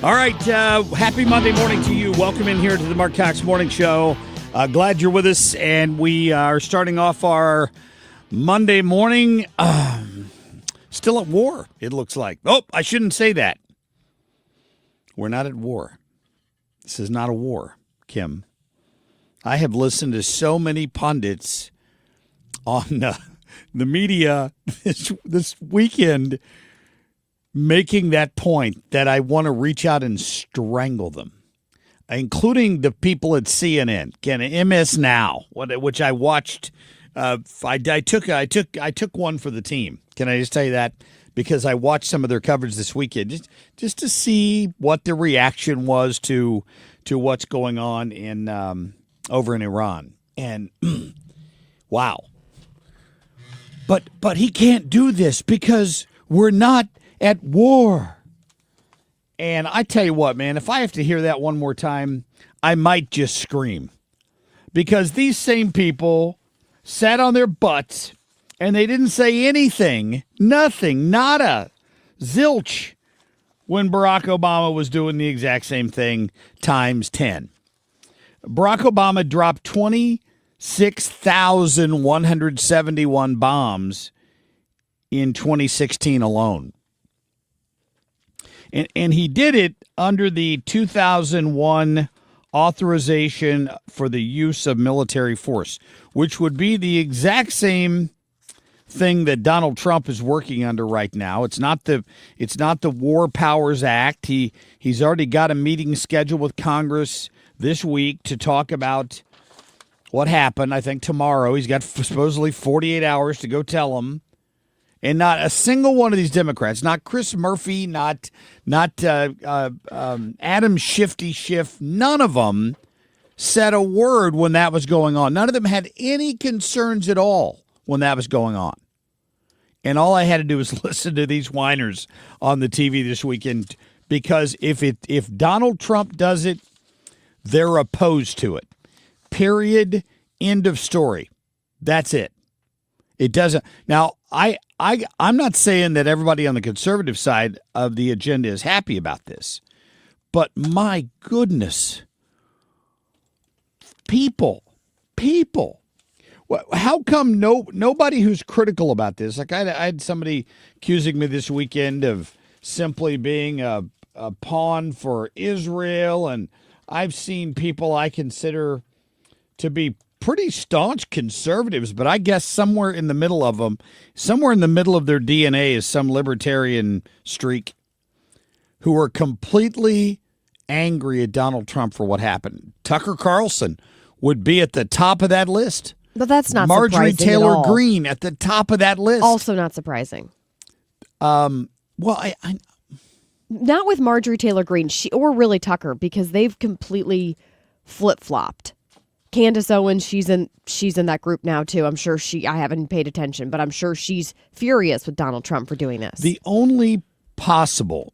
All right, happy Monday morning to you. Welcome in here to the Marc Cox Morning Show. Glad you're with us, and we are starting off our Monday morning still at war, it looks like. Oh, I shouldn't say that. We're not at war. This is not a war, Kim. I have listened to so many pundits on the media this weekend making that point that I want to reach out and strangle them, including the people at CNN, MS Now, which I watched. I took one for the team. Can I just tell you that? Because I watched some of their coverage this weekend just to see what the reaction was to what's going on in over in Iran. And wow. But he can't do this because we're not at war. And I tell you what, man, if I have to hear that one more time, I might just scream. Because these same people sat on their butts and they didn't say anything, nothing, nada, zilch, when Barack Obama was doing the exact same thing times 10. Barack Obama dropped 26,171 bombs in 2016 alone. And he did it under the 2001 authorization for the use of military force, which would be the exact same thing that Donald Trump is working under right now. It's not the War Powers Act. He's already got a meeting scheduled with Congress this week to talk about what happened. I think tomorrow. He's got supposedly 48 hours to go tell them. And not a single one of these Democrats, not Chris Murphy, not Adam Shifty Schiff, none of them said a word when that was going on. None of them had any concerns at all when that was going on. And all I had to do was listen to these whiners on the TV this weekend, because if Donald Trump does it, they're opposed to it. Period. End of story. That's it. It doesn't. Now, I'm not saying that everybody on the conservative side of the agenda is happy about this, but my goodness, people, how come nobody who's critical about this? Like I had somebody accusing me this weekend of simply being a pawn for Israel, and I've seen people I consider to be pretty staunch conservatives, but I guess somewhere in the middle of them, somewhere in the middle of their DNA is some libertarian streak who are completely angry at Donald Trump for what happened. Tucker Carlson would be at the top of that list. But that's not Marjorie surprising Taylor at all. Greene at the top of that list. Also not surprising. Well, I not with Marjorie Taylor Greene or really Tucker, because they've completely flip-flopped. Candace Owens, she's in that group now too. I'm sure I haven't paid attention, but I'm sure she's furious with Donald Trump for doing this. The only possible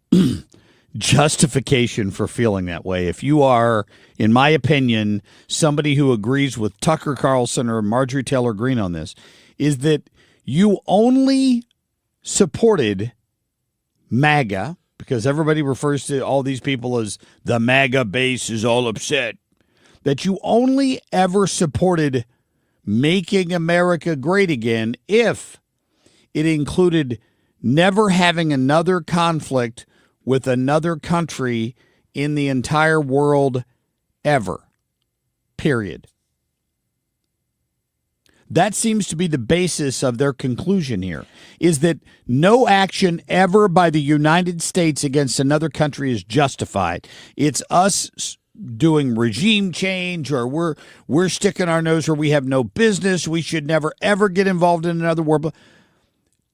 justification for feeling that way, if you are, in my opinion, somebody who agrees with Tucker Carlson or Marjorie Taylor Greene on this, is that you only supported MAGA, because everybody refers to all these people as the MAGA base is all upset, that you only ever supported making America great again if it included never having another conflict with another country in the entire world ever. Period. That seems to be the basis of their conclusion here, is that no action ever by the United States against another country is justified. It's us doing regime change, or we're sticking our nose where we have no business. We should never, ever get involved in another war.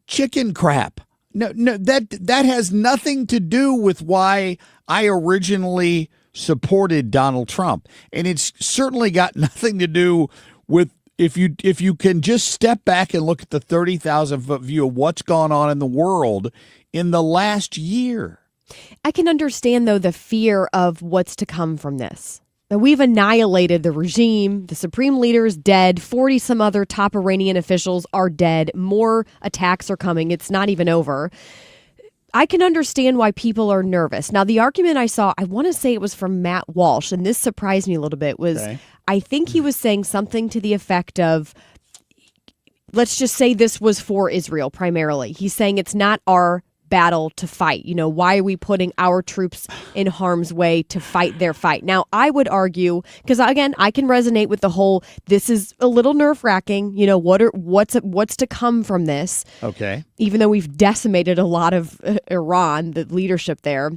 Chicken crap. No, that has nothing to do with why I originally supported Donald Trump. And it's certainly got nothing to do with if you can just step back and look at the 30,000-foot view of what's gone on in the world in the last year. I can understand, though, the fear of what's to come from this. That we've annihilated the regime. The supreme leader is dead. 40-some other top Iranian officials are dead. More attacks are coming. It's not even over. I can understand why people are nervous. Now, the argument I saw, I want to say it was from Matt Walsh, and this surprised me a little bit, was I think he was saying something to the effect of, let's just say this was for Israel primarily. He's saying it's not our battle to fight. Why are we putting our troops in harm's way to fight their fight? Now, I would argue, because again, I can resonate with the whole, this is a little nerve-wracking, what's to come from this? Okay. Even though we've decimated a lot of Iran, the leadership there.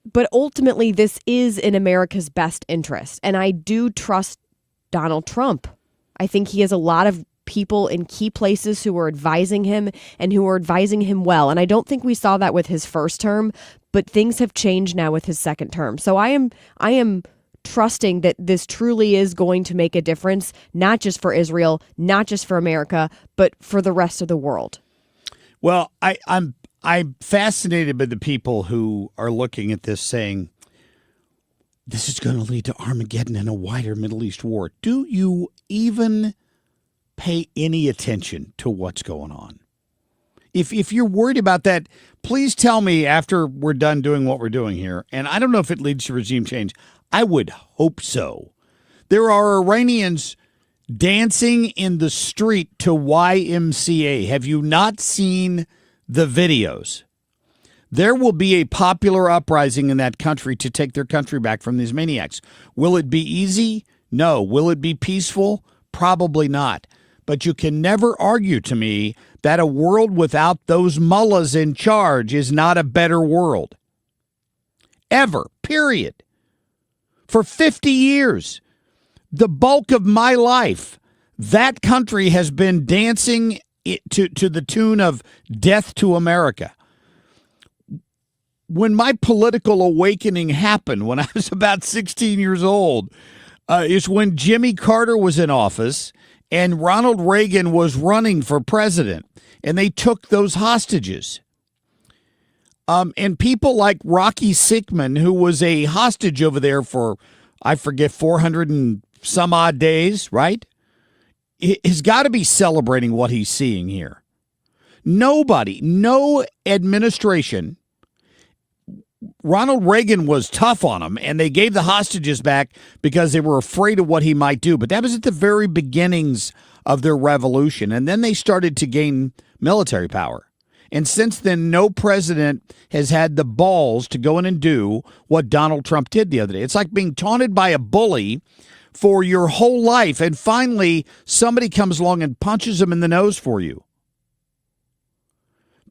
But ultimately, this is in America's best interest. And I do trust Donald Trump. I think he has a lot of people in key places who are advising him and who are advising him well. And I don't think we saw that with his first term, but things have changed now with his second term. So I am trusting that this truly is going to make a difference, not just for Israel, not just for America, but for the rest of the world. Well, I'm fascinated by the people who are looking at this saying, this is going to lead to Armageddon and a wider Middle East war. Do you even pay any attention to what's going on? If you're worried about that, please tell me after we're done doing what we're doing here. And I don't know if it leads to regime change. I would hope so. There are Iranians dancing in the street to YMCA. Have you not seen the videos? There will be a popular uprising in that country to take their country back from these maniacs. Will it be easy? No. Will it be peaceful? Probably not. But you can never argue to me that a world without those mullahs in charge is not a better world. Ever. Period. For 50 years, the bulk of my life, that country has been dancing to the tune of Death to America. When my political awakening happened, when I was about 16 years old, is when Jimmy Carter was in office and Ronald Reagan was running for president, and they took those hostages. And people like Rocky Sickman, who was a hostage over there for, I forget, 400 and some odd days, right? He's got to be celebrating what he's seeing here. Nobody, no administration. Ronald Reagan was tough on them, and they gave the hostages back because they were afraid of what he might do. But that was at the very beginnings of their revolution, and then they started to gain military power. And since then, no president has had the balls to go in and do what Donald Trump did the other day. It's like being taunted by a bully for your whole life, and finally somebody comes along and punches him in the nose for you.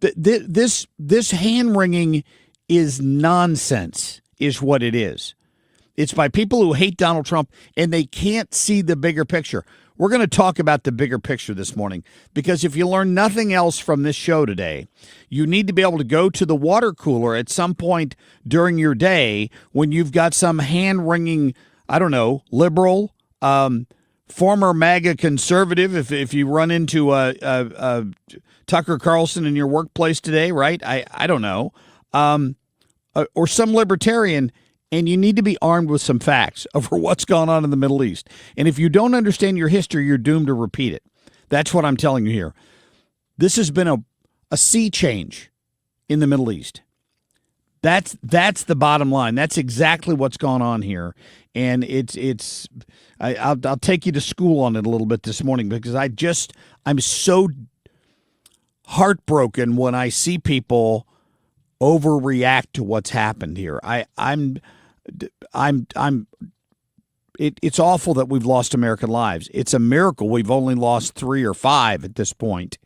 This hand-wringing is nonsense, is what it is. It's by people who hate Donald Trump, and they can't see the bigger picture. We're going to talk about the bigger picture this morning, because if you learn nothing else from this show today, you need to be able to go to the water cooler at some point during your day when you've got some hand-wringing, I don't know, liberal, former MAGA conservative, if you run into Tucker Carlson in your workplace today, right? I don't know. Or some libertarian, and you need to be armed with some facts over what's gone on in the Middle East. And if you don't understand your history, you're doomed to repeat it. That's what I'm telling you here. This has been a sea change in the Middle East. That's the bottom line. That's exactly what's gone on here. And I'll take you to school on it a little bit this morning, because I'm so heartbroken when I see people overreact to what's happened here. It's awful that we've lost American lives. It's a miracle we've only lost 3 or 5 at this point.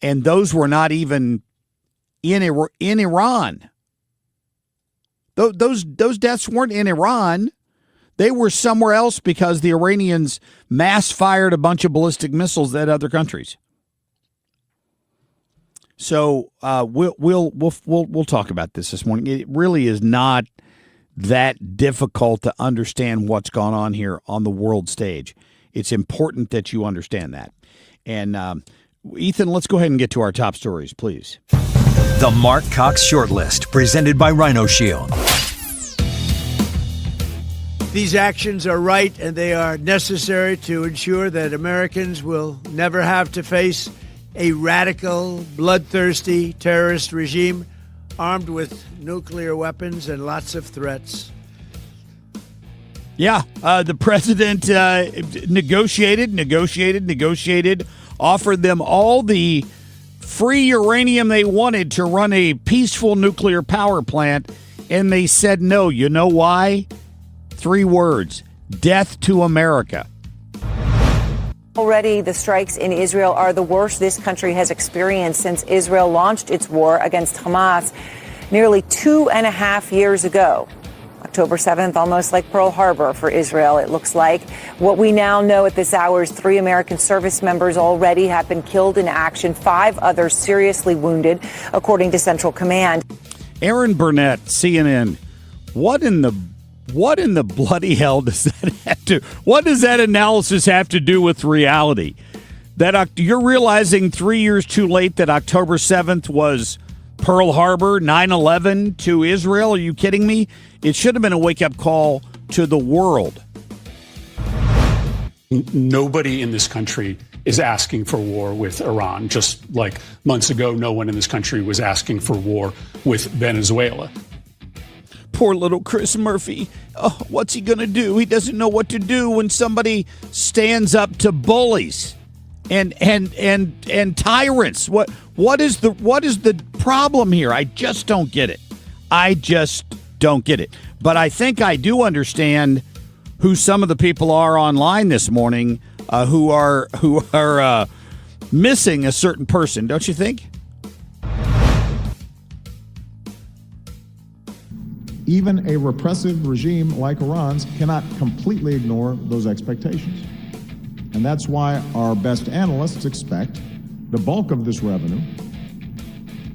And those were not even in Iran. Those deaths weren't in Iran. They were somewhere else because the Iranians mass fired a bunch of ballistic missiles at other countries. So we'll talk about this morning. It really is not that difficult to understand what's gone on here on the world stage. It's important that you understand that. And Ethan, let's go ahead and get to our top stories, please. The Marc Cox Shortlist, presented by Rhino Shield. These actions are right, and they are necessary to ensure that Americans will never have to face a radical, bloodthirsty terrorist regime armed with nuclear weapons and lots of threats. Yeah, the president negotiated, offered them all the free uranium they wanted to run a peaceful nuclear power plant, and they said no. You know why? 3 words: death to America. Already, the strikes in Israel are the worst this country has experienced since Israel launched its war against Hamas nearly 2.5 years ago. October 7th, almost like Pearl Harbor for Israel, it looks like. What we now know at this hour is 3 American service members already have been killed in action, 5 others seriously wounded, according to Central Command. Aaron Burnett, CNN. What in the bloody hell does that have to? What does that analysis have to do with reality? That you're realizing 3 years too late that October 7th was Pearl Harbor, 9/11 to Israel? Are you kidding me? It should have been a wake-up call to the world. Nobody in this country is asking for war with Iran, just like months ago no one in this country was asking for war with Venezuela. Poor little Chris Murphy. Oh, what's he going to do? He doesn't know what to do when somebody stands up to bullies and tyrants. What is the problem here? I just don't get it. But I think I do understand who some of the people are online this morning who are missing a certain person, don't you think? Even a repressive regime like Iran's cannot completely ignore those expectations. And that's why our best analysts expect the bulk of this revenue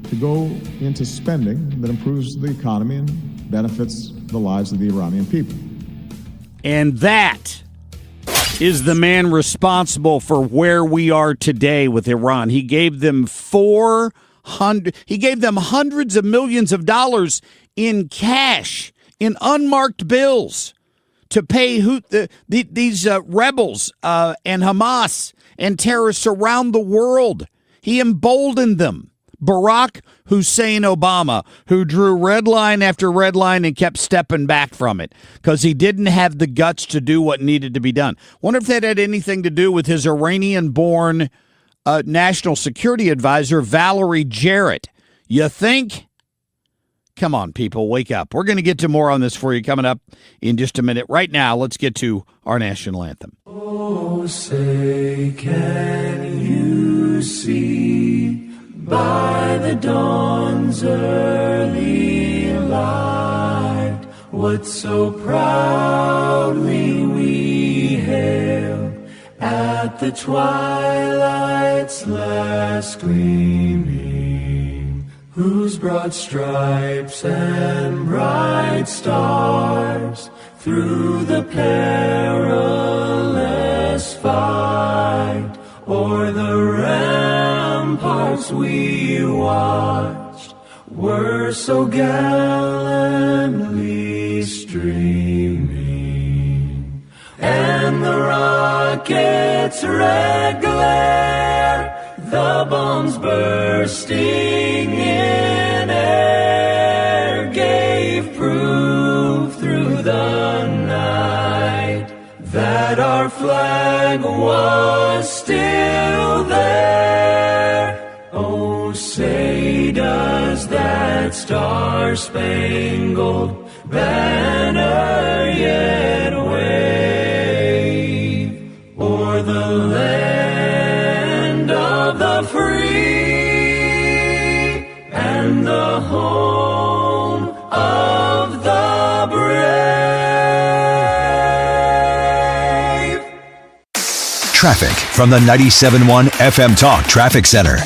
to go into spending that improves the economy and benefits the lives of the Iranian people. And that is the man responsible for where we are today with Iran. He gave them hundreds of millions of dollars in cash, in unmarked bills, to pay these rebels and Hamas and terrorists around the world. He emboldened them. Barack Hussein Obama, who drew red line after red line and kept stepping back from it because he didn't have the guts to do what needed to be done. Wonder if that had anything to do with his Iranian-born national security advisor, Valerie Jarrett. You think? Come on, people, wake up. We're going to get to more on this for you coming up in just a minute. Right now, let's get to our national anthem. Oh, say, can you see by the dawn's early light what so proudly we hailed at the twilight's last gleaming, whose broad stripes and bright stars through the perilous fight o'er the ramparts we watched were so gallantly streaming, and the rocket's red glare, the bombs bursting in air, gave proof through the night that our flag was still there. Oh, say does that star-spangled banner yet wave o'er the land of the free and the home of the brave? Traffic from the 97.1 FM Talk Traffic Center.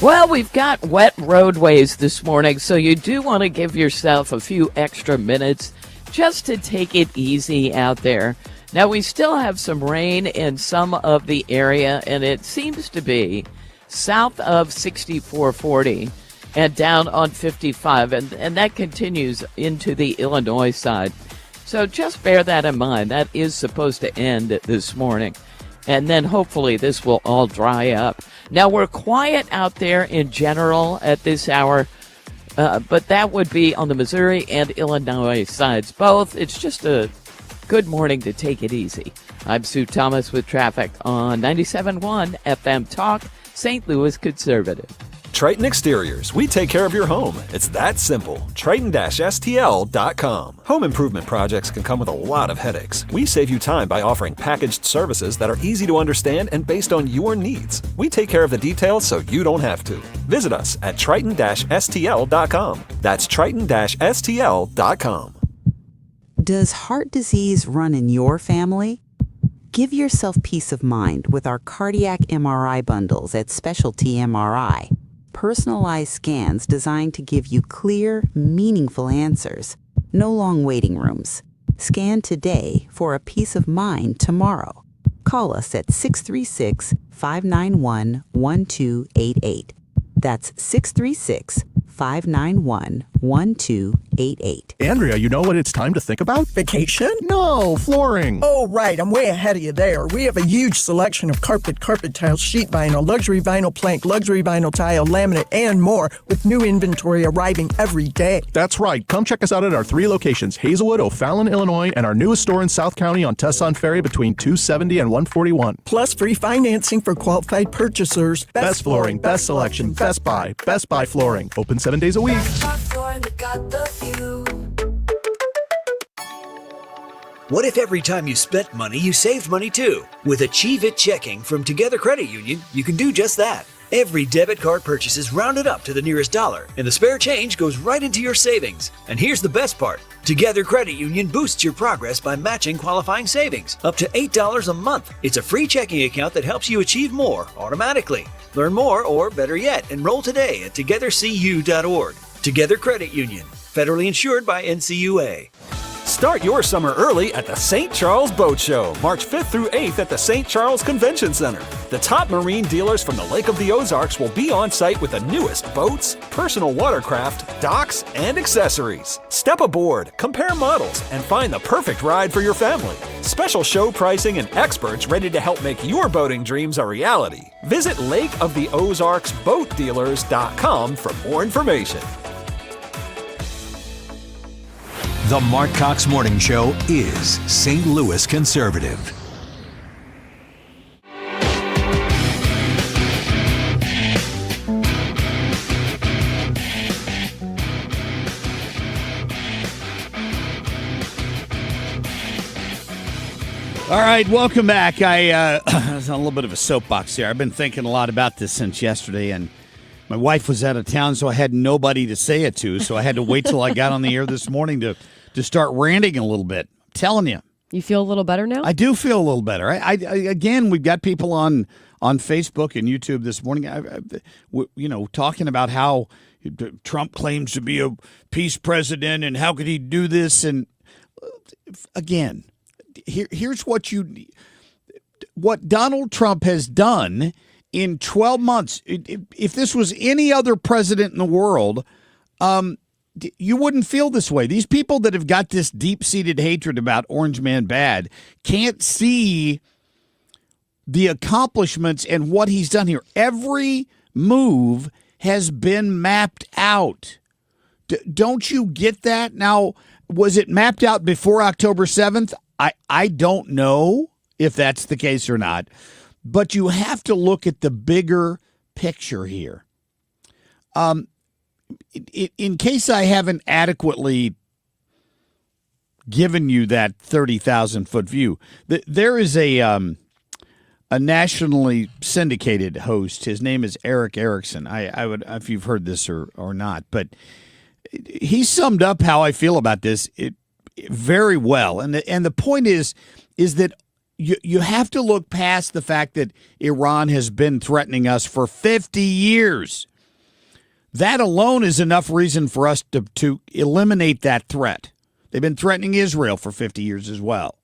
Well, we've got wet roadways this morning, so you do want to give yourself a few extra minutes just to take it easy out there. Now, we still have some rain in some of the area, and it seems to be south of 6440 and down on 55, and that continues into the Illinois side. So just bear that in mind. That is supposed to end this morning, and then hopefully this will all dry up. Now, we're quiet out there in general at this hour, but that would be on the Missouri and Illinois sides both. It's just a good morning to take it easy. I'm Sue Thomas with traffic on 97.1 FM Talk, St. Louis Conservative. Triton Exteriors. We take care of your home. It's that simple. Triton-STL.com. Home improvement projects can come with a lot of headaches. We save you time by offering packaged services that are easy to understand and based on your needs. We take care of the details so you don't have to. Visit us at Triton-STL.com. That's Triton-STL.com. Does heart disease run in your family? Give yourself peace of mind with our cardiac MRI bundles at Specialty MRI. Personalized scans designed to give you clear, meaningful answers. No long waiting rooms. Scan today for a peace of mind tomorrow. Call us at 636-591-1288. That's 636-591-1288. Andrea, you know what it's time to think about? Vacation? No, flooring. Oh, right. I'm way ahead of you there. We have a huge selection of carpet tile, sheet vinyl, luxury vinyl plank, luxury vinyl tile, laminate, and more, with new inventory arriving every day. That's right. Come check us out at our 3 locations, Hazelwood, O'Fallon, Illinois, and our newest store in South County on Tesson Ferry between 270 and 141. Plus free financing for qualified purchasers. Best flooring, best selection, Best Buy. Best Buy Flooring. Open 7 days a week. What if every time you spent money, you saved money too? With Achieve It Checking from Together Credit Union, you can do just that. Every debit card purchase is rounded up to the nearest dollar, and the spare change goes right into your savings. And here's the best part. Together Credit Union boosts your progress by matching qualifying savings, up to $8 a month. It's a free checking account that helps you achieve more automatically. Learn more, or better yet, enroll today at togethercu.org. Together Credit Union, federally insured by NCUA. Start your summer early at the St. Charles Boat Show, March 5th through 8th at the St. Charles Convention Center. The top marine dealers from the Lake of the Ozarks will be on site with the newest boats, personal watercraft, docks, and accessories. Step aboard, compare models, and find the perfect ride for your family. Special show pricing and experts ready to help make your boating dreams a reality. Visit lakeoftheozarksboatdealers.com for more information. The Marc Cox Morning Show is St. Louis Conservative. All right, welcome back. I was on a little bit of a soapbox here. I've been thinking a lot about this since yesterday, and my wife was out of town, so I had nobody to say it to, so I had to wait till I got on the air this morning to start ranting a little bit. I'm telling you. You feel a little better now? I do feel a little better. I again, we've got people on Facebook and YouTube this morning, talking about how Trump claims to be a peace president and how could he do this. And again, here's what Donald Trump has done in 12 months. If this was any other president in the world, you wouldn't feel this way. These people that have got this deep-seated hatred about Orange Man Bad can't see the accomplishments and what he's done here. Every move has been mapped out. Don't you get that? Now, was it mapped out before October 7th? I don't know if that's the case or not. But you have to look at the bigger picture here. In case I haven't adequately given you that 30,000-foot view, there is a nationally syndicated host. His name is Eric Erickson. I would, if you've heard this or not, but he summed up how I feel about this very well. And the point is that you have to look past the fact that Iran has been threatening us for 50 years. That alone is enough reason for us to eliminate that threat. They've been threatening Israel for 50 years as well.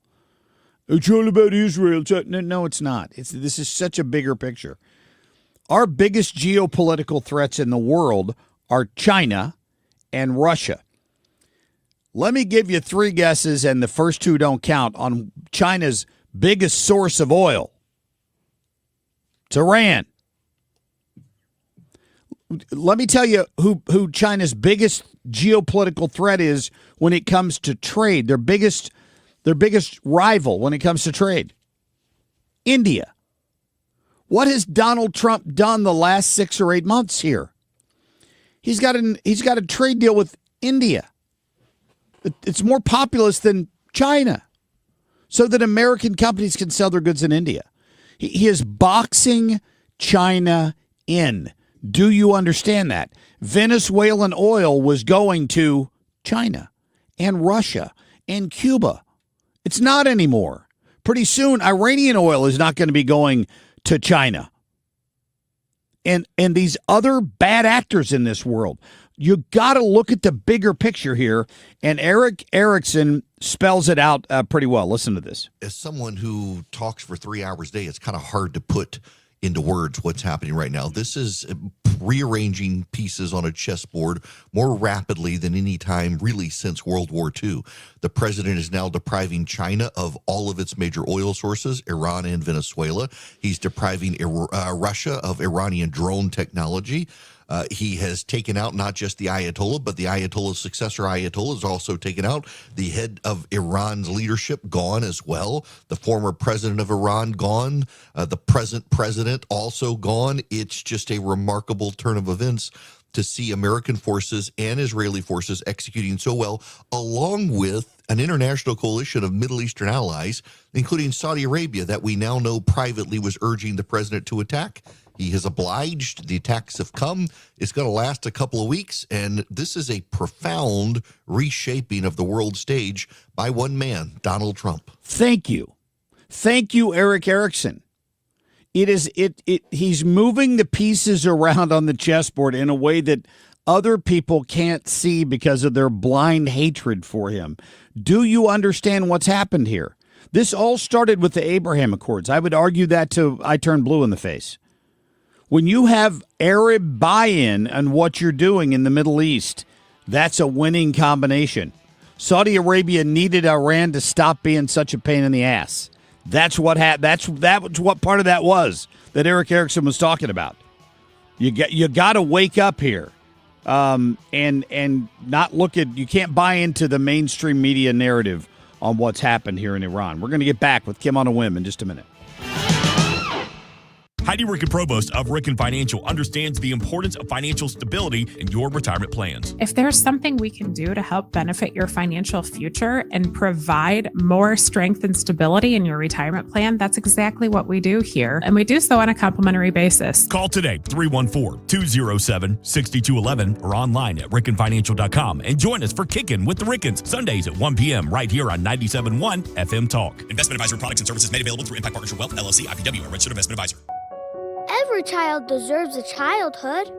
It's all about Israel. No, it's not. This is such a bigger picture. Our biggest geopolitical threats in the world are China and Russia. Let me give you 3 guesses, and the first 2 don't count, on China's biggest source of oil. It's Iran. Let me tell you who China's biggest geopolitical threat is when it comes to trade. Their biggest rival when it comes to trade. India. What has Donald Trump done the last 6 or 8 months here? He's got a trade deal with India. It's more populous than China, so that American companies can sell their goods in India. He is boxing China in. Do you understand that? Venezuelan oil was going to China and Russia and Cuba. It's not anymore. Pretty soon, Iranian oil is not going to be going to China. And these other bad actors in this world. You got to look at the bigger picture here, and Eric Erickson spells it out pretty well. Listen to this. As someone who talks for 3 hours a day, it's kind of hard to put into words what's happening right now. This is rearranging pieces on a chessboard more rapidly than any time really since World War II. The president is now depriving China of all of its major oil sources, Iran and Venezuela. He's depriving Russia of Iranian drone technology. He has taken out not just the Ayatollah, but the Ayatollah's successor Ayatollah is also taken out. The head of Iran's leadership gone as well. The former president of Iran gone. The present president also gone. It's just a remarkable turn of events to see American forces and Israeli forces executing so well, along with an international coalition of Middle Eastern allies, including Saudi Arabia, that we now know privately was urging the president to attack. He has obliged. The attacks have come. It's going to last a couple of weeks, and this is a profound reshaping of the world stage by one man, Donald Trump. Thank you. Thank you, Eric Erickson. He's moving the pieces around on the chessboard in a way that other people can't see because of their blind hatred for him. Do you understand what's happened here? This all started with the Abraham Accords. I would argue that till I turn blue in the face. When you have Arab buy-in on what you're doing in the Middle East, that's a winning combination. Saudi Arabia needed Iran to stop being such a pain in the ass. That was what part of that was that Eric Erickson was talking about. You got to wake up here, and not look at. You can't buy into the mainstream media narrative on what's happened here in Iran. We're going to get back with Kim on a Whim in just a minute. Heidi Ricken Provost of Ricken Financial understands the importance of financial stability in your retirement plans. If there's something we can do to help benefit your financial future and provide more strength and stability in your retirement plan, that's exactly what we do here. And we do so on a complimentary basis. Call today, 314-207-6211 or online at rickenfinancial.com and join us for Kickin' with the Rickens, Sundays at 1 p.m. right here on 97.1 FM Talk. Investment advisory products and services made available through Impact Partnership Wealth, LLC, IPW, a registered investment advisor. Every child deserves a childhood.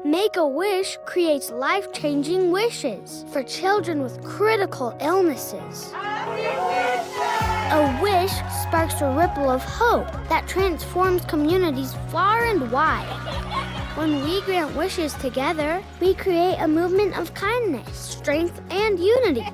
Make-A-Wish creates life-changing wishes for children with critical illnesses. A wish sparks a ripple of hope that transforms communities far and wide. When we grant wishes together, we create a movement of kindness, strength, and unity.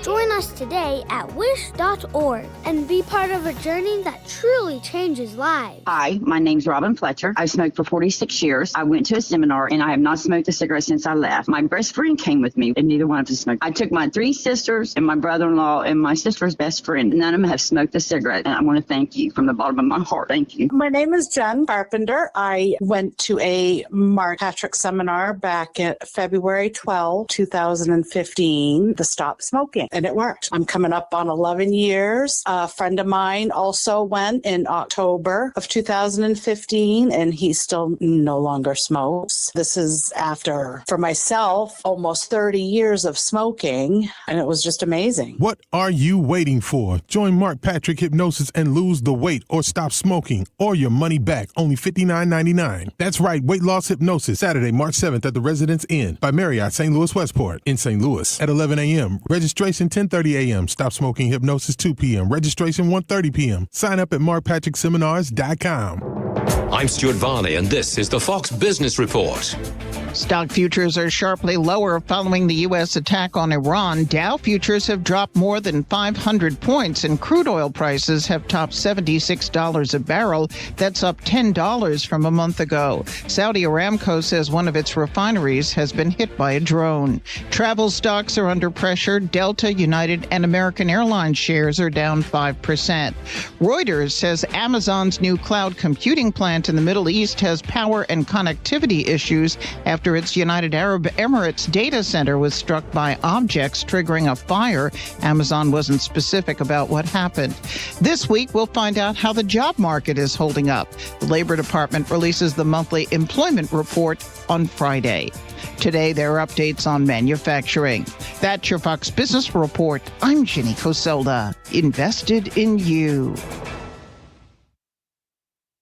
Join us today at wish.org and be part of a journey that truly changes lives. Hi, my name's Robin Fletcher. I've smoked for 46 years. I went to a seminar and I have not smoked a cigarette since I left. My best friend came with me and neither one of us smoked. I took my 3 sisters and my brother-in-law and my sister's best friend. None of them have smoked a cigarette, and I want to thank you from the bottom of my heart. Thank you. My name is Jen Carpenter. I went to a Mark Patrick seminar back at February 12, 2015, to stop smoking. And it worked. I'm coming up on 11 years. A friend of mine also went in October of 2015, and he still no longer smokes. This is after, for myself, almost 30 years of smoking, and it was just amazing. What are you waiting for? Join Mark Patrick Hypnosis and lose the weight or stop smoking, or your money back, only $59.99. That's right, weight loss hypnosis, Saturday, March 7th at the Residence Inn by Marriott St. Louis Westport in St. Louis at 11 a.m. Registration 10:30 a.m. Stop smoking hypnosis 2 p.m. Registration 1:30 p.m. Sign up at markpatrickseminars.com. I'm Stuart Varley, and this is the Fox Business Report. Stock futures are sharply lower following the U.S. attack on Iran. Dow futures have dropped more than 500 points, and crude oil prices have topped $76 a barrel. That's up $10 from a month ago. Saudi Aramco says one of its refineries has been hit by a drone. Travel stocks are under pressure. Delta, United, and American Airlines shares are down 5%. Reuters says Amazon's new cloud computing plant in the Middle East has power and connectivity issues after its United Arab Emirates data center was struck by objects, triggering a fire. Amazon wasn't specific about what happened. This week, we'll find out how the job market is holding up. The Labor Department releases the monthly employment report on Friday. Today, there are updates on manufacturing. That's your Fox Business Report. I'm Jenny Coselda, invested in you.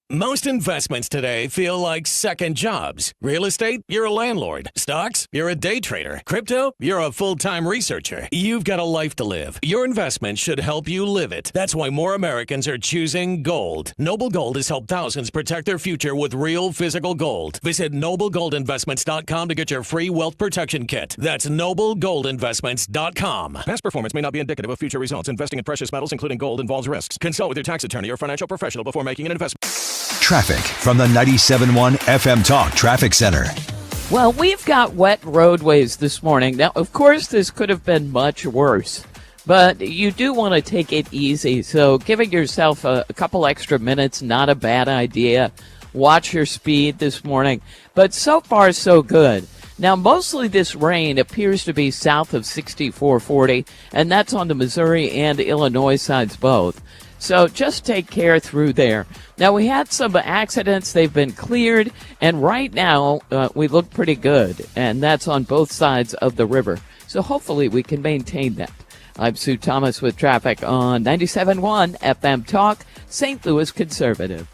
Most investments today feel like second jobs. Real estate, you're a landlord. Stocks, you're a day trader. Crypto, you're a full-time researcher. You've got a life to live. Your investment should help you live it. That's why more Americans are choosing gold. Noble Gold has helped thousands protect their future with real physical gold. Visit noblegoldinvestments.com to get your free wealth protection kit. That's noblegoldinvestments.com. Past performance may not be indicative of future results. Investing in precious metals, including gold, involves risks. Consult with your tax attorney or financial professional before making an investment. Traffic from the 97.1 FM Talk Traffic Center. Well, we've got wet roadways this morning. Now, of course, this could have been much worse, but you do want to take it easy. So giving yourself a couple extra minutes, not a bad idea. Watch your speed this morning. But so far, so good. Now, mostly this rain appears to be south of 6440, and that's on the Missouri and Illinois sides both. So just take care through there. Now, we had some accidents. They've been cleared, and right now we look pretty good, and that's on both sides of the river. So hopefully we can maintain that. I'm Sue Thomas with traffic on 97.1 FM Talk, St. Louis Conservative.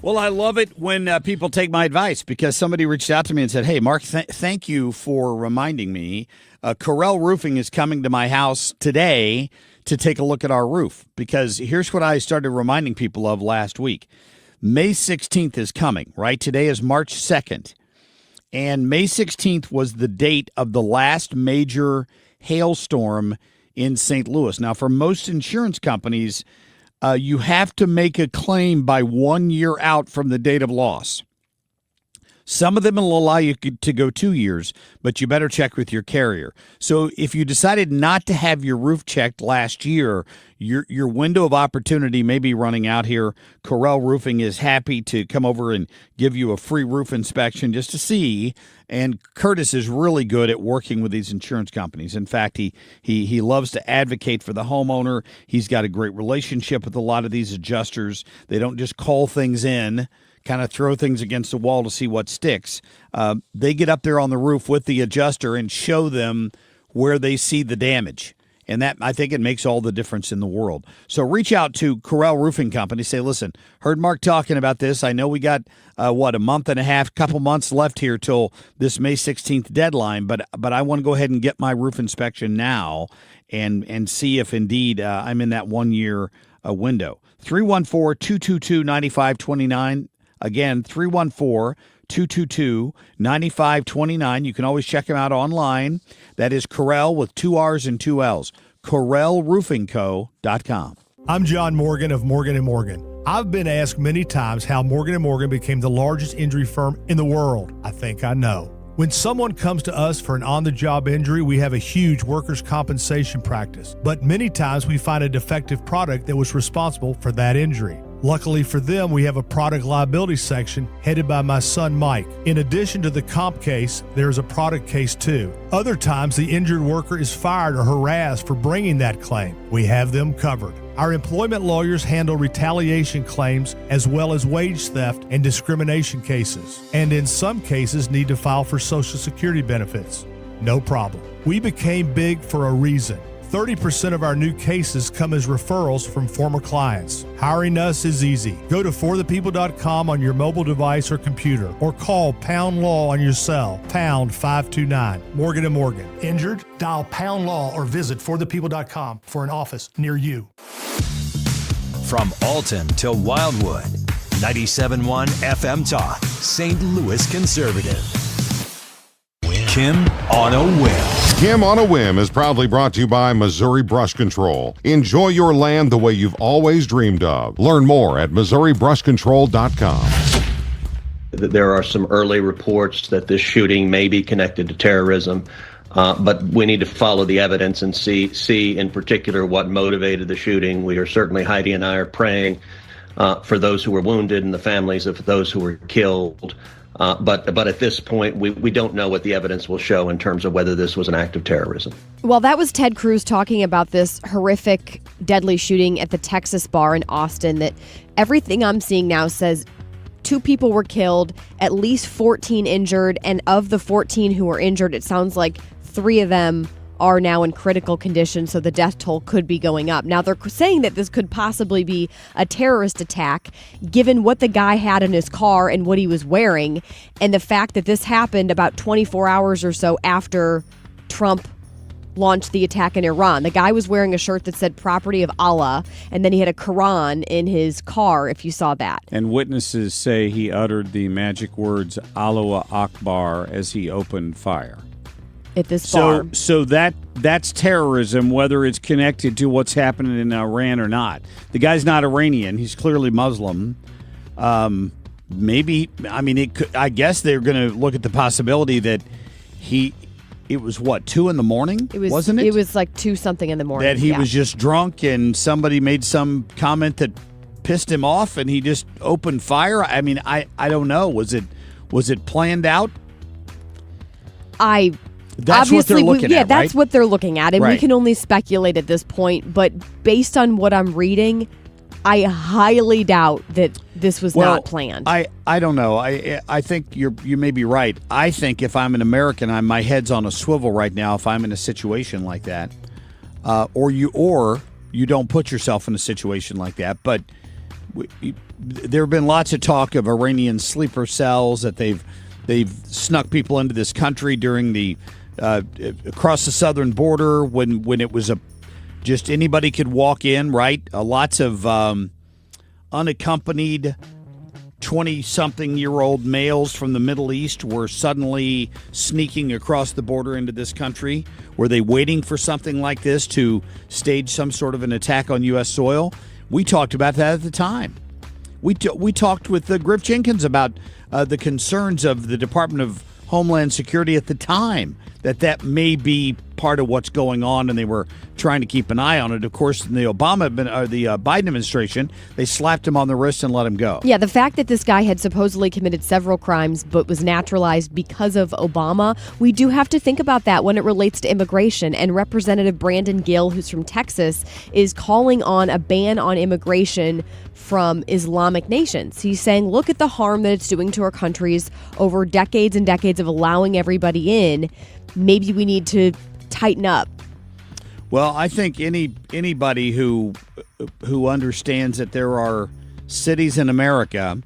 Well, I love it when people take my advice, because somebody reached out to me and said, hey, Mark, thank you for reminding me. Corel Roofing is coming to my house today to take a look at our roof, because here's what I started reminding people of last week. May 16th is coming, right? Today is March 2nd, and May 16th was the date of the last major hailstorm in St. Louis. Now, for most insurance companies, you have to make a claim by 1 year out from the date of loss. Some of them will allow you to go 2 years, but you better check with your carrier. So if you decided not to have your roof checked last year, your window of opportunity may be running out here. Corel Roofing is happy to come over and give you a free roof inspection just to see. And Curtis is really good at working with these insurance companies. In fact, he loves to advocate for the homeowner. He's got a great relationship with a lot of these adjusters. They don't just call things in, kind of throw things against the wall to see what sticks. They get up there on the roof with the adjuster and show them where they see the damage. And that, I think, it makes all the difference in the world. So reach out to Corel Roofing Company. Say, listen, heard Mark talking about this. I know we got, a month and a half, couple months left here till this May 16th deadline, but I want to go ahead and get my roof inspection now and see if indeed I'm in that 1 year window. 314-222-9529. Again, 314-222-9529. You can always check them out online. That is Corel with 2 R's and 2 L's. CorelRoofingCo.com. I'm John Morgan of Morgan & Morgan. I've been asked many times how Morgan & Morgan became the largest injury firm in the world. I think I know. When someone comes to us for an on-the-job injury, we have a huge workers' compensation practice. But many times we find a defective product that was responsible for that injury. Luckily for them, we have a product liability section headed by my son, Mike. In addition to the comp case, there's a product case too. Other times, the injured worker is fired or harassed for bringing that claim. We have them covered. Our employment lawyers handle retaliation claims as well as wage theft and discrimination cases, and in some cases need to file for Social Security benefits. No problem. We became big for a reason. 30% of our new cases come as referrals from former clients. Hiring us is easy. Go to forthepeople.com on your mobile device or computer, or call Pound Law on your cell, pound 529. Morgan & Morgan. Injured? Dial Pound Law or visit forthepeople.com for an office near you. From Alton to Wildwood, 97.1 FM Talk, St. Louis Conservative. Kim on a Whim. Kim on a Whim is proudly brought to you by Missouri Brush Control. Enjoy your land the way you've always dreamed of. Learn more at MissouriBrushControl.com. There are some early reports that this shooting may be connected to terrorism, but we need to follow the evidence and see in particular what motivated the shooting. We are certainly, Heidi and I are praying for those who were wounded and the families of those who were killed. But at this point, we don't know what the evidence will show in terms of whether this was an act of terrorism. Well, that was Ted Cruz talking about this horrific, deadly shooting at the Texas bar in Austin that everything I'm seeing now says 2 people were killed, at least 14 injured, and of the 14 who were injured, it sounds like 3 of them are now in critical condition, so the death toll could be going up. Now, they're saying that this could possibly be a terrorist attack, given what the guy had in his car and what he was wearing, and the fact that this happened about 24 hours or so after Trump launched the attack in Iran. The guy was wearing a shirt that said "Property of Allah," and then he had a Quran in his car, if you saw that. And witnesses say he uttered the magic words Allahu Akbar as he opened fire. At this bar. So that's terrorism, whether it's connected to what's happening in Iran or not. The guy's not Iranian. He's clearly Muslim. Maybe, I mean, it could, I guess they're going to look at the possibility that it was what, 2 in the morning? Wasn't it? It was like 2 something in the morning. That he was just drunk and somebody made some comment that pissed him off and he just opened fire. I mean, I don't know. Was it planned out? That's what they're looking at, right? That's what they're looking at, and Right. we can only speculate at this point. But based on what I'm reading, I highly doubt that this was not planned. I don't know. I think you may be right. I think if I'm an American, my head's on a swivel right now. If I'm in a situation like that, or you don't put yourself in a situation like that. But there have been lots of talk of Iranian sleeper cells that they've snuck people into this country during the across the southern border when it was just anybody could walk in, right? Lots of unaccompanied 20-something-year-old males from the Middle East were suddenly sneaking across the border into this country. Were they waiting for something like this to stage some sort of an attack on U.S. soil? We talked about that at the time. We talked with Griff Jenkins about the concerns of the Department of Homeland Security at the time that may be part of what's going on, and they were trying to keep an eye on it. Of course, in the Biden administration, they slapped him on the wrist and let him go. Yeah, the fact that this guy had supposedly committed several crimes but was naturalized because of Obama, we do have to think about that when it relates to immigration. And Representative Brandon Gill, who's from Texas, is calling on a ban on immigration from Islamic nations. He's saying, look at the harm that it's doing to our countries over decades and decades of allowing everybody in. Maybe we need to tighten up. Well, I think anybody who understands that there are cities in America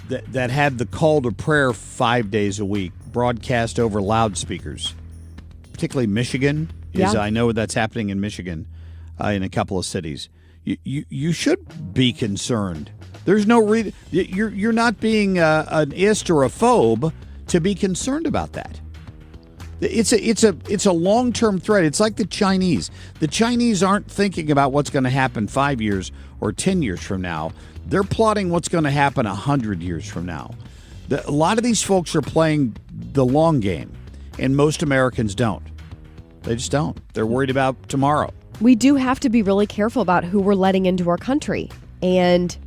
that have the call to prayer 5 days a week broadcast over loudspeakers, particularly Michigan. I know that's happening in Michigan in a couple of cities. You should be concerned. There's no reason. You're not being an ist or a phobe to be concerned about that. It's a long-term threat. It's like the Chinese. The Chinese aren't thinking about what's going to happen 5 years or 10 years from now. They're plotting what's going to happen 100 years from now. A lot of these folks are playing the long game, and most Americans don't. They just don't. They're worried about tomorrow. We do have to be really careful about who we're letting into our country and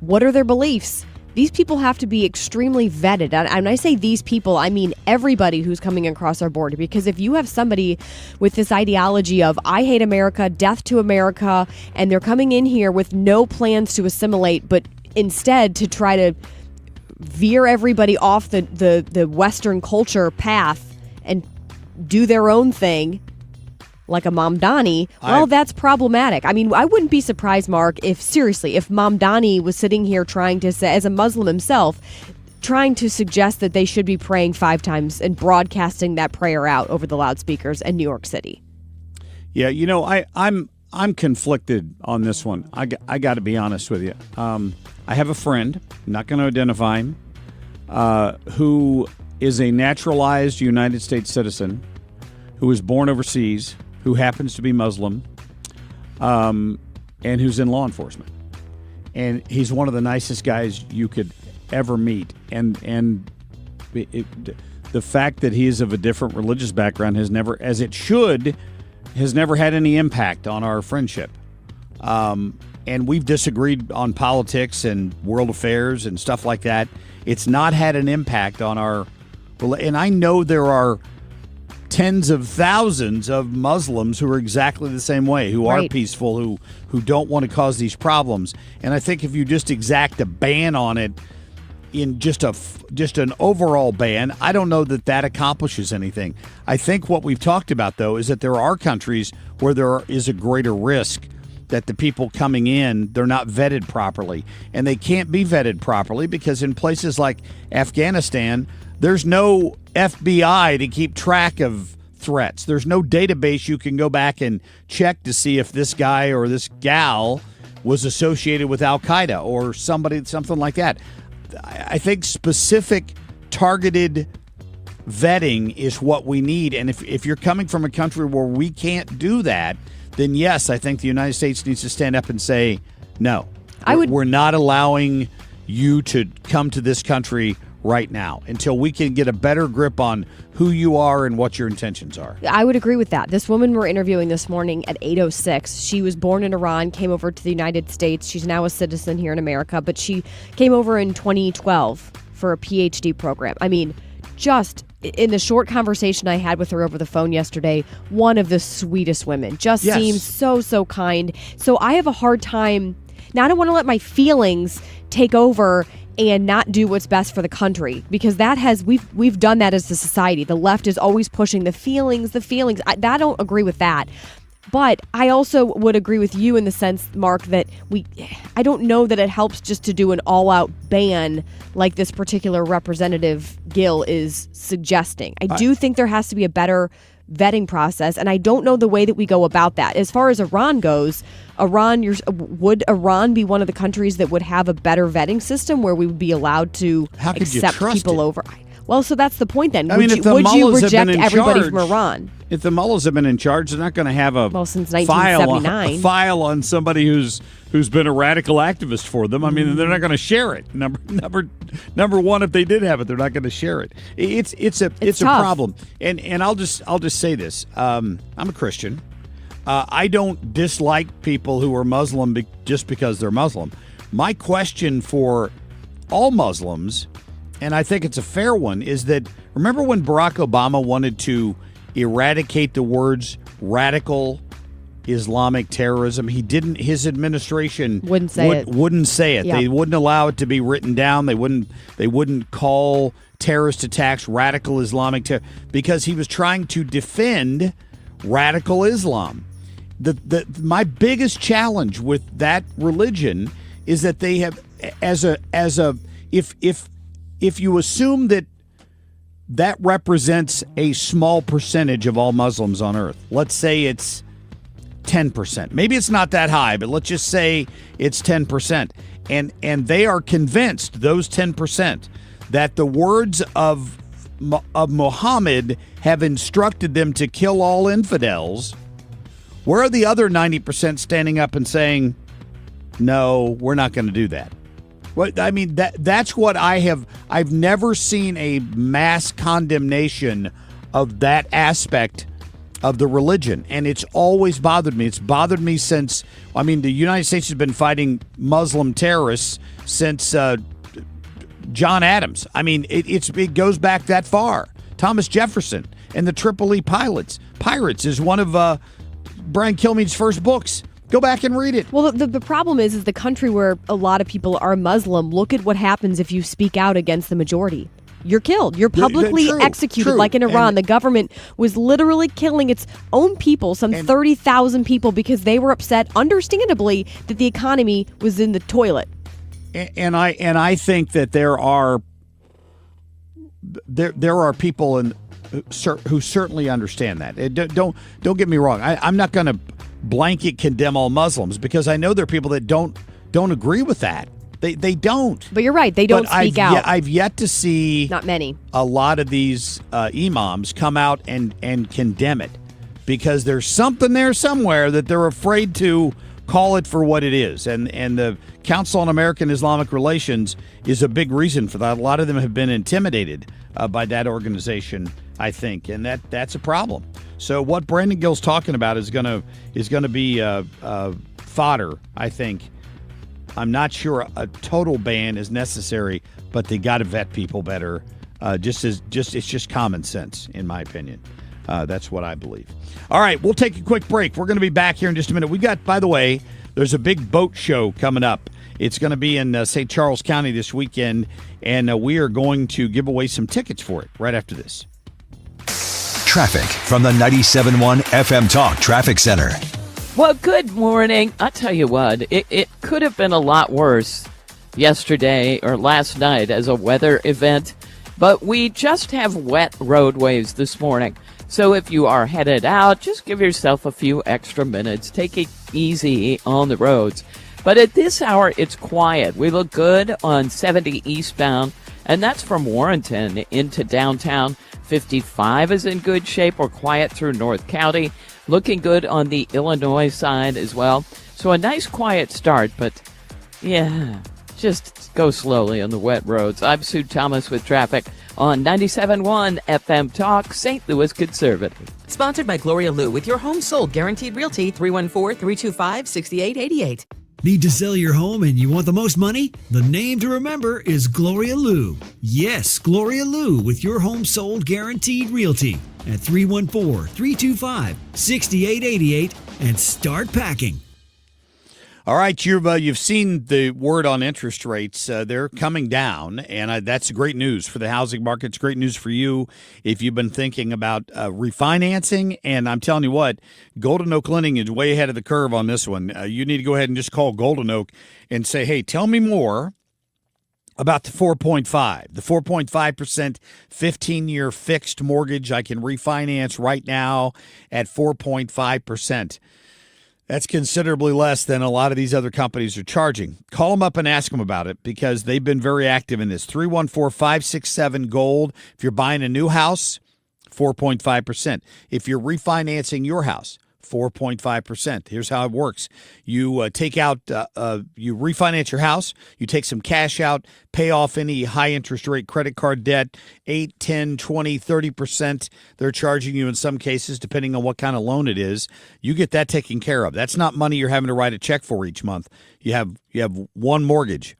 what are their beliefs. These people have to be extremely vetted. And when I say these people, I mean everybody who's coming across our border. Because if you have somebody with this ideology of I hate America, death to America, and they're coming in here with no plans to assimilate, but instead to try to veer everybody off the Western culture path and do their own thing, like a Mamdani, that's problematic. I mean, I wouldn't be surprised, Mark, if Mamdani was sitting here trying to say, as a Muslim himself, trying to suggest that they should be praying 5 times and broadcasting that prayer out over the loudspeakers in New York City. Yeah, I'm I'm conflicted on this one. I got to be honest with you. I have a friend, I'm not going to identify him, who is a naturalized United States citizen, who was born overseas, who happens to be Muslim, and who's in law enforcement. And he's one of the nicest guys you could ever meet. And the fact that he is of a different religious background has never, as it should, has never had any impact on our friendship. And we've disagreed on politics and world affairs and stuff like that. It's not had an impact on our, and I know there are tens of thousands of Muslims who are exactly the same way, who are peaceful, who don't want to cause these problems. And I think if you just exact a ban on it, in just an overall ban, I don't know that accomplishes anything. I think what we've talked about, though, is that there are countries where there is a greater risk that the people coming in, they're not vetted properly. And they can't be vetted properly because in places like Afghanistan, there's no FBI to keep track of threats. There's no database you can go back and check to see if this guy or this gal was associated with Al-Qaeda or something like that. I think specific targeted vetting is what we need. And if you're coming from a country where we can't do that, then yes, I think the United States needs to stand up and say, no, we're not allowing you to come to this country right now until we can get a better grip on who you are and what your intentions are. I would agree with that. This woman we're interviewing this morning at 8:06, she was born in Iran, came over to the United States. She's now a citizen here in America, but she came over in 2012 for a PhD program. I mean, just in the short conversation I had with her over the phone yesterday, one of the sweetest women. Just seems so kind. So I have a hard time. Now, I don't want to let my feelings take over and not do what's best for the country, because we've done that as a society. The left is always pushing the feelings. I don't agree with that. But I also would agree with you in the sense, Mark, that I don't know that it helps just to do an all-out ban like this particular Representative Gill is suggesting. I do think there has to be a better vetting process, and I don't know the way that we go about that. As far as Iran goes, would Iran be one of the countries that would have a better vetting system where we would be allowed to accept people over? Well, so that's the point then. Would you reject everybody from Iran? If the mullahs have been in charge, they're not going to have since 1979. file on somebody who's been a radical activist for them. I mean, they're not going to share it. Number one, if they did have it, they're not going to share it. It's a problem. And I'll just say this. I'm a Christian. I don't dislike people who are Muslim just because they're Muslim. My question for all Muslims, and I think it's a fair one, is that remember when Barack Obama wanted to eradicate the words radical Islamic terrorism? He didn't. His administration wouldn't say it. Yeah. They wouldn't allow it to be written down. They wouldn't call terrorist attacks radical Islamic terror because he was trying to defend radical Islam. My biggest challenge with that religion is that they have if you assume that represents a small percentage of all Muslims on earth. Let's say it's 10%. Maybe it's not that high, but let's just say it's 10%. And they are convinced, those 10%, that the words of Muhammad have instructed them to kill all infidels. Where are the other 90% standing up and saying, no, we're not going to do that? Well, I mean, that's what I've never seen a mass condemnation of that aspect of the religion. And it's always bothered me. It's bothered me since, the United States has been fighting Muslim terrorists since John Adams. I mean, it goes back that far. Thomas Jefferson and the Tripoli Pirates is one of Brian Kilmeade's first books. Go back and read it. Well, the problem is the country where a lot of people are Muslim. Look at what happens if you speak out against the majority. You're killed. You're publicly executed, like in Iran. The government was literally killing its own people, some 30,000 people, because they were upset, understandably, that the economy was in the toilet. And I think that there are people who certainly understand that. Don't get me wrong. I'm not going to blanket condemn all Muslims because I know there are people that don't agree with that. They don't. But you're right. They don't speak out. I've yet to see not many. A lot of these imams come out and condemn it because there's something there somewhere that they're afraid to call it for what it is. And the Council on American Islamic Relations is a big reason for that. A lot of them have been intimidated by that organization, I think, and that's a problem. So what Brandon Gill's talking about is gonna be fodder, I think. I'm not sure a total ban is necessary, but they got to vet people better. It's just common sense, in my opinion. That's what I believe. All right, we'll take a quick break. We're going to be back here in just a minute. We got, by the way, there's a big boat show coming up. It's going to be in St. Charles County this weekend, and we are going to give away some tickets for it right after this. Traffic from the 97.1 FM Talk Traffic Center. Well, good morning. I'll tell you what, it could have been a lot worse yesterday or last night as a weather event, but we just have wet roadways this morning. So if you are headed out, just give yourself a few extra minutes. Take it easy on the roads. But at this hour, it's quiet. We look good on 70 eastbound, and that's from Warrenton into downtown. 55 is in good shape or quiet through North County. Looking good on the Illinois side as well. So a nice quiet start, but yeah, just go slowly on the wet roads. I'm Sue Thomas with traffic on 97.1 FM Talk, St. Louis Conservative. Sponsored by Gloria Lou with your home sold guaranteed realty 314-325-6888. Need to sell your home and you want the most money? The name to remember is Gloria Lou. Yes, Gloria Lou with your home sold guaranteed realty at 314-325-6888 and start packing. All right, you've seen the word on interest rates. They're coming down, and that's great news for the housing market. It's great news for you if you've been thinking about refinancing. And I'm telling you what, Golden Oak Lending is way ahead of the curve on this one. You need to go ahead and just call Golden Oak and say, hey, tell me more about the 4.5, the 4.5% 15-year fixed mortgage I can refinance right now at 4.5%. That's considerably less than a lot of these other companies are charging. Call them up and ask them about it because they've been very active in this. 314-567-GOLD. If you're buying a new house, 4.5%. If you're refinancing your house, 4.5%. Here's how it works. You you refinance your house, you take some cash out, pay off any high interest rate credit card debt, 8, 10, 20, 30%. They're charging you in some cases, depending on what kind of loan it is. You get that taken care of. That's not money you're having to write a check for each month. You have one mortgage,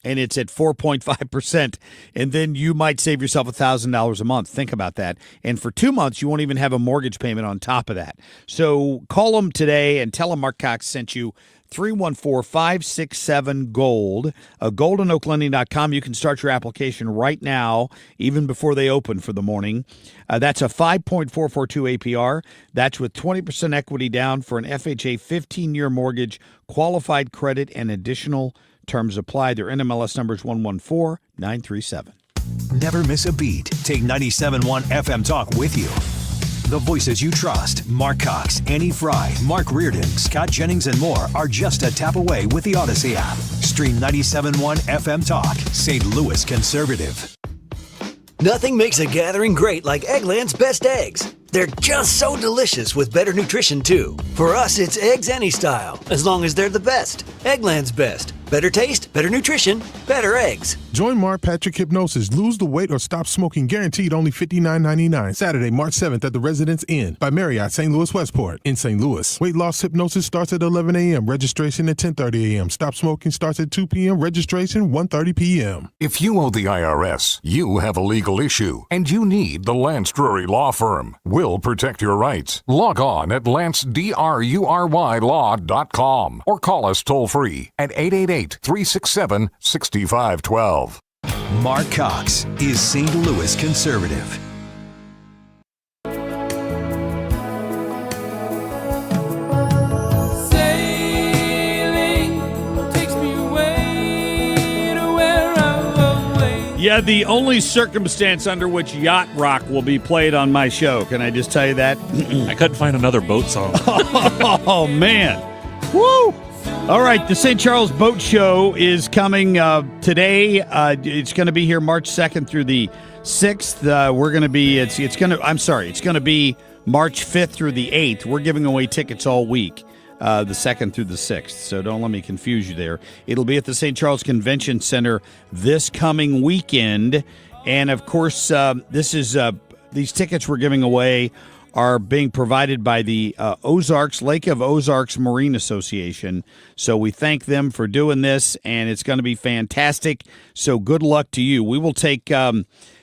and it's at 4.5%, and then you might save yourself $1,000 a month. Think about that. And for 2 months, you won't even have a mortgage payment on top of that. So call them today and tell them Marc Cox sent you. 314-567-GOLD. GoldenOakLending.com. You can start your application right now, even before they open for the morning. That's a 5.442 APR. That's with 20% equity down for an FHA 15-year mortgage, qualified credit, and additional terms apply. Their NMLS number is 114937. Never miss a beat. Take 97.1 FM Talk with you. The voices you trust, Marc Cox, Annie Fry, Mark Reardon, Scott Jennings, and more are just a tap away with the Odyssey app. Stream 97.1 FM Talk, St. Louis Conservative. Nothing makes a gathering great like Eggland's best eggs. They're just so delicious with better nutrition, too. For us, it's eggs any style, as long as they're the best. Eggland's best. Better taste, better nutrition, better eggs. Join Mark Patrick Hypnosis. Lose the weight or stop smoking. Guaranteed only $59.99. Saturday, March 7th at the Residence Inn by Marriott, St. Louis Westport in St. Louis. Weight loss hypnosis starts at 11 a.m. Registration at 10:30 a.m. Stop smoking starts at 2 p.m. Registration 1:30 p.m. If you owe the IRS, you have a legal issue, and you need the Lance Drury Law Firm. We'll protect your rights. Log on at lancedrurylaw.com or call us toll-free at 888-367-6512. Marc Cox is St. Louis Conservative. Yeah, the only circumstance under which yacht rock will be played on my show. Can I just tell you that? I couldn't find another boat song. Oh, man. Woo! All right, the St. Charles Boat Show is coming today. It's going to be here March 2nd through the 6th. We're going to be, it's going to be March 5th through the 8th. We're giving away tickets all week, the 2nd through the 6th. So don't let me confuse you there. It'll be at the St. Charles Convention Center this coming weekend. And, of course, these tickets we're giving away are being provided by the Lake of Ozarks Marine Association. So we thank them for doing this, and it's going to be fantastic. So good luck to you. We will take, how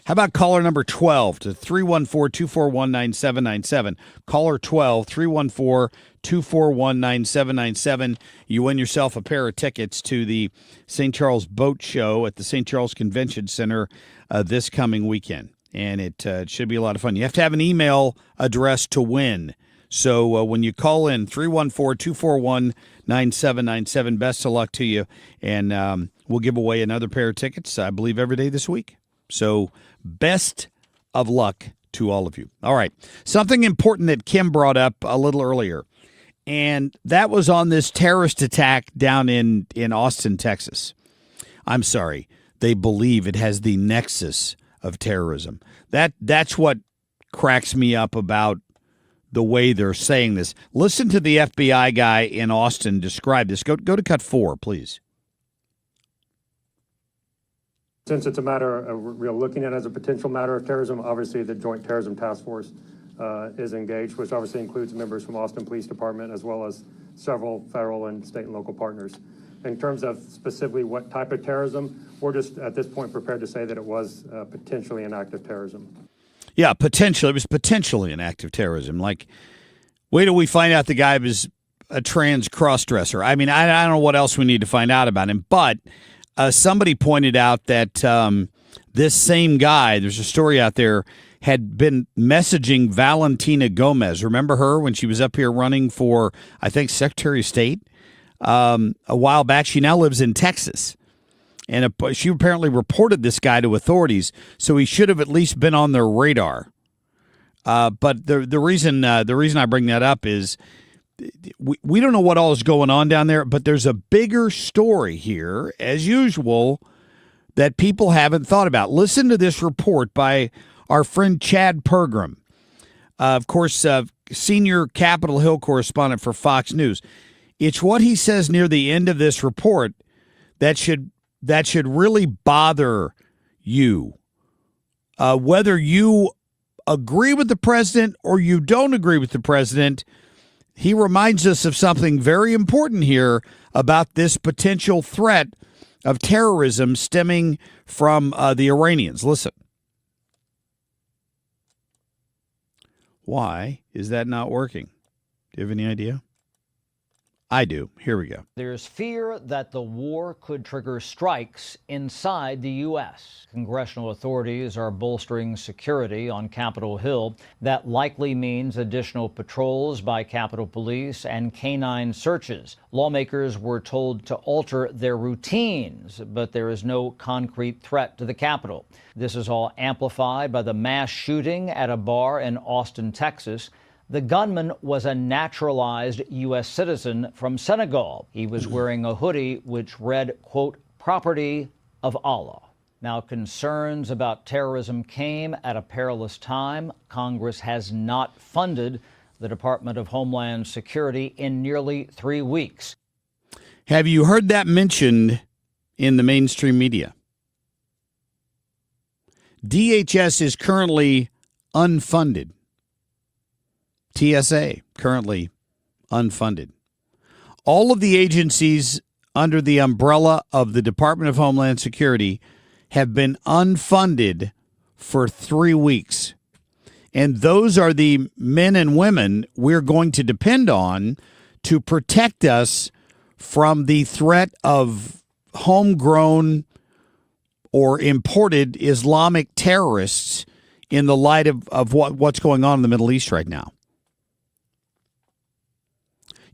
about caller number 12 to 314-241-9797. Caller 12, 314-241-9797. You win yourself a pair of tickets to the St. Charles Boat Show at the St. Charles Convention Center this coming weekend. And it should be a lot of fun. You have to have an email address to win. So when you call in, 314-241-9797, best of luck to you. And we'll give away another pair of tickets, I believe, every day this week. So best of luck to all of you. All right. Something important that Kim brought up a little earlier, and that was on this terrorist attack down in Austin, Texas. I'm sorry. They believe it has the nexus of terrorism. That's what cracks me up about the way they're saying this. Listen to the FBI guy in Austin describe this. Go to cut 4, please. Since it's a matter of we're looking at it as a potential matter of terrorism, obviously the Joint Terrorism Task Force is engaged, which obviously includes members from Austin Police Department as well as several federal and state and local partners. In terms of specifically what type of terrorism, we're just at this point prepared to say that it was potentially an act of terrorism. Yeah, potentially. It was potentially an act of terrorism. Like, wait till we find out the guy was a trans cross-dresser. I mean, I don't know what else we need to find out about him. But somebody pointed out that this same guy, there's a story out there, had been messaging Valentina Gomez. Remember her when she was up here running for, I think, Secretary of State? A while back. She now lives in Texas, and she apparently reported this guy to authorities, so he should have at least been on their radar. But the reason I bring that up is we don't know what all is going on down there, but there's a bigger story here, as usual, that people haven't thought about. Listen to this report by our friend Chad Pergram, of course, senior Capitol Hill correspondent for Fox News. It's what he says near the end of this report that should really bother you. Whether you agree with the president or you don't agree with the president, he reminds us of something very important here about this potential threat of terrorism stemming from the Iranians. Listen. Why is that not working? Do you have any idea? I do. Here we go. There's fear that the war could trigger strikes inside the U.S. Congressional authorities are bolstering security on Capitol Hill. That likely means additional patrols by Capitol Police and canine searches. Lawmakers were told to alter their routines, but there is no concrete threat to the Capitol. This is all amplified by the mass shooting at a bar in Austin, Texas. The gunman was a naturalized U.S. citizen from Senegal. He was wearing a hoodie which read, quote, "property of Allah." Now, concerns about terrorism came at a perilous time. Congress has not funded the Department of Homeland Security in nearly 3 weeks. Have you heard that mentioned in the mainstream media? DHS is currently unfunded. TSA, currently unfunded. All of the agencies under the umbrella of the Department of Homeland Security have been unfunded for 3 weeks. And those are the men and women we're going to depend on to protect us from the threat of homegrown or imported Islamic terrorists in the light of what's going on in the Middle East right now.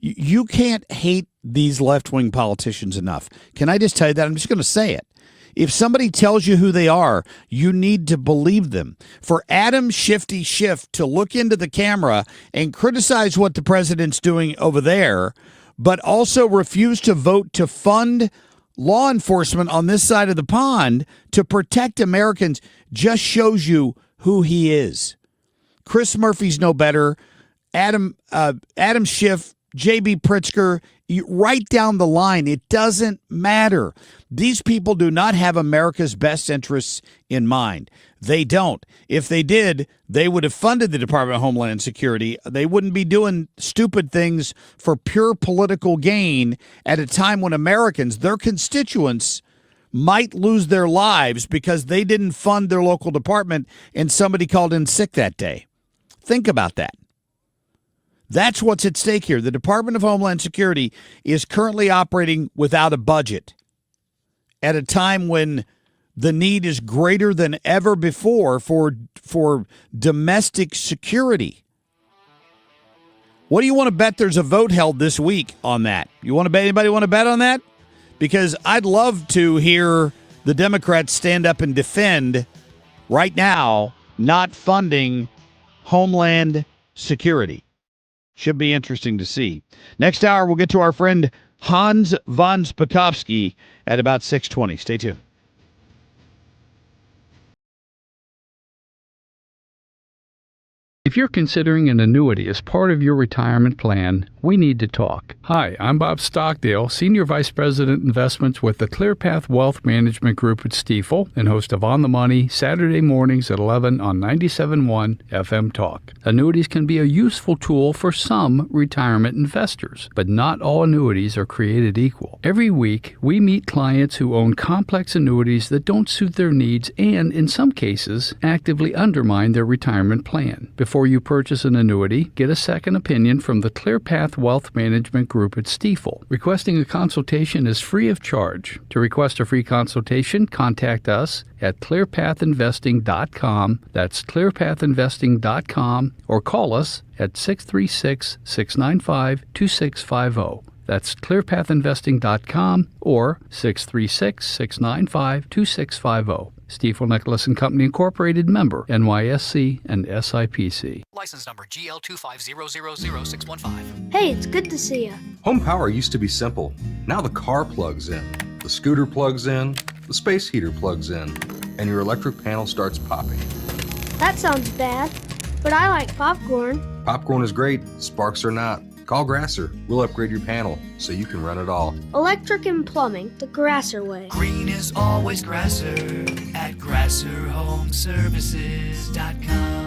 You can't hate these left-wing politicians enough. Can I just tell you that? I'm just going to say it. If somebody tells you who they are, you need to believe them. For Adam Shifty Schiff to look into the camera and criticize what the president's doing over there, but also refuse to vote to fund law enforcement on this side of the pond to protect Americans, just shows you who he is. Chris Murphy's no better. Adam Schiff, J.B. Pritzker, right down the line. It doesn't matter. These people do not have America's best interests in mind. They don't. If they did, they would have funded the Department of Homeland Security. They wouldn't be doing stupid things for pure political gain at a time when Americans, their constituents, might lose their lives because they didn't fund their local department and somebody called in sick that day. Think about that. That's what's at stake here. The Department of Homeland Security is currently operating without a budget at a time when the need is greater than ever before for domestic security. What do you want to bet there's a vote held this week on that? You want to bet? Anybody want to bet on that? Because I'd love to hear the Democrats stand up and defend right now not funding Homeland Security. Should be interesting to see. Next hour, we'll get to our friend Hans von Spakovsky at about 6:20. Stay tuned. If you're considering an annuity as part of your retirement plan, we need to talk. Hi, I'm Bob Stockdale, Senior Vice President Investments with the ClearPath Wealth Management Group at Stifel and host of On the Money Saturday mornings at 11 on 97.1 FM Talk. Annuities can be a useful tool for some retirement investors, but not all annuities are created equal. Every week, we meet clients who own complex annuities that don't suit their needs and, in some cases, actively undermine their retirement plan. Before you purchase an annuity, get a second opinion from the ClearPath Wealth Management Group at Stifel. Requesting a consultation is free of charge. To request a free consultation, contact us at clearpathinvesting.com. That's clearpathinvesting.com, or call us at 636-695-2650. That's clearpathinvesting.com or 636-695-2650. Stifel Nicholas & Company Incorporated, member NYSE and SIPC. License number GL250000615. Hey, it's good to see you. Home power used to be simple. Now the car plugs in, the scooter plugs in, the space heater plugs in, and your electric panel starts popping. That sounds bad, but I like popcorn. Popcorn is great, sparks are not. Call Grasser. We'll upgrade your panel so you can run it all. Electric and plumbing, the Grasser way. Green is always Grasser at GrasserHomeservices.com.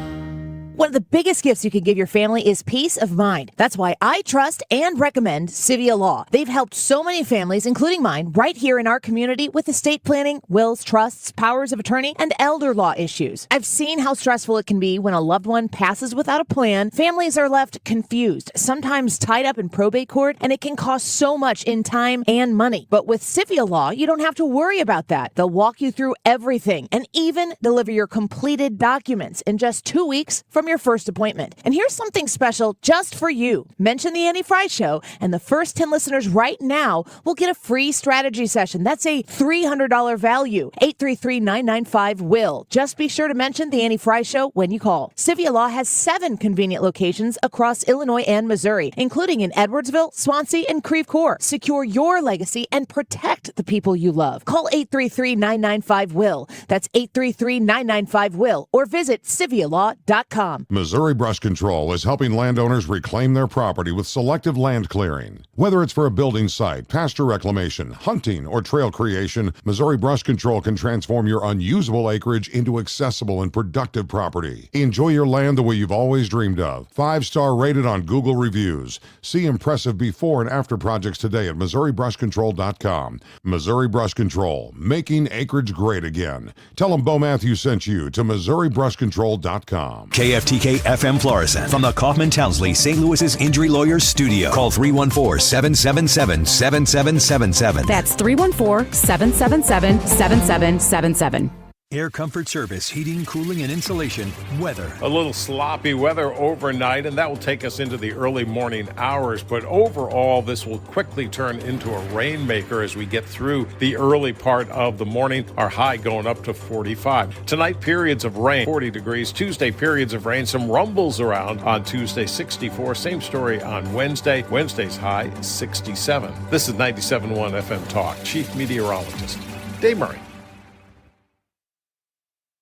One of the biggest gifts you can give your family is peace of mind. That's why I trust and recommend Civia Law. They've helped so many families, including mine, right here in our community with estate planning, wills, trusts, powers of attorney, and elder law issues. I've seen how stressful it can be when a loved one passes without a plan. Families are left confused, sometimes tied up in probate court, and it can cost so much in time and money. But with Civia Law, you don't have to worry about that. They'll walk you through everything and even deliver your completed documents in just 2 weeks from your first appointment. And here's something special just for you. Mention the Annie Fry Show, and the first 10 listeners right now will get a free strategy session. That's a $300 value. 833-995-WILL. Just be sure to mention the Annie Fry Show when you call. Civia Law has 7 convenient locations across Illinois and Missouri, including in Edwardsville, Swansea, and Creve Coeur. Secure your legacy and protect the people you love. Call 833-995-WILL. That's 833-995-WILL, or visit civialaw.com. Missouri Brush Control is helping landowners reclaim their property with selective land clearing. Whether it's for a building site, pasture reclamation, hunting, or trail creation, Missouri Brush Control can transform your unusable acreage into accessible and productive property. Enjoy your land the way you've always dreamed of. 5-star rated on Google reviews. See impressive before and after projects today at MissouriBrushControl.com. Missouri Brush Control, making acreage great again. Tell them Bo Matthews sent you to MissouriBrushControl.com. KFTK FM Florissant from the Kaufman Townsley St. Louis's Injury Lawyers Studio. Call 314-777-7777. That's 314-777-7777. Air Comfort Service, heating, cooling, and insulation. Weather. A little sloppy weather overnight, and that will take us into the early morning hours. But overall, this will quickly turn into a rainmaker as we get through the early part of the morning. Our high going up to 45. Tonight, periods of rain, 40 degrees. Tuesday, periods of rain. Some rumbles around on Tuesday, 64. Same story on Wednesday. Wednesday's high, 67. This is 97.1 FM Talk. Chief Meteorologist Dave Murray.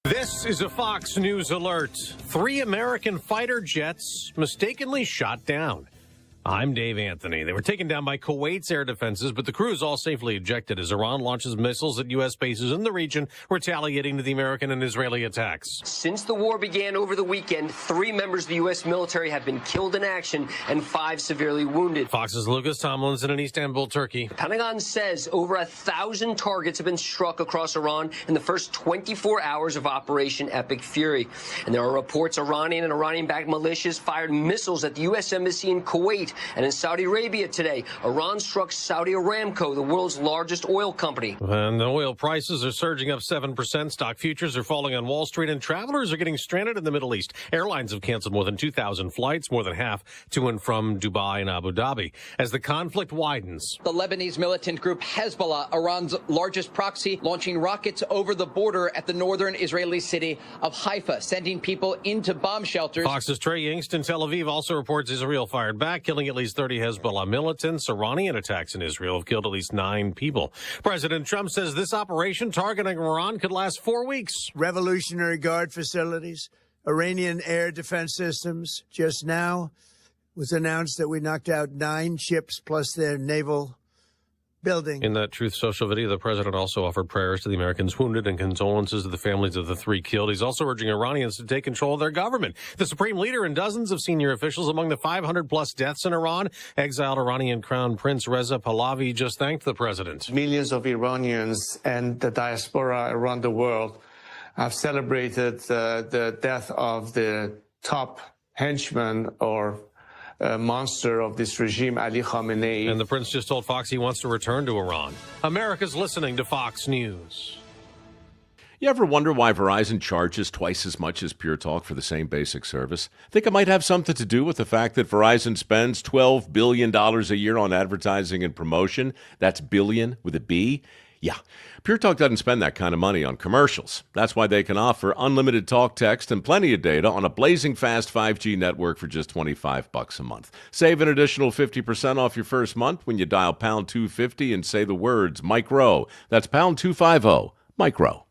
This is a Fox News alert. 3 American fighter jets mistakenly shot down. I'm Dave Anthony. They were taken down by Kuwait's air defenses, but the crews all safely ejected as Iran launches missiles at U.S. bases in the region, retaliating to the American and Israeli attacks. Since the war began over the weekend, 3 members of the U.S. military have been killed in action and 5 severely wounded. Fox's Lucas Tomlinson in Istanbul, Turkey. The Pentagon says over 1,000 targets have been struck across Iran in the first 24 hours of Operation Epic Fury. And there are reports Iranian and Iranian-backed militias fired missiles at the U.S. Embassy in Kuwait. And in Saudi Arabia today, Iran struck Saudi Aramco, the world's largest oil company. And the oil prices are surging up 7%. Stock futures are falling on Wall Street, and travelers are getting stranded in the Middle East. Airlines have canceled more than 2,000 flights, more than half to and from Dubai and Abu Dhabi. As the conflict widens, the Lebanese militant group Hezbollah, Iran's largest proxy, launching rockets over the border at the northern Israeli city of Haifa, sending people into bomb shelters. Fox's Trey Yingst in Tel Aviv also reports Israel fired back, killing at least 30 Hezbollah militants. Iranian attacks in Israel have killed at least 9 people. President Trump says this operation targeting Iran could last 4 weeks. Revolutionary Guard facilities, Iranian air defense systems. Just now was announced that we knocked out 9 ships plus their naval building. In that Truth Social video, the president also offered prayers to the Americans wounded and condolences to the families of the 3 killed. He's also urging Iranians to take control of their government. The supreme leader and dozens of senior officials among the 500-plus deaths in Iran. Exiled Iranian Crown Prince Reza Pahlavi just thanked the president. Millions of Iranians and the diaspora around the world have celebrated the death of the top henchman or monster of this regime, Ali Khamenei. And the prince just told Fox he wants to return to Iran. America's listening to Fox News. You ever wonder why Verizon charges twice as much as Pure Talk for the same basic service? Think it might have something to do with the fact that Verizon spends $12 billion a year on advertising and promotion? That's billion with a B. Yeah, Pure Talk doesn't spend that kind of money on commercials. That's why they can offer unlimited talk, text, and plenty of data on a blazing fast 5G network for just $25 a month. Save an additional 50% off your first month when you dial pound 250 and say the words micro. That's pound 250, micro.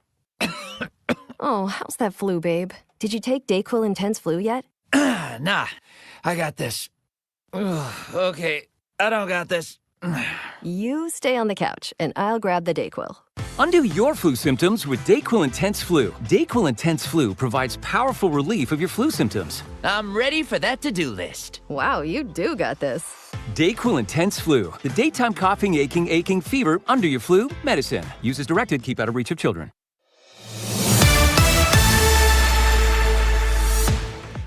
Oh, how's that flu, babe? Did you take DayQuil Intense Flu yet? Nah, I got this. Ugh, okay, I don't got this. You stay on the couch, and I'll grab the DayQuil. Undo your flu symptoms with DayQuil Intense Flu. DayQuil Intense Flu provides powerful relief of your flu symptoms. I'm ready for that to-do list. Wow, you do got this. DayQuil Intense Flu. The daytime coughing, aching, fever, under your flu medicine. Use as directed. Keep out of reach of children.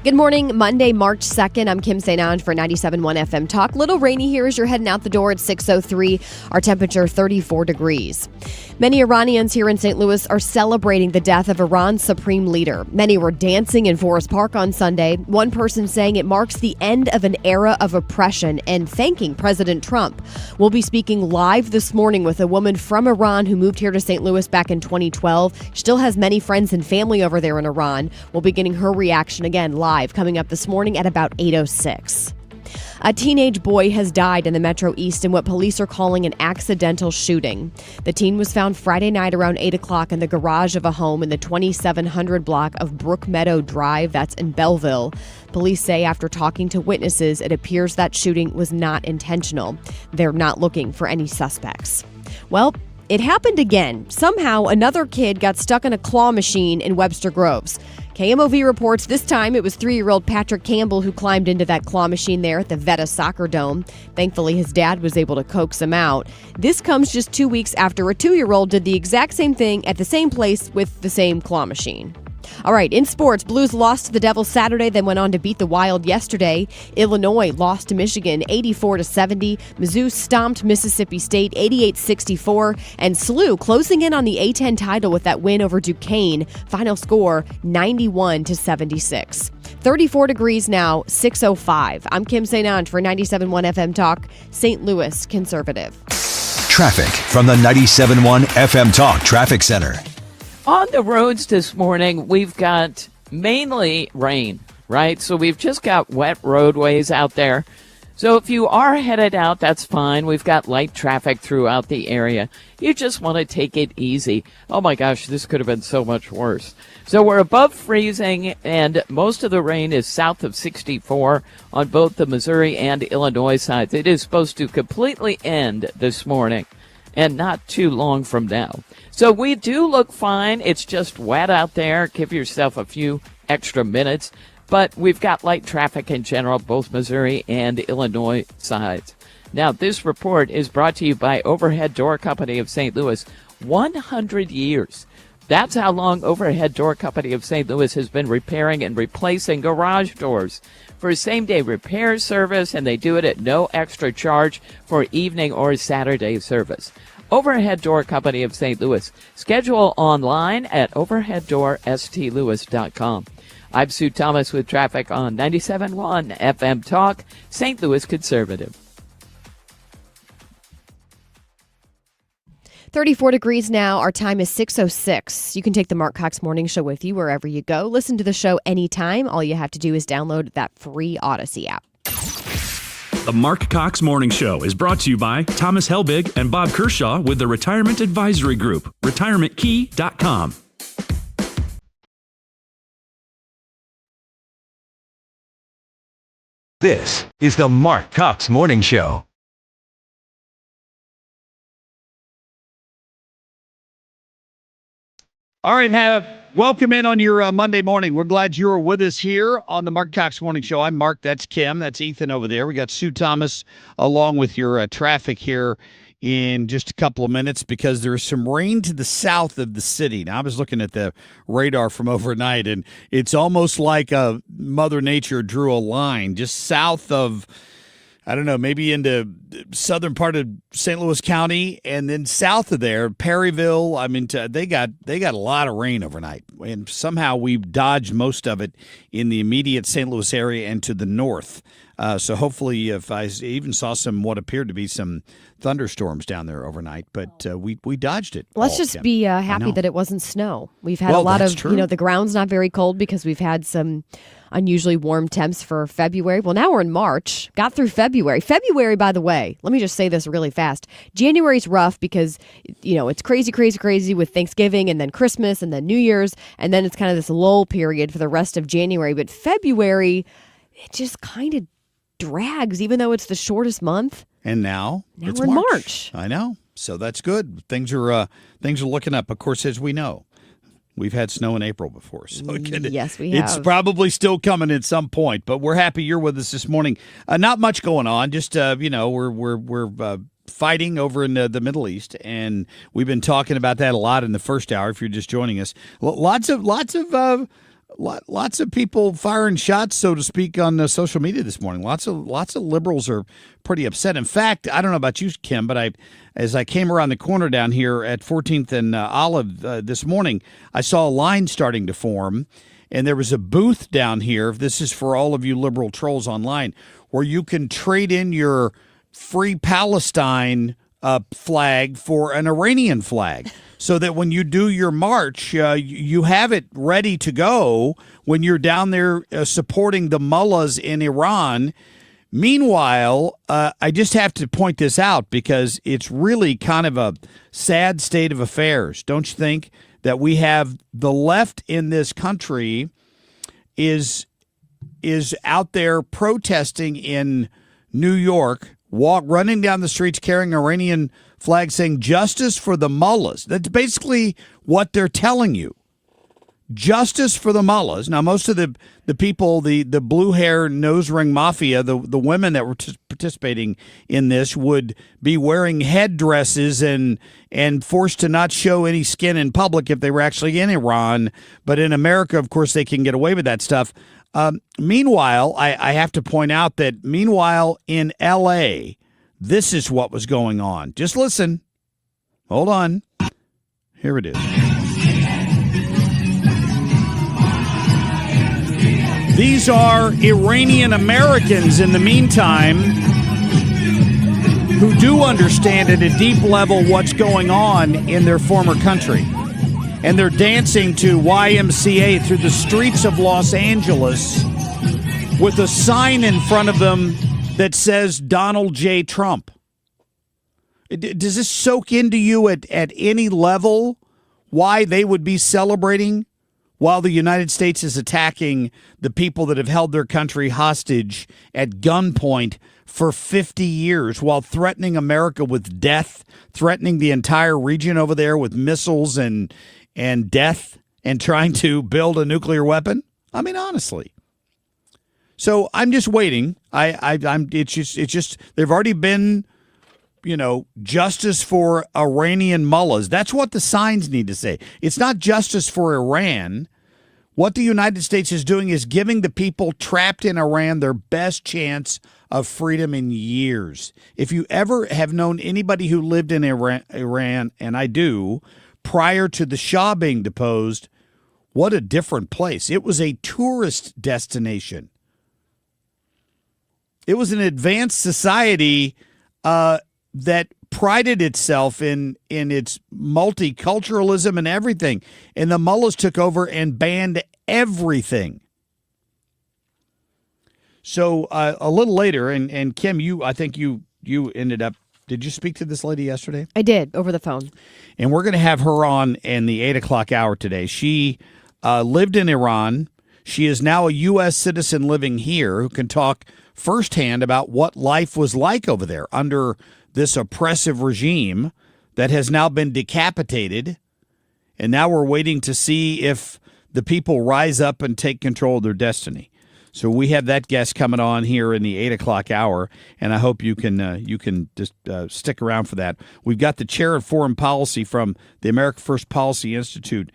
Good morning, Monday, March 2nd. I'm Kim St. Ange for 97.1 FM Talk. Little rainy here as you're heading out the door at 6:03. Our temperature 34 degrees. Many Iranians here in St. Louis are celebrating the death of Iran's supreme leader. Many were dancing in Forest Park on Sunday. One person saying it marks the end of an era of oppression and thanking President Trump. We'll be speaking live this morning with a woman from Iran who moved here to St. Louis back in 2012. She still has many friends and family over there in Iran. We'll be getting her reaction again live coming up this morning at about 8:06. A teenage boy has died in the Metro East in what police are calling an accidental shooting. The teen was found Friday night around 8 o'clock in the garage of a home in the 2700 block of Brook Meadow Drive, that's in Belleville. Police say after talking to witnesses, it appears that shooting was not intentional. They're not looking for any suspects. Well, it happened again. Somehow, another kid got stuck in a claw machine in Webster Groves. KMOV reports this time it was 3-year-old Patrick Campbell who climbed into that claw machine there at the Veta Soccer Dome. Thankfully, his dad was able to coax him out. This comes just 2 weeks after a 2-year-old did the exact same thing at the same place with the same claw machine. All right, in sports, Blues lost to the Devils Saturday, then went on to beat the Wild yesterday. Illinois lost to Michigan 84-70. Mizzou stomped Mississippi State 88-64. And SLU closing in on the A-10 title with that win over Duquesne. Final score 91-76. 34 degrees now, 6:05. I'm Kim St. Ange for 97.1 FM Talk, St. Louis Conservative. Traffic from the 97.1 FM Talk Traffic Center. On the roads this morning, we've got mainly rain, right? So we've just got wet roadways out there. So if you are headed out, that's fine. We've got light traffic throughout the area. You just want to take it easy. Oh my gosh, this could have been so much worse. So we're above freezing, and most of the rain is south of 64 on both the Missouri and Illinois sides. It is supposed to completely end this morning, and not too long from now. So we do look fine. It's just wet out there. Give yourself a few extra minutes. But we've got light traffic in general, both Missouri and Illinois sides. Now, this report is brought to you by Overhead Door Company of St. Louis. 100 years. That's how long Overhead Door Company of St. Louis has been repairing and replacing garage doors for same-day repair service, and they do it at no extra charge for evening or Saturday service. Overhead Door Company of St. Louis. Schedule online at overheaddoorstlewis.com. I'm Sue Thomas with traffic on 97.1 FM Talk, St. Louis Conservative. 34 degrees now. Our time is 6:06. You can take the Marc Cox Morning Show with you wherever you go. Listen to the show anytime. All you have to do is download that free Odyssey app. The Marc Cox Morning Show is brought to you by Thomas Helbig and Bob Kershaw with the Retirement Advisory Group, retirementkey.com. This is the Marc Cox Morning Show. All right, welcome in on your Monday morning. We're glad you're with us here on the Marc Cox Morning Show. I'm Mark. That's Kim. That's Ethan over there. We got Sue Thomas along with your traffic here in just a couple of minutes because there's some rain to the south of the city. Now, I was looking at the radar from overnight, and it's almost like Mother Nature drew a line just south of, I don't know, maybe into southern part of St. Louis County, and then south of there, Perryville. I mean, they got a lot of rain overnight, and somehow we dodged most of it in the immediate St. Louis area and to the north. So hopefully, if I even saw what appeared to be some thunderstorms down there overnight, but we dodged it. Let's just be happy that it wasn't snow. We've had a lot of, the ground's not very cold because we've had some unusually warm temps for February. Well, now we're in March. Got through February. February, by the way, let me just say this really fast. January's rough because, it's crazy with Thanksgiving and then Christmas and then New Year's, and then it's kind of this lull period for the rest of January. But February, it just kind of drags, even though it's the shortest month. And now we're in March. I know. So that's good. Things are looking up. Of course, as we know, we've had snow in April before. So yes, we have. It's probably still coming at some point, but we're happy you're with us this morning. Not much going on. Just, we're fighting over in the Middle East, and we've been talking about that a lot in the first hour. If you're just joining us, lots of people firing shots, so to speak, on social media this morning. Lots of liberals are pretty upset. In fact, I don't know about you, Kim, but as I came around the corner down here at 14th and Olive this morning, I saw a line starting to form, and there was a booth down here. This is for all of you liberal trolls online, where you can trade in your Free Palestine flag for an Iranian flag. So that when you do your march, you have it ready to go when you're down there supporting the mullahs in Iran. Meanwhile, I just have to point this out because it's really kind of a sad state of affairs, don't you think? That we have the left in this country is out there protesting in New York, running down the streets carrying Iranian flag saying justice for the mullahs. That's basically what they're telling you. justice for the mullahs. Now, most of the people, the blue hair nose ring mafia, the women that were participating in this would be wearing headdresses and forced to not show any skin in public if they were actually in Iran. But in America, of course, they can get away with that stuff. Meanwhile, I have to point out that in L.A., this is what was going on. Just listen. Hold on. Here it is. These are Iranian Americans in the meantime who do understand at a deep level what's going on in their former country. And they're dancing to YMCA through the streets of Los Angeles with a sign in front of them that says Donald J. Trump. Does this soak into you at any level why they would be celebrating while the United States is attacking the people that have held their country hostage at gunpoint for 50 years while threatening America with death, threatening the entire region over there with missiles and death, and trying to build a nuclear weapon? I mean, honestly. So I'm just waiting. It's just they've already been, justice for Iranian mullahs. That's what the signs need to say. It's not justice for Iran. What the United States is doing is giving the people trapped in Iran their best chance of freedom in years. If you ever have known anybody who lived in Iran, and I do, prior to the Shah being deposed, what a different place. It was a tourist destination. It was an advanced society that prided itself in its multiculturalism and everything. And the mullahs took over and banned everything. So a little later, and Kim, I think you ended up, did you speak to this lady yesterday? I did, over the phone. And we're going to have her on in the 8 o'clock hour today. She lived in Iran. She is now a U.S. citizen living here who can talk firsthand about what life was like over there under this oppressive regime that has now been decapitated. And now we're waiting to see if the people rise up and take control of their destiny. So we have that guest coming on here in the 8 o'clock hour, and I hope you can just stick around for that. We've got the chair of foreign policy from the America First Policy Institute.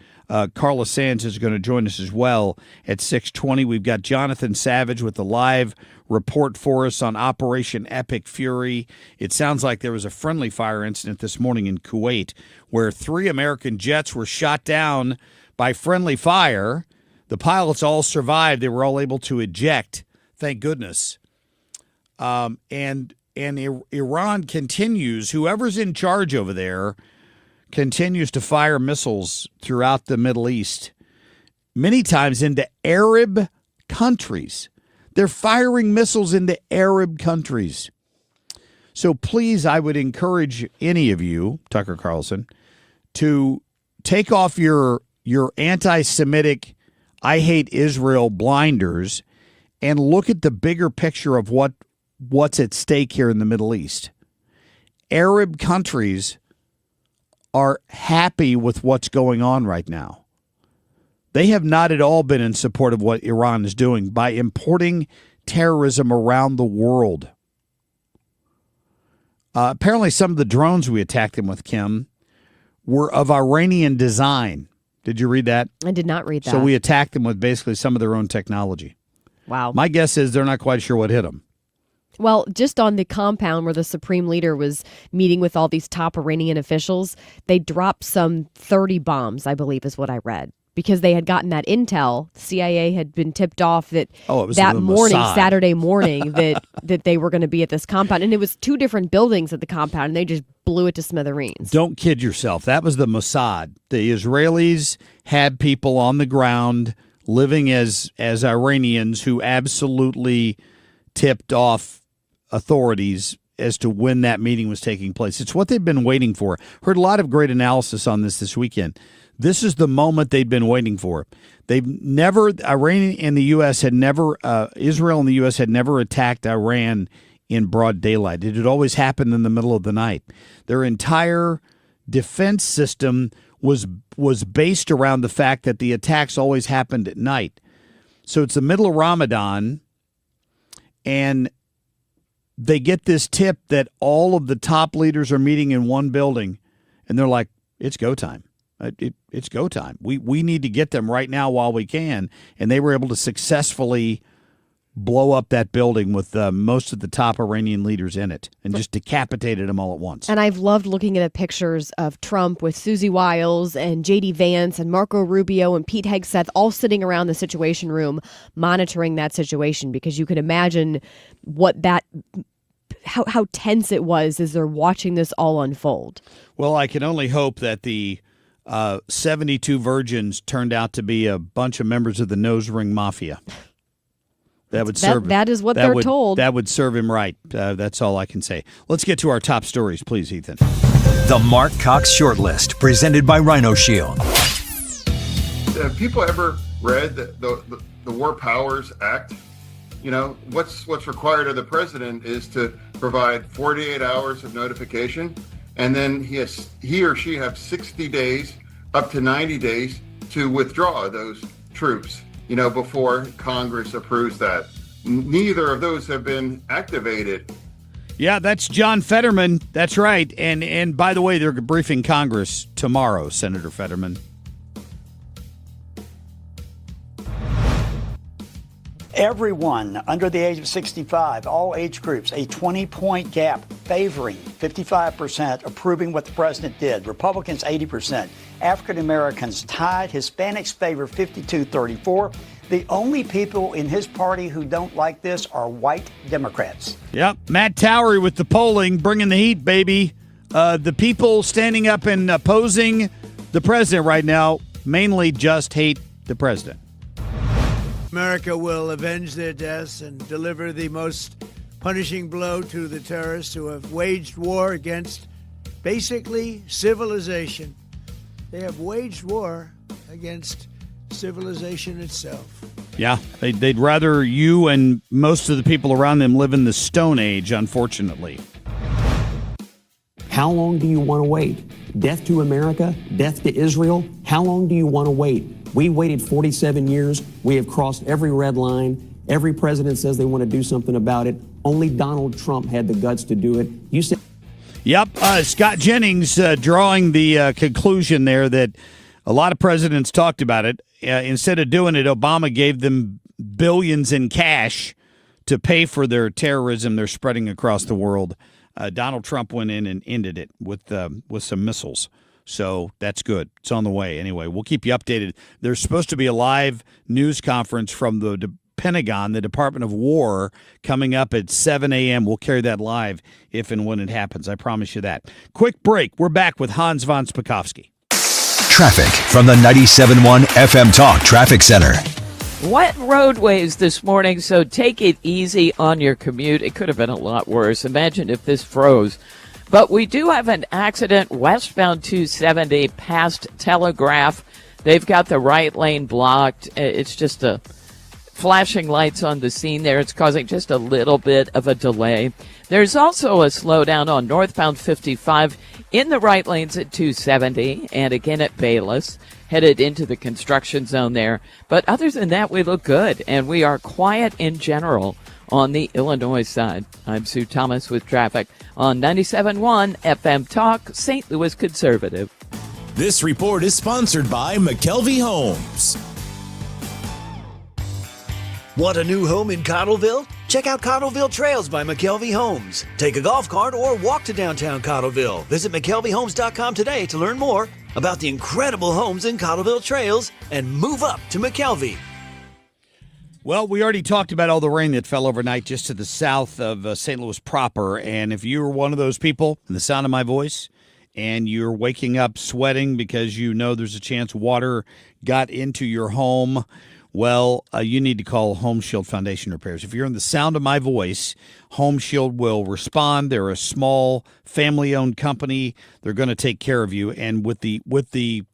Carla Sands is going to join us as well at 6:20. We've got Jonathan Savage with the live report for us on Operation Epic Fury. It sounds like there was a friendly fire incident this morning in Kuwait where 3 American jets were shot down by friendly fire. The pilots all survived. They were all able to eject, thank goodness. And Iran continues, whoever's in charge over there, continues to fire missiles throughout the Middle East, many times into Arab countries. They're firing missiles into Arab countries. So please, I would encourage any of you, Tucker Carlson, to take off your anti-Semitic, I hate Israel blinders and look at the bigger picture of what's at stake here in the Middle East. Arab countries are happy with what's going on right now. They have not at all been in support of what Iran is doing by importing terrorism around the world. Apparently some of the drones we attacked them with, Kim, were of Iranian design. Did you read that? I did not read that. So we attacked them with basically some of their own technology. Wow. My guess is they're not quite sure what hit them. Well, just on the compound where the supreme leader was meeting with all these top Iranian officials, they dropped some 30 bombs, I believe is what I read, because they had gotten that intel. The CIA had been tipped off that that morning, Mossad. Saturday morning, that they were going to be at this compound. And it was 2 different buildings at the compound, and they just blew it to smithereens. Don't kid yourself. That was the Mossad. The Israelis had people on the ground living as Iranians who absolutely tipped off authorities as to when that meeting was taking place. It's what they've been waiting for. Heard a lot of great analysis on this weekend. This is the moment they'd been waiting for. Israel and the U.S. had never attacked Iran in broad daylight. It had always happened in the middle of the night. Their entire defense system was based around the fact that the attacks always happened at night. So it's the middle of Ramadan, and they get this tip that all of the top leaders are meeting in one building, and they're like, it's go time. It's go time. We need to get them right now while we can. And they were able to successfully blow up that building with most of the top Iranian leaders in it and just decapitated them all at once. And I've loved looking at the pictures of Trump with Susie Wiles and J.D. Vance and Marco Rubio and Pete Hegseth all sitting around the Situation Room monitoring that situation, because you can imagine how tense it was as they're watching this all unfold. Well, I can only hope that the 72 virgins turned out to be a bunch of members of the Nose Ring Mafia. That would serve. That is what they're told. That would serve him right. That's all I can say. Let's get to our top stories, please, Ethan. The Marc Cox Shortlist, presented by Rhino Shield. Have people ever read the War Powers Act? You know, what's required of the president is to provide 48 hours of notification, and then he or she have 60 days, up to 90 days, to withdraw those troops, you know, before Congress approves that. Neither of those have been activated. Yeah, that's John Fetterman. That's right. And by the way, they're briefing Congress tomorrow, Senator Fetterman. Everyone under the age of 65, all age groups, a 20-point gap favoring 55%, approving what the president did. Republicans, 80%. African Americans tied. Hispanics favor 52-34. The only people in his party who don't like this are white Democrats. Yep. Matt Towery with the polling, bringing the heat, baby. The people standing up and opposing the president right now mainly just hate the president. America will avenge their deaths and deliver the most punishing blow to the terrorists who have waged war against basically civilization. They have waged war against civilization itself. Yeah, they'd rather you and most of the people around them live in the Stone Age, unfortunately. How long do you want to wait? Death to America? Death to Israel? How long do you want to wait? We waited 47 years. We have crossed every red line. Every president says they want to do something about it. Only Donald Trump had the guts to do it. You said. Yep. Scott Jennings drawing the conclusion there that a lot of presidents talked about it. Instead of doing it, Obama gave them billions in cash to pay for their terrorism they're spreading across the world. Donald Trump went in and ended it with some missiles. So that's good. It's on the way. Anyway, we'll keep you updated. There's supposed to be a live news conference from the Pentagon, the Department of War, coming up at 7 a.m. We'll carry that live if and when it happens. I promise you that. Quick break. We're back with Hans von Spakovsky. Traffic from the 97.1 FM Talk Traffic Center. Wet roadways this morning, so take it easy on your commute. It could have been a lot worse. Imagine if this froze. But we do have an accident westbound 270 past Telegraph. They've got the right lane blocked. It's just flashing lights on the scene there. It's causing just a little bit of a delay. There's also a slowdown on northbound 55 in the right lanes at 270 and again at Bayless, headed into the construction zone there. But other than that, we look good, and we are quiet in general on the Illinois side. I'm Sue Thomas with traffic on 97.1 FM Talk, St. Louis Conservative. This report is sponsored by McKelvey Homes. Want a new home in Cottleville? Check out Cottleville Trails by McKelvey Homes. Take a golf cart or walk to downtown Cottleville. Visit McKelveyHomes.com today to learn more about the incredible homes in Cottleville Trails and move up to McKelvey. Well, we already talked about all the rain that fell overnight just to the south of St. Louis proper. And if you were one of those people, in the sound of my voice, and you're waking up sweating because you know there's a chance water got into your home, well, you need to call Home Shield Foundation Repairs. If you're in the sound of my voice, Home Shield will respond. They're a small family-owned company. They're going to take care of you. And with the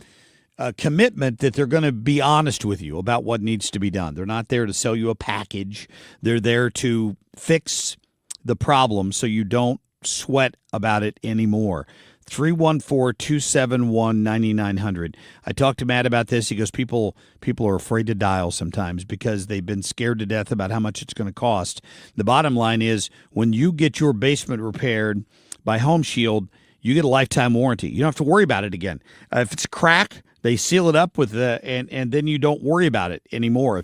commitment that they're going to be honest with you about what needs to be done. They're not there to sell you a package. They're there to fix the problem so you don't sweat about it anymore. 314-271-9900. I talked to Matt about this. He goes, people are afraid to dial sometimes because they've been scared to death about how much it's going to cost. The bottom line is when you get your basement repaired by Home Shield, you get a lifetime warranty. You don't have to worry about it again. If it's a crack, they seal it up with and then you don't worry about it anymore.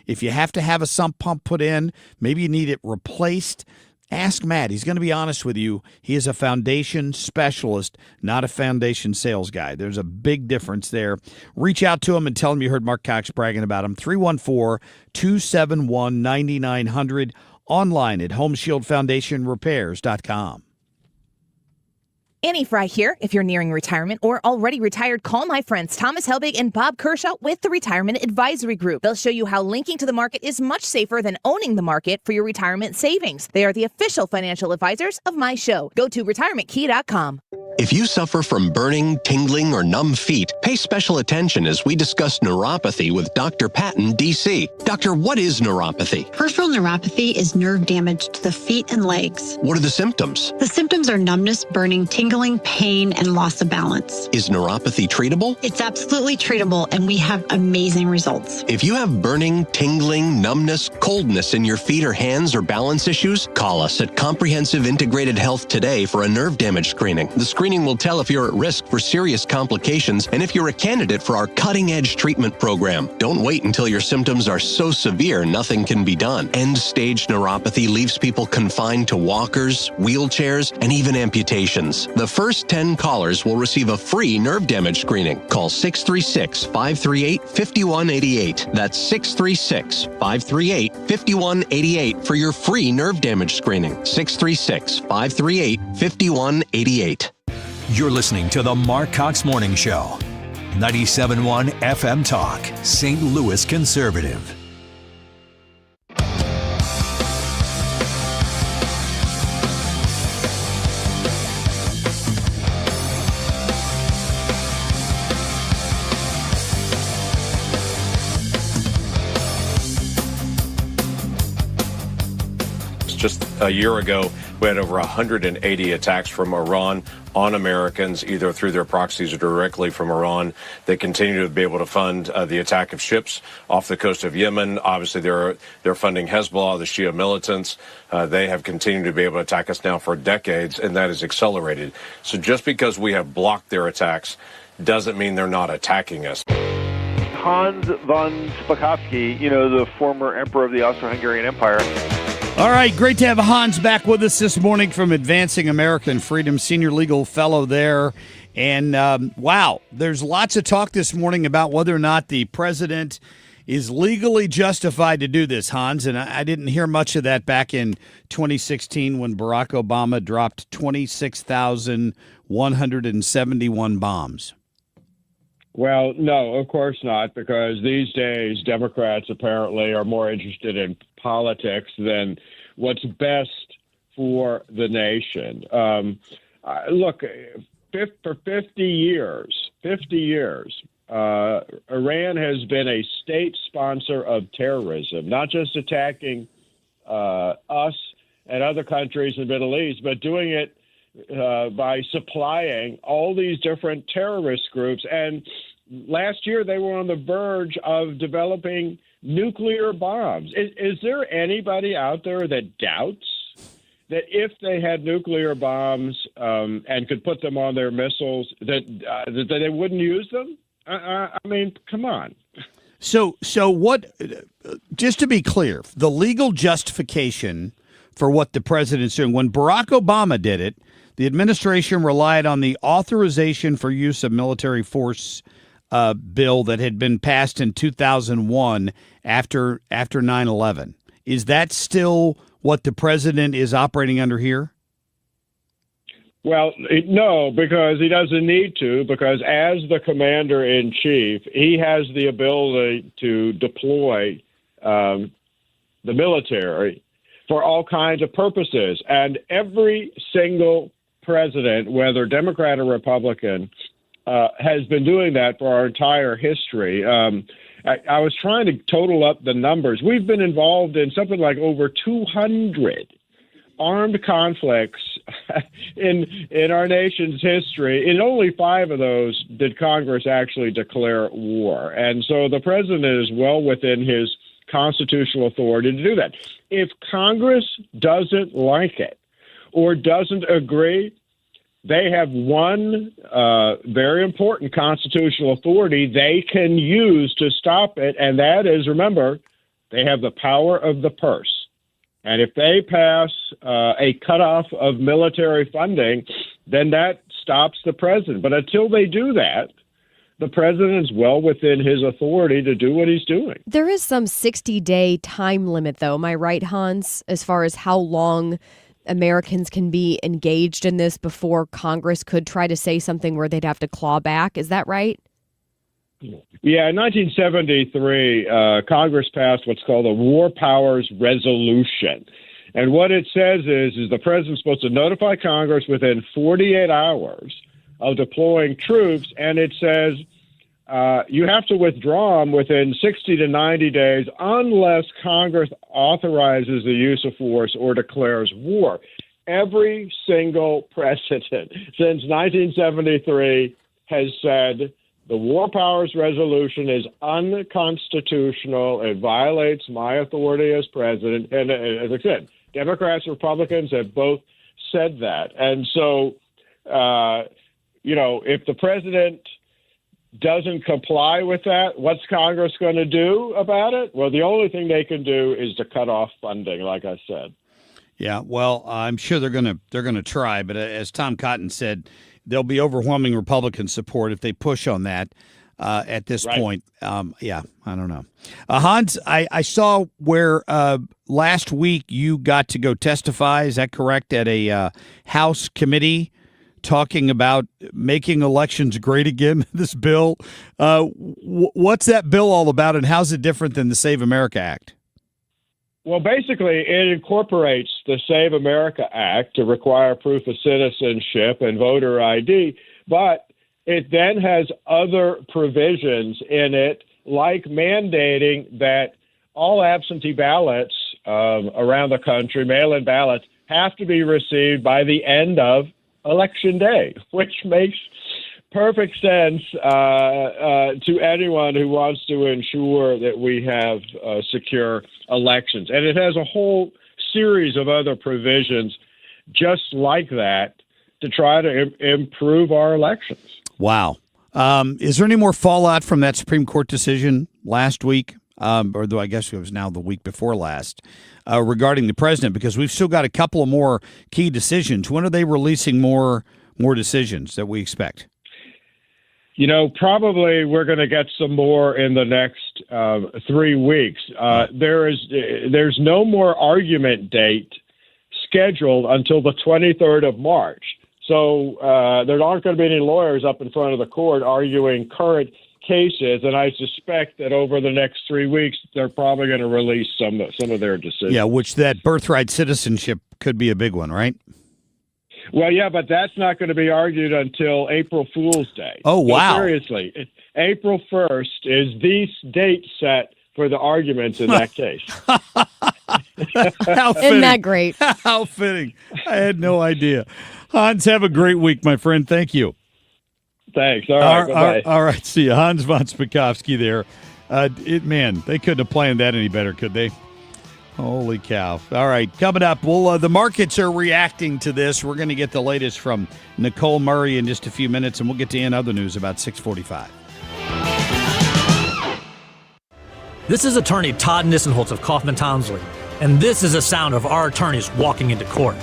If you have to have a sump pump put in, maybe you need it replaced, ask Matt. He's going to be honest with you. He is a foundation specialist, not a foundation sales guy. There's a big difference there. Reach out to him and tell him you heard Marc Cox bragging about him. 314-271-9900. Online at homeshieldfoundationrepairs.com. Annie Fry here. If you're nearing retirement or already retired, call my friends Thomas Helbig and Bob Kershaw with the Retirement Advisory Group. They'll show you how linking to the market is much safer than owning the market for your retirement savings. They are the official financial advisors of my show. Go to retirementkey.com. If you suffer from burning, tingling, or numb feet, pay special attention as we discuss neuropathy with Dr. Patton, D.C. Doctor, what is neuropathy? Peripheral neuropathy is nerve damage to the feet and legs. What are the symptoms? The symptoms are numbness, burning, tingling, pain, and loss of balance. Is neuropathy treatable? It's absolutely treatable, and we have amazing results. If you have burning, tingling, numbness, coldness in your feet or hands or balance issues, call us at Comprehensive Integrated Health today for a nerve damage screening. The screening will tell if you're at risk for serious complications and if you're a candidate for our cutting-edge treatment program. Don't wait until your symptoms are so severe nothing can be done. End-stage neuropathy leaves people confined to walkers, wheelchairs, and even amputations. The first 10 callers will receive a free nerve damage screening. Call 636-538-5188. That's 636-538-5188 for your free nerve damage screening. 636-538-5188. You're listening to the Marc Cox Morning Show. 97.1 FM Talk, St. Louis Conservative. Just a year ago, we had over 180 attacks from Iran on Americans, either through their proxies or directly from Iran. They continue to be able to fund the attack of ships off the coast of Yemen. Obviously, they're funding Hezbollah, the Shia militants. They have continued to be able to attack us now for decades, and that has accelerated. So just because we have blocked their attacks doesn't mean they're not attacking us. Hans von Spakovsky, the former emperor of the Austro-Hungarian Empire. All right, great to have Hans back with us this morning from Advancing American Freedom, senior legal fellow there. And wow, there's lots of talk this morning about whether or not the president is legally justified to do this, Hans. And I didn't hear much of that back in 2016 when Barack Obama dropped 26,171 bombs. Well, no, of course not, because these days Democrats apparently are more interested in politics than what's best for the nation. Look, for 50 years, Iran has been a state sponsor of terrorism, not just attacking us and other countries in the Middle East, but doing it by supplying all these different terrorist groups. And last year, they were on the verge of developing nuclear bombs. Is there anybody out there that doubts that if they had nuclear bombs and could put them on their missiles, that they wouldn't use them? I mean, come on. So what, just to be clear, the legal justification for what the president's doing, when Barack Obama did it, the administration relied on the authorization for use of military force bill that had been passed in 2001 after 9/11. Is that still what the president is operating under here? Well, no, because he doesn't need to, because as the commander-in-chief, he has the ability to deploy the military for all kinds of purposes. And every single president, whether Democrat or Republican, has been doing that for our entire history. I was trying to total up the numbers. We've been involved in something like over 200 armed conflicts in our nation's history, in only 5 of those did Congress actually declare war. And so the president is well within his constitutional authority to do that. If Congress doesn't like it or doesn't agree, they have one very important constitutional authority they can use to stop it, and that is, remember, they have the power of the purse. And if they pass a cutoff of military funding, then that stops the president. But until they do that, the president is well within his authority to do what he's doing. There is some 60-day time limit, though. Am I right, Hans, as far as how long Americans can be engaged in this before Congress could try to say something where they'd have to claw back? Is that right? Yeah, in 1973, Congress passed what's called a War Powers Resolution. And what it says is the president's supposed to notify Congress within 48 hours of deploying troops, and it says you have to withdraw them within 60 to 90 days unless Congress authorizes the use of force or declares war. Every single president since 1973 has said the War Powers Resolution is unconstitutional. It violates my authority as president. And as I said, Democrats and Republicans have both said that. And so, if the president doesn't comply with that, what's Congress going to do about it? Well, the only thing they can do is to cut off funding, like I said. Yeah, well, I'm sure they're gonna try, but as Tom Cotton said, there'll be overwhelming Republican support if they push on that at this point. Yeah, I don't know. Hans, I saw where last week you got to go testify. Is that correct? At a House committee talking about making elections great again, this bill. What's that bill all about, and how's it different than the Save America Act? Well, basically, it incorporates the Save America Act to require proof of citizenship and voter ID, but it then has other provisions in it, like mandating that all absentee ballots around the country, mail-in ballots, have to be received by the end of Election Day, which makes perfect sense to anyone who wants to ensure that we have secure elections. And it has a whole series of other provisions just like that to try to improve our elections. Wow. Is there any more fallout from that Supreme Court decision last week, or though I guess it was now the week before last, regarding the president? Because we've still got a couple of more key decisions. When are they releasing more decisions that we expect? Probably we're going to get some more in the next 3 weeks. There's no more argument date scheduled until the 23rd of March. So there aren't going to be any lawyers up in front of the court arguing current cases, and I suspect that over the next 3 weeks, they're probably going to release some of their decisions. Yeah, which that birthright citizenship could be a big one, right? Well, yeah, but that's not going to be argued until April Fool's Day. Oh, wow. So seriously, April 1st is the date set for the arguments in that case. How fitting. Isn't that great? How fitting. I had no idea. Hans, have a great week, my friend. Thank you. Thanks. All right, bye-bye. All right, see you. Hans von Spakovsky there. Man, they couldn't have planned that any better, could they? Holy cow. All right, coming up, the markets are reacting to this. We're going to get the latest from Nicole Murray in just a few minutes, and we'll get to other news about 6:45. This is attorney Todd Nissenholtz of Kaufman Townsley, and this is the sound of our attorneys walking into court.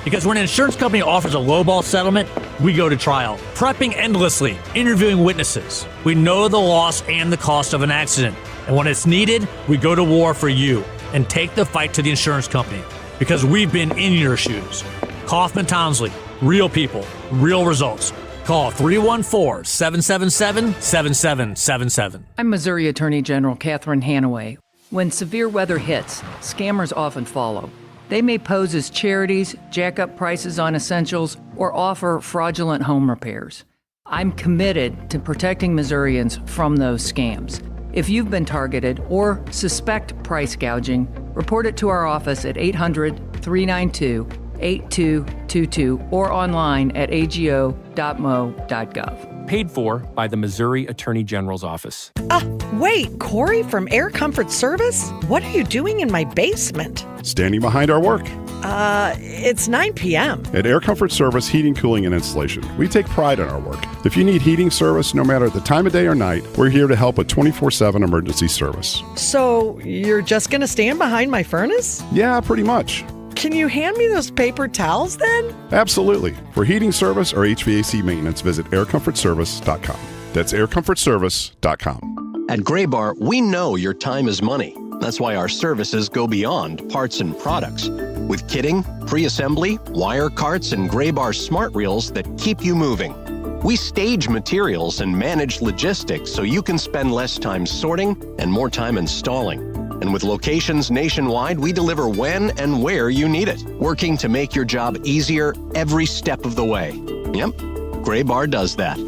Because when an insurance company offers a lowball settlement, we go to trial, prepping endlessly, interviewing witnesses. We know the loss and the cost of an accident, and when it's needed, we go to war for you and take the fight to the insurance company, because we've been in your shoes. Kaufman Townsley, real people, real results. Call 314-777-7777. I'm Missouri Attorney General Catherine Hanaway. When severe weather hits, scammers often follow. They may pose as charities, jack up prices on essentials, or offer fraudulent home repairs. I'm committed to protecting Missourians from those scams. If you've been targeted or suspect price gouging, report it to our office at 800 888-392-8222 or online at ago.mo.gov. Paid for by the Missouri Attorney General's Office. Wait, Corey from Air Comfort Service? What are you doing in my basement? Standing behind our work. It's 9 p.m. At Air Comfort Service Heating, Cooling, and Installation, we take pride in our work. If you need heating service, no matter the time of day or night, we're here to help with 24/7 emergency service. So, you're just going to stand behind my furnace? Yeah, pretty much. Can you hand me those paper towels then? Absolutely. For heating service or HVAC maintenance, visit aircomfortservice.com. That's aircomfortservice.com. At Gray Bar, we know your time is money. That's why our services go beyond parts and products. With kitting, pre-assembly, wire carts, and Gray Bar smart reels that keep you moving. We stage materials and manage logistics so you can spend less time sorting and more time installing. And with locations nationwide, we deliver when and where you need it, working to make your job easier every step of the way. Yep, Gray Bar does that.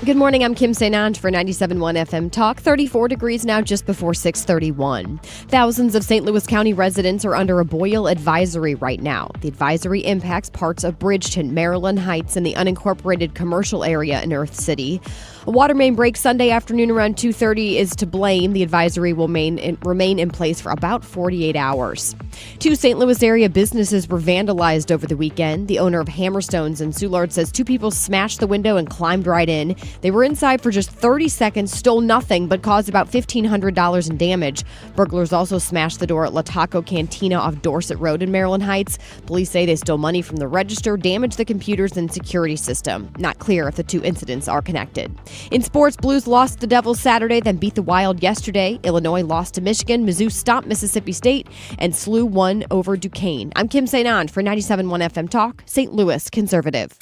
Good morning, I'm Kim St. for 97.1 FM Talk. 34 degrees now, just before 6:31. Thousands of St. Louis County residents are under a boil advisory right now. The advisory impacts parts of Bridgeton, Maryland Heights, and the unincorporated commercial area in Earth City. A water main break Sunday afternoon around 2:30 is to blame. The advisory will remain in place for about 48 hours. 2 St. Louis area businesses were vandalized over the weekend. The owner of Hammerstones in Soulard says 2 people smashed the window and climbed right in. They were inside for just 30 seconds, stole nothing, but caused about $1,500 in damage. Burglars also smashed the door at La Taco Cantina off Dorset Road in Maryland Heights. Police say they stole money from the register, damaged the computers and security system. Not clear if the 2 incidents are connected. In sports, Blues lost to the Devils Saturday, then beat the Wild yesterday. Illinois lost to Michigan. Mizzou stomped Mississippi State, and SLU won over Duquesne. I'm Kim St. for 97.1 FM Talk, St. Louis Conservative.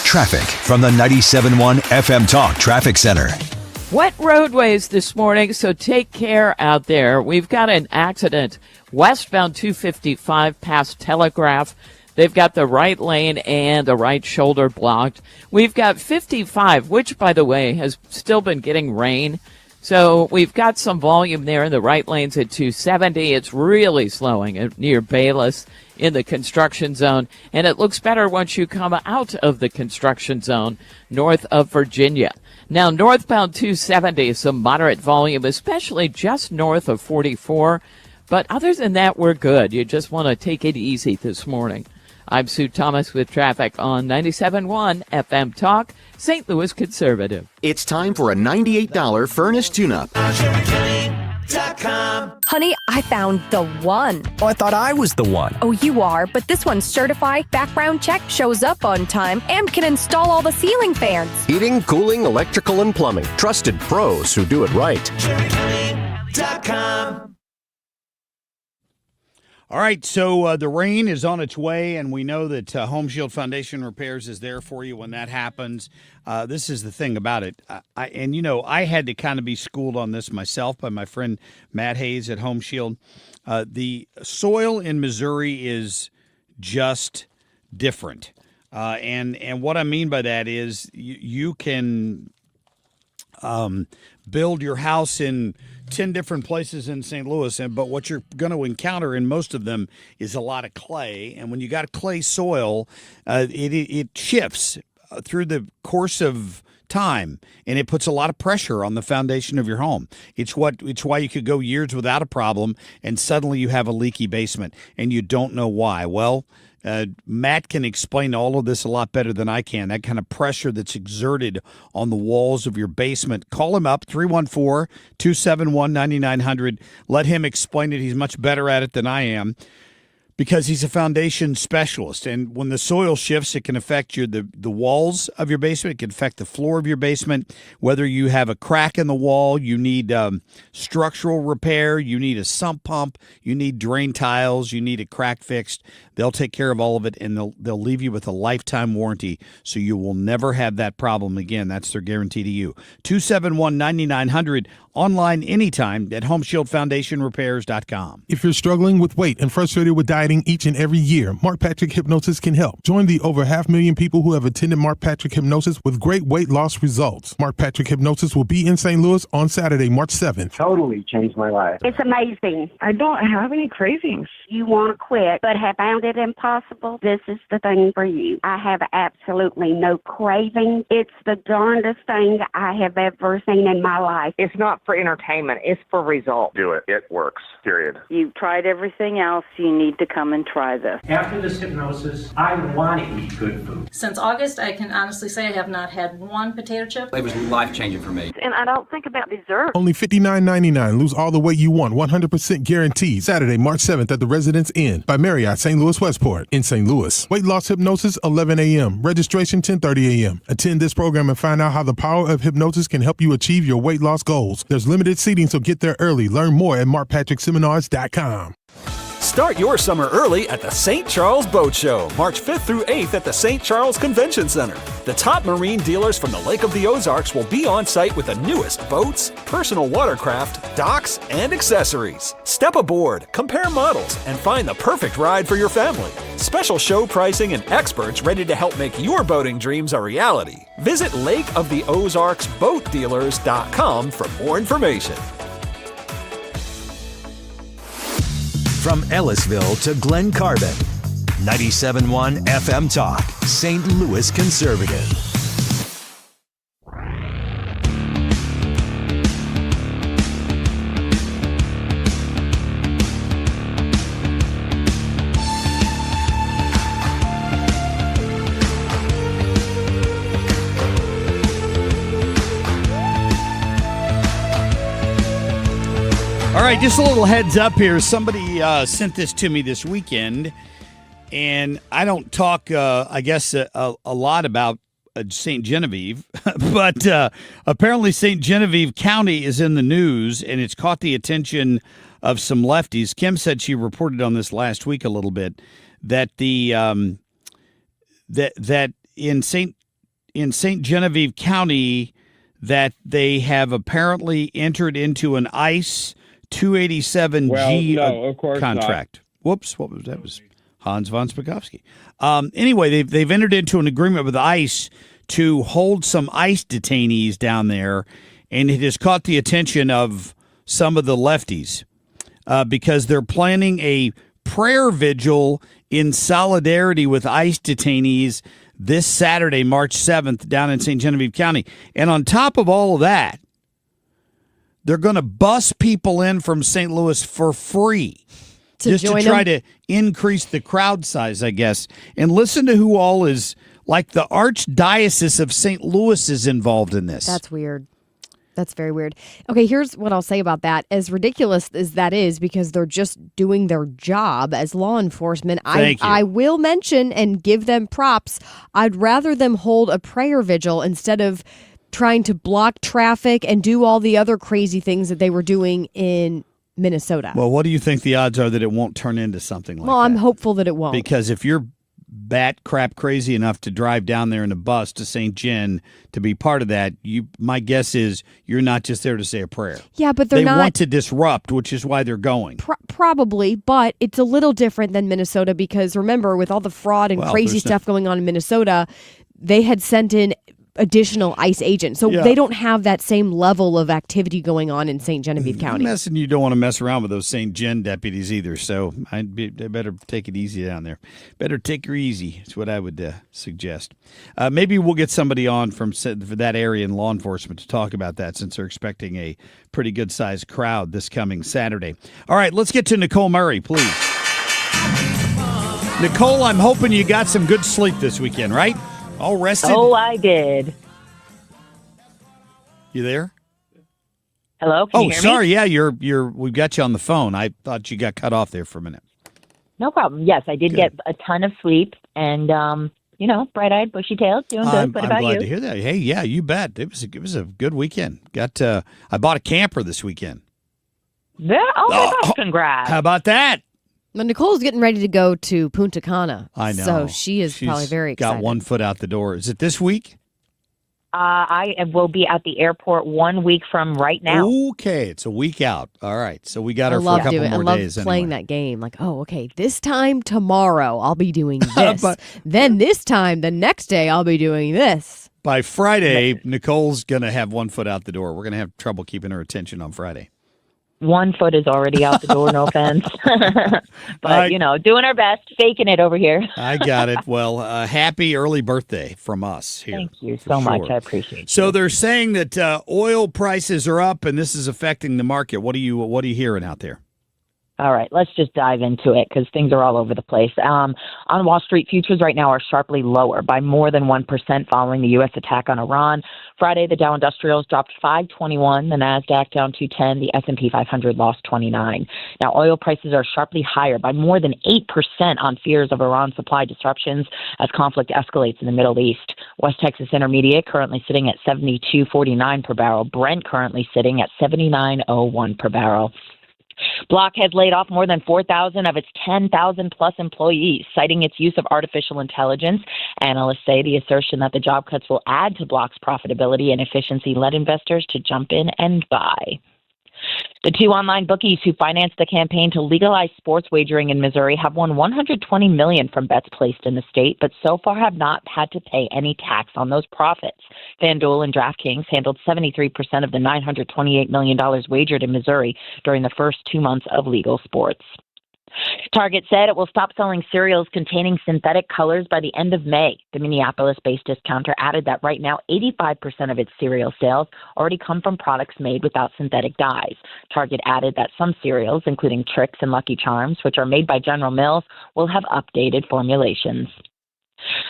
Traffic from the 97.1 FM Talk Traffic Center. Wet roadways this morning, so take care out there. We've got an accident westbound 255 past Telegraph. They've got the right lane and the right shoulder blocked. We've got 55, which, by the way, has still been getting rain. So we've got some volume there in the right lanes at 270. It's really slowing near Bayless in the construction zone. And it looks better once you come out of the construction zone north of Virginia. Now, northbound 270, some moderate volume, especially just north of 44. But other than that, we're good. You just want to take it easy this morning. I'm Sue Thomas with traffic on 97.1 FM Talk, St. Louis Conservative. It's time for a $98 furnace tune-up. Honey, I found the one. Oh, I thought I was the one. Oh, you are, but this one's certified, background check, shows up on time, and can install all the ceiling fans. Heating, cooling, electrical, and plumbing. Trusted pros who do it right. All right, so the rain is on its way, and we know that Home Shield Foundation Repairs is there for you when that happens. This is the thing about it. I had to kind of be schooled on this myself by my friend Matt Hayes at Home Shield. The soil in Missouri is just different. And what I mean by that is you can build your house in 10 different places in St. Louis, but what you're going to encounter in most of them is a lot of clay. And when you got clay soil, it shifts through the course of time, and it puts a lot of pressure on the foundation of your home. It's why you could go years without a problem, and suddenly you have a leaky basement, and you don't know why. Well, Matt can explain all of this a lot better than I can, that kind of pressure that's exerted on the walls of your basement. Call him up, 314-271-9900. Let him explain it. He's much better at it than I am because he's a foundation specialist. And when the soil shifts, it can affect the walls of your basement. It can affect the floor of your basement. Whether you have a crack in the wall, you need structural repair, you need a sump pump, you need drain tiles, you need a crack fixed. They'll take care of all of it, and they'll leave you with a lifetime warranty, so you will never have that problem again. That's their guarantee to you. 271-9900, online anytime at HomeshieldFoundationRepairs.com. If you're struggling with weight and frustrated with diabetes, exciting each and every year, Mark Patrick Hypnosis can help. Join the over 500,000 people who have attended Mark Patrick Hypnosis with great weight loss results. Mark Patrick Hypnosis will be in St. Louis on Saturday, March 7th. Totally changed my life. It's amazing. I don't have any cravings. You want to quit, but have found it impossible? This is the thing for you. I have absolutely no craving. It's the darndest thing I have ever seen in my life. It's not for entertainment. It's for results. Do it. It works. Period. You've tried everything else. You need to come and try this. After this hypnosis, I want to eat good food. Since August, I can honestly say I have not had one potato chip. It was life-changing for me. And I don't think about dessert. Only $59.99. Lose all the weight you want. 100% guaranteed. Saturday, March 7th at the Residence Inn by Marriott St. Louis Westport in St. Louis. Weight loss hypnosis, 11 a.m. Registration, 10:30 a.m. Attend this program and find out how the power of hypnosis can help you achieve your weight loss goals. There's limited seating, so get there early. Learn more at markpatrickseminars.com. Start your summer early at the St. Charles Boat Show, March 5th through 8th at the St. Charles Convention Center. The top marine dealers from the Lake of the Ozarks will be on site with the newest boats, personal watercraft, docks, and accessories. Step aboard, compare models, and find the perfect ride for your family. Special show pricing and experts ready to help make your boating dreams a reality. Visit lakeoftheozarksboatdealers.com for more information. From Ellisville to Glen Carbon, 97.1 FM Talk, St. Louis Conservative. All right, just a little heads up here. Somebody sent this to me this weekend, and I don't talk, I guess, a lot about St. Genevieve, but apparently St. Genevieve County is in the news, and it's caught the attention of some lefties. Kim said she reported on this last week a little bit, that the that in St. Genevieve County that they have apparently entered into an ICE 287G contract. Whoops, what was that? Was Hans von Spakovsky. Anyway, they've entered into an agreement with ICE to hold some ICE detainees down there, and it has caught the attention of some of the lefties because they're planning a prayer vigil in solidarity with ICE detainees this Saturday, March 7th, down in St. Genevieve County. And on top of all of that, they're going to bus people in from St. Louis for free just to try to increase the crowd size, I guess. And listen to who all is, like the Archdiocese of St. Louis is involved in this. That's weird. That's very weird. Okay, here's what I'll say about that. As ridiculous as that is, because they're just doing their job as law enforcement, I will mention and give them props. I'd rather them hold a prayer vigil instead of trying to block traffic and do all the other crazy things that they were doing in Minnesota. Well, what do you think the odds are that it won't turn into something like that? Well, I'm hopeful that it won't. Because if you're bat crap crazy enough to drive down there in a bus to St. Gen to be part of that, my guess is you're not just there to say a prayer. Yeah, but they want to disrupt, which is why they're going. Probably, but it's a little different than Minnesota because remember, with all the fraud and crazy stuff going on in Minnesota, they had sent in additional ICE agents. So they don't have that same level of activity going on in St. Genevieve County. You don't want to mess around with those St. Gen deputies either. So I better take it easy down there. Better take her easy. That's what I would suggest. Maybe we'll get somebody on for that area in law enforcement to talk about that since they're expecting a pretty good-sized crowd this coming Saturday. All right, let's get to Nicole Murray, please. Nicole, I'm hoping you got some good sleep this weekend, right? All rested? Oh, I did. You there? Hello? Can you hear sorry. me? Yeah, we've got you on the phone. I thought you got cut off there for a minute. No problem. Yes, I did get a ton of sleep and, bright-eyed, bushy-tailed, doing good. What about you? I'm glad to hear that. Hey, yeah, you bet. It was a good weekend. I bought a camper this weekend. Yeah? Oh, my gosh, congrats. How about that? Well, Nicole's getting ready to go to Punta Cana. I know. So she's probably very excited. Got one foot out the door. Is it this week? I will be at the airport 1 week from right now. Okay, it's a week out. All right, so we got her I for love a couple doing. more I love days. playing anyway. that game. Like, oh, okay, this time tomorrow I'll be doing this. Then this time, the next day I'll be doing this. By Friday, Nicole's going to have one foot out the door. We're going to have trouble keeping her attention on Friday. 1 foot is already out the door, no offense. But, doing our best, faking it over here. I got it. Well, happy early birthday from us here. Thank you so much. I appreciate it. So they're saying that oil prices are up, and this is affecting the market. What are you hearing out there? All right, let's just dive into it because things are all over the place. On Wall Street, futures right now are sharply lower by more than 1% following the U.S. attack on Iran. Friday, the Dow Industrials dropped 521, the NASDAQ down 210, the S&P 500 lost 29. Now, oil prices are sharply higher by more than 8% on fears of Iran supply disruptions as conflict escalates in the Middle East. West Texas Intermediate currently sitting at 72.49 per barrel. Brent currently sitting at 79.01 per barrel. Block has laid off more than 4,000 of its 10,000-plus employees, citing its use of artificial intelligence. Analysts say the assertion that the job cuts will add to Block's profitability and efficiency led investors to jump in and buy. The two online bookies who financed the campaign to legalize sports wagering in Missouri have won $120 million from bets placed in the state, but so far have not had to pay any tax on those profits. FanDuel and DraftKings handled 73% of the $928 million wagered in Missouri during the first 2 months of legal sports. Target said it will stop selling cereals containing synthetic colors by the end of May. The Minneapolis-based discounter added that right now 85% of its cereal sales already come from products made without synthetic dyes. Target added that some cereals, including Trix and Lucky Charms, which are made by General Mills, will have updated formulations.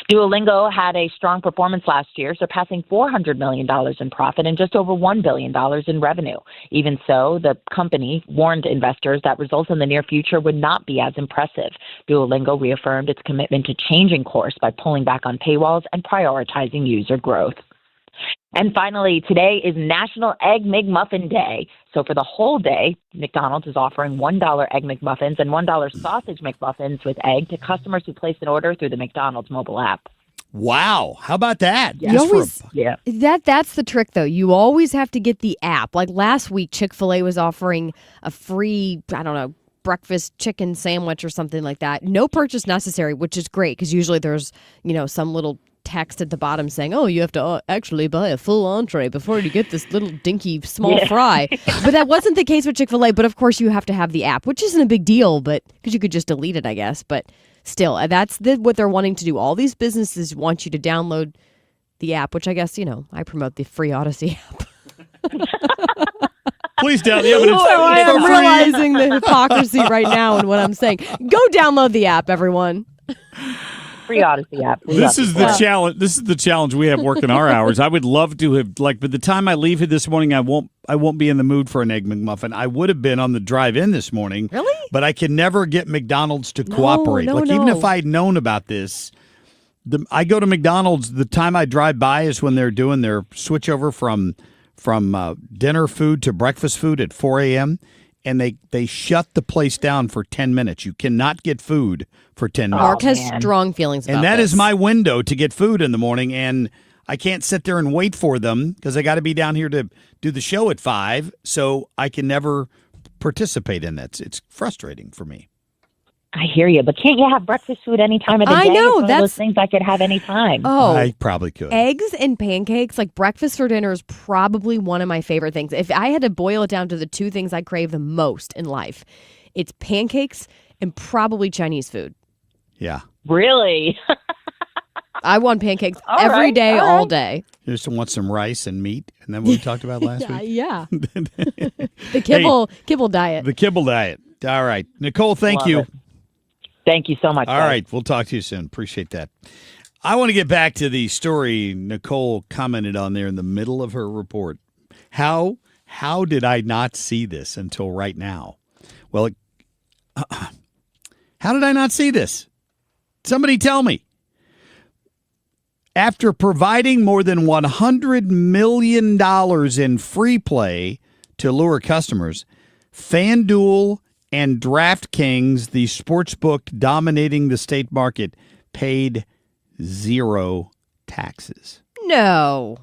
Duolingo had a strong performance last year, surpassing $400 million in profit and just over $1 billion in revenue. Even so, the company warned investors that results in the near future would not be as impressive. Duolingo reaffirmed its commitment to changing course by pulling back on paywalls and prioritizing user growth. And finally, today is National Egg McMuffin Day. So for the whole day, McDonald's is offering $1 Egg McMuffins and $1 Sausage McMuffins with egg to customers who place an order through the McDonald's mobile app. Wow. How about that? Yeah. That's the trick, though. You always have to get the app. Like last week, Chick-fil-A was offering a free, breakfast chicken sandwich or something like that. No purchase necessary, which is great because usually there's, some little text at the bottom saying, oh, you have to actually buy a full entree before you get this little dinky small fry. But that wasn't the case with Chick-fil-A. But of course, you have to have the app, which isn't a big deal, but because you could just delete it, I guess. But still, that's what they're wanting to do. All these businesses want you to download the app, which I guess, I promote the free Odyssey app. Please download it. I am realizing the hypocrisy right now in what I'm saying. Go download the app, everyone. Free Odyssey app. This is the challenge. This is the challenge we have working our hours. I would love to have by the time I leave here this morning, I won't be in the mood for an Egg McMuffin. I would have been on the drive in this morning. Really? But I can never get McDonald's to cooperate. Even if I'd known about this, I go to McDonald's. The time I drive by is when they're doing their switch over from dinner food to breakfast food at 4 a.m. And they shut the place down for 10 minutes. You cannot get food for 10 minutes. Mark has strong feelings about and that this. is my window to get food in the morning. And I can't sit there and wait for them because I got to be down here to do the show at 5. So I can never participate in that. It's frustrating for me. I hear you, but can't you have breakfast food any time of the day? I know. It's one of those things I could have any time. Oh, I probably could. Eggs and pancakes, like breakfast for dinner, is probably one of my favorite things. If I had to boil it down to the two things I crave the most in life, it's pancakes and probably Chinese food. Yeah. Really? I want pancakes every day, all day. You just want some rice and meat, and then what we talked about last week? Yeah. The kibble diet. The kibble diet. All right. Nicole, thank you. It. Thank you so much. All right. We'll talk to you soon. Appreciate that. I want to get back to the story Nicole commented on there in the middle of her report. How did I not see this until right now? Well, how did I not see this? Somebody tell me. After providing more than $100 million in free play to lure customers, FanDuel and DraftKings, the sportsbook dominating the state market, paid 0 taxes. No.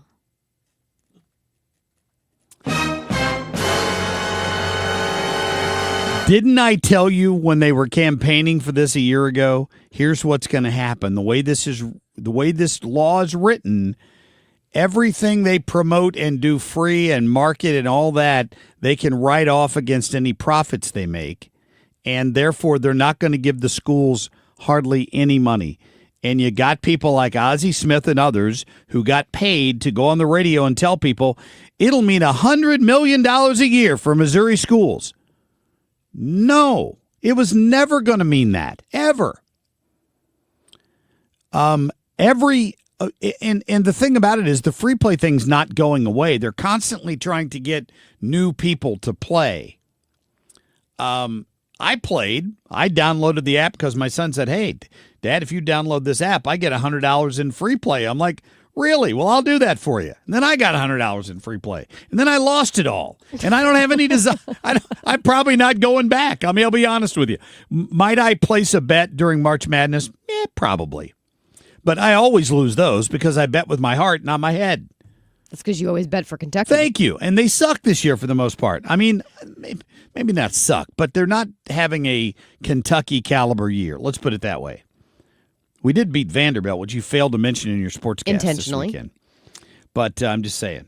Didn't I tell you when they were campaigning for this a year ago? Here's what's going to happen. The way this law is written, everything they promote and do free and market and all that, they can write off against any profits they make. And therefore, they're not going to give the schools hardly any money. And you got people like Ozzie Smith and others who got paid to go on the radio and tell people it'll mean $100 million a year for Missouri schools. No, it was never going to mean that, ever. And the thing about it is the free play thing's not going away. They're constantly trying to get new people to play. I played. I downloaded the app because my son said, "Hey, Dad, if you download this app, I get $100 in free play." I'm like, "Really? Well, I'll do that for you." And then I got $100 in free play. And then I lost it all. And I don't have any desire. I'm probably not going back. I mean, I'll be honest with you. Might I place a bet during March Madness? Probably. But I always lose those because I bet with my heart, not my head. That's because you always bet for Kentucky. Thank you. And they suck this year for the most part. I mean, maybe not suck, but they're not having a Kentucky caliber year. Let's put it that way. We did beat Vanderbilt, which you failed to mention in your sportscast intentionally. This weekend. But I'm just saying.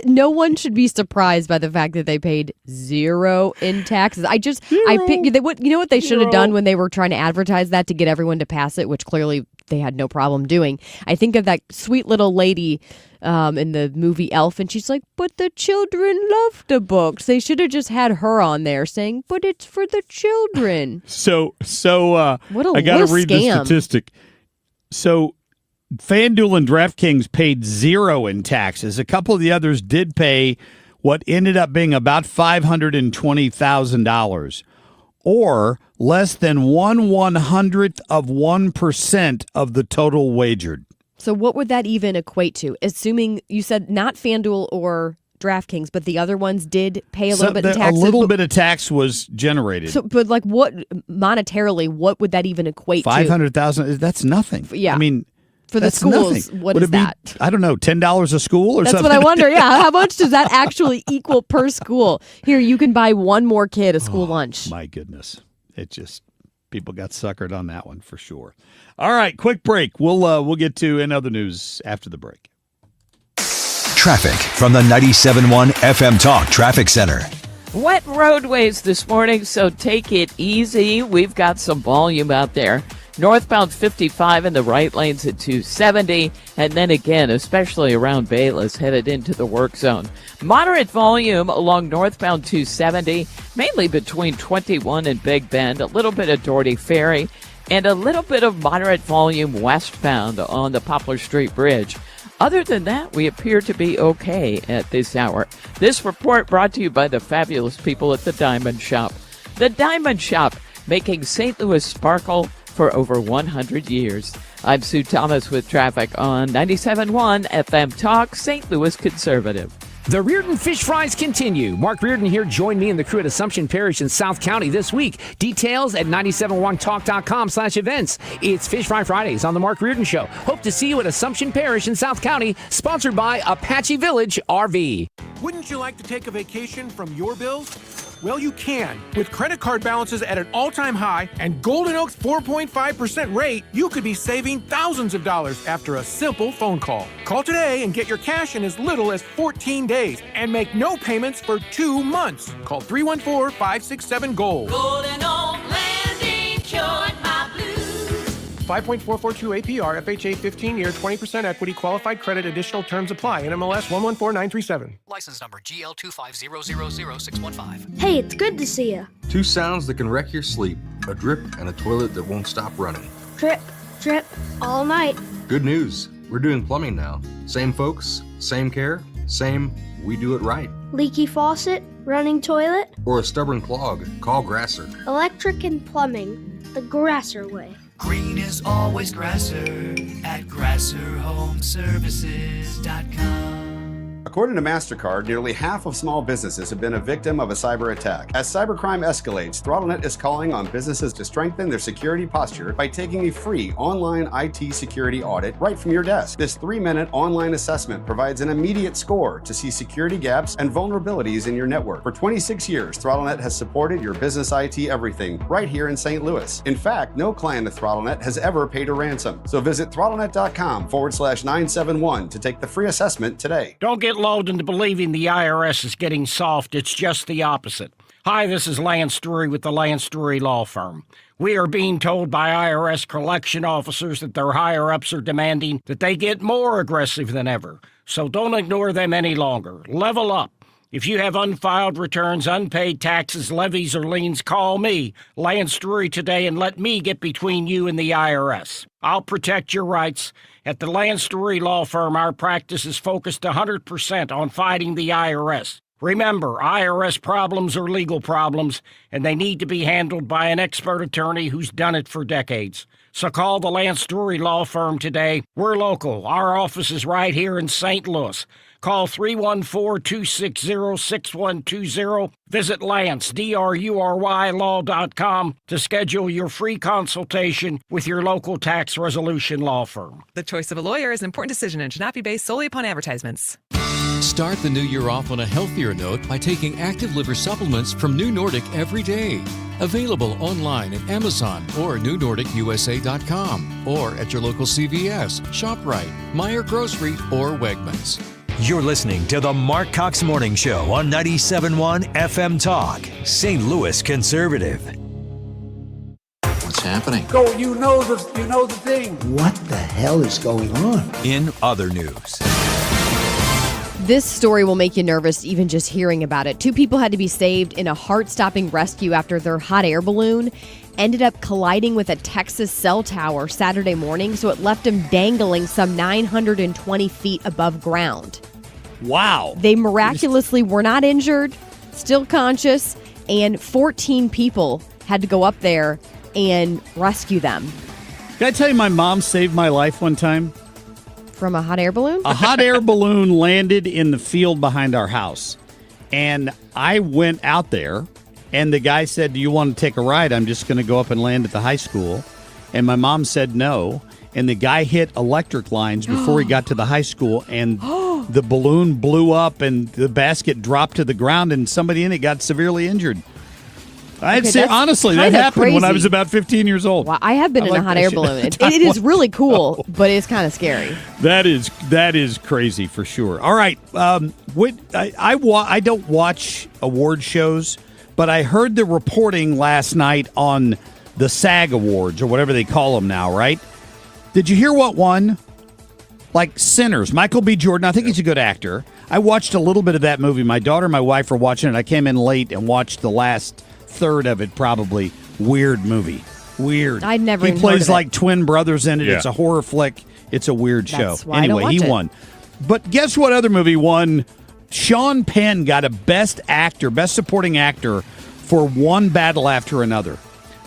No one should be surprised by the fact that they paid zero in taxes. You know what they should have done when they were trying to advertise that to get everyone to pass it, which clearly they had no problem doing. I think of that sweet little lady in the movie Elf, and she's like, "But the children love the books." They should have just had her on there saying, "But it's for the children." I got to read the statistic. So FanDuel and DraftKings paid zero in taxes. A couple of the others did pay what ended up being about $520,000, or less than 1/100th of 1% of the total wagered. So what would that even equate to? Assuming you said not FanDuel or DraftKings, but the other ones did pay a little bit in taxes. A little bit of tax was generated. So, but like what monetarily, what would that even equate to? $500,000. That's nothing. Yeah. I mean, for the schools, nothing. What would is that? I don't know, $10 a school or That's something? That's what I wonder. Yeah, how much does that actually equal per school? Here, you can buy one more kid a school lunch. My goodness, people got suckered on that one for sure. All right, quick break. We'll get to another news after the break. Traffic from the 97.1 FM Talk Traffic Center. Wet roadways this morning, so take it easy. We've got some volume out there. Northbound 55 in the right lanes at 270, and then again, especially around Bayless, headed into the work zone. Moderate volume along northbound 270, mainly between 21 and Big Bend, a little bit of Doherty Ferry, and a little bit of moderate volume westbound on the Poplar Street Bridge. Other than that, we appear to be okay at this hour. This report brought to you by the fabulous people at the Diamond Shop. The Diamond Shop, making St. Louis sparkle for over 100 years. I'm Sue Thomas with traffic on 97.1 FM Talk, St. Louis Conservative. The Reardon Fish Fries continue. Mark Reardon here. Join me and the crew at Assumption Parish in South County this week. Details at 971talk.com/events. It's Fish Fry Fridays on the Mark Reardon Show. Hope to see you at Assumption Parish in South County, sponsored by Apache Village RV. Wouldn't you like to take a vacation from your bills? Well, you can. With credit card balances at an all-time high and Golden Oak's 4.5% rate, you could be saving thousands of dollars after a simple phone call. Call today and get your cash in as little as 14 days and make no payments for 2 months. Call 314-567-GOLD. Golden Oak Landing cured my blues. 5.442 APR, FHA 15-year, 20% equity, qualified credit, additional terms apply. NMLS 114937. License number GL250000615. Hey, it's good to see you. Two sounds that can wreck your sleep. A drip and a toilet that won't stop running. Drip, drip, all night. Good news. We're doing plumbing now. Same folks, same care, same we do it right. Leaky faucet, running toilet. Or a stubborn clog, call Grasser. Electric and plumbing, the Grasser way. Green is always Grasser at GrasserHomeservices.com. According to MasterCard, nearly half of small businesses have been a victim of a cyber attack. As cybercrime escalates, ThrottleNet is calling on businesses to strengthen their security posture by taking a free online IT security audit right from your desk. This 3-minute online assessment provides an immediate score to see security gaps and vulnerabilities in your network. For 26 years, ThrottleNet has supported your business IT everything right here in St. Louis. In fact, no client of ThrottleNet has ever paid a ransom. So visit throttlenet.com/971 to take the free assessment today. Don't get lulled into believing the IRS is getting soft. It's just the opposite. Hi, this is Lance Drury with the Lance Drury Law Firm. We are being told by IRS collection officers that their higher-ups are demanding that they get more aggressive than ever. So don't ignore them any longer. Level up. If you have unfiled returns, unpaid taxes, levies, or liens, call me, Lance Drury, today and let me get between you and the IRS. I'll protect your rights. At the Lance Drury Law Firm, our practice is focused 100% on fighting the IRS. Remember, IRS problems are legal problems, and they need to be handled by an expert attorney who's done it for decades. So call the Lance Drury Law Firm today. We're local. Our office is right here in St. Louis. Call 314-260-6120. Visit Lance, DRURY law.com to schedule your free consultation with your local tax resolution law firm. The choice of a lawyer is an important decision and should not be based solely upon advertisements. Start the new year off on a healthier note by taking active liver supplements from New Nordic every day. Available online at Amazon or NewNordicUSA.com or at your local CVS, ShopRite, Meijer Grocery, or Wegmans. You're listening to the Marc Cox Morning Show on 97.1 FM Talk, St. Louis Conservative. What's happening? Go, you know the thing. What the hell is going on? In other news. This story will make you nervous even just hearing about it. 2 people had to be saved in a heart-stopping rescue after their hot air balloon ended up colliding with a Texas cell tower Saturday morning, so it left them dangling some 920 feet above ground. Wow. They miraculously were not injured, still conscious, and 14 people had to go up there and rescue them. Can I tell you my mom saved my life one time? From a hot air balloon? A hot air balloon landed in the field behind our house. And I went out there, and the guy said, "Do you want to take a ride? I'm just going to go up and land at the high school." And my mom said no. And the guy hit electric lines before he got to the high school, and the balloon blew up, and the basket dropped to the ground, and somebody in it got severely injured. I'd say, honestly, that happened when I was about 15 years old. Well, I have been in a hot air balloon. It is really cool, but it's kind of scary. That is crazy for sure. All right. I don't watch award shows, but I heard the reporting last night on the SAG Awards, or whatever they call them now, right? Did you hear what won? Like Sinners. Michael B. Jordan. I think he's a good actor. I watched a little bit of that movie. My daughter and my wife were watching it. I came in late and watched the last third of it, probably. Weird movie. Weird. I'd never He even plays heard of like it. twin brothers in it. Yeah. It's a horror flick. It's a weird That's show. why I don't Anyway, he watch it. won. But guess what other movie won? Sean Penn got a Best Supporting Actor for one battle after another.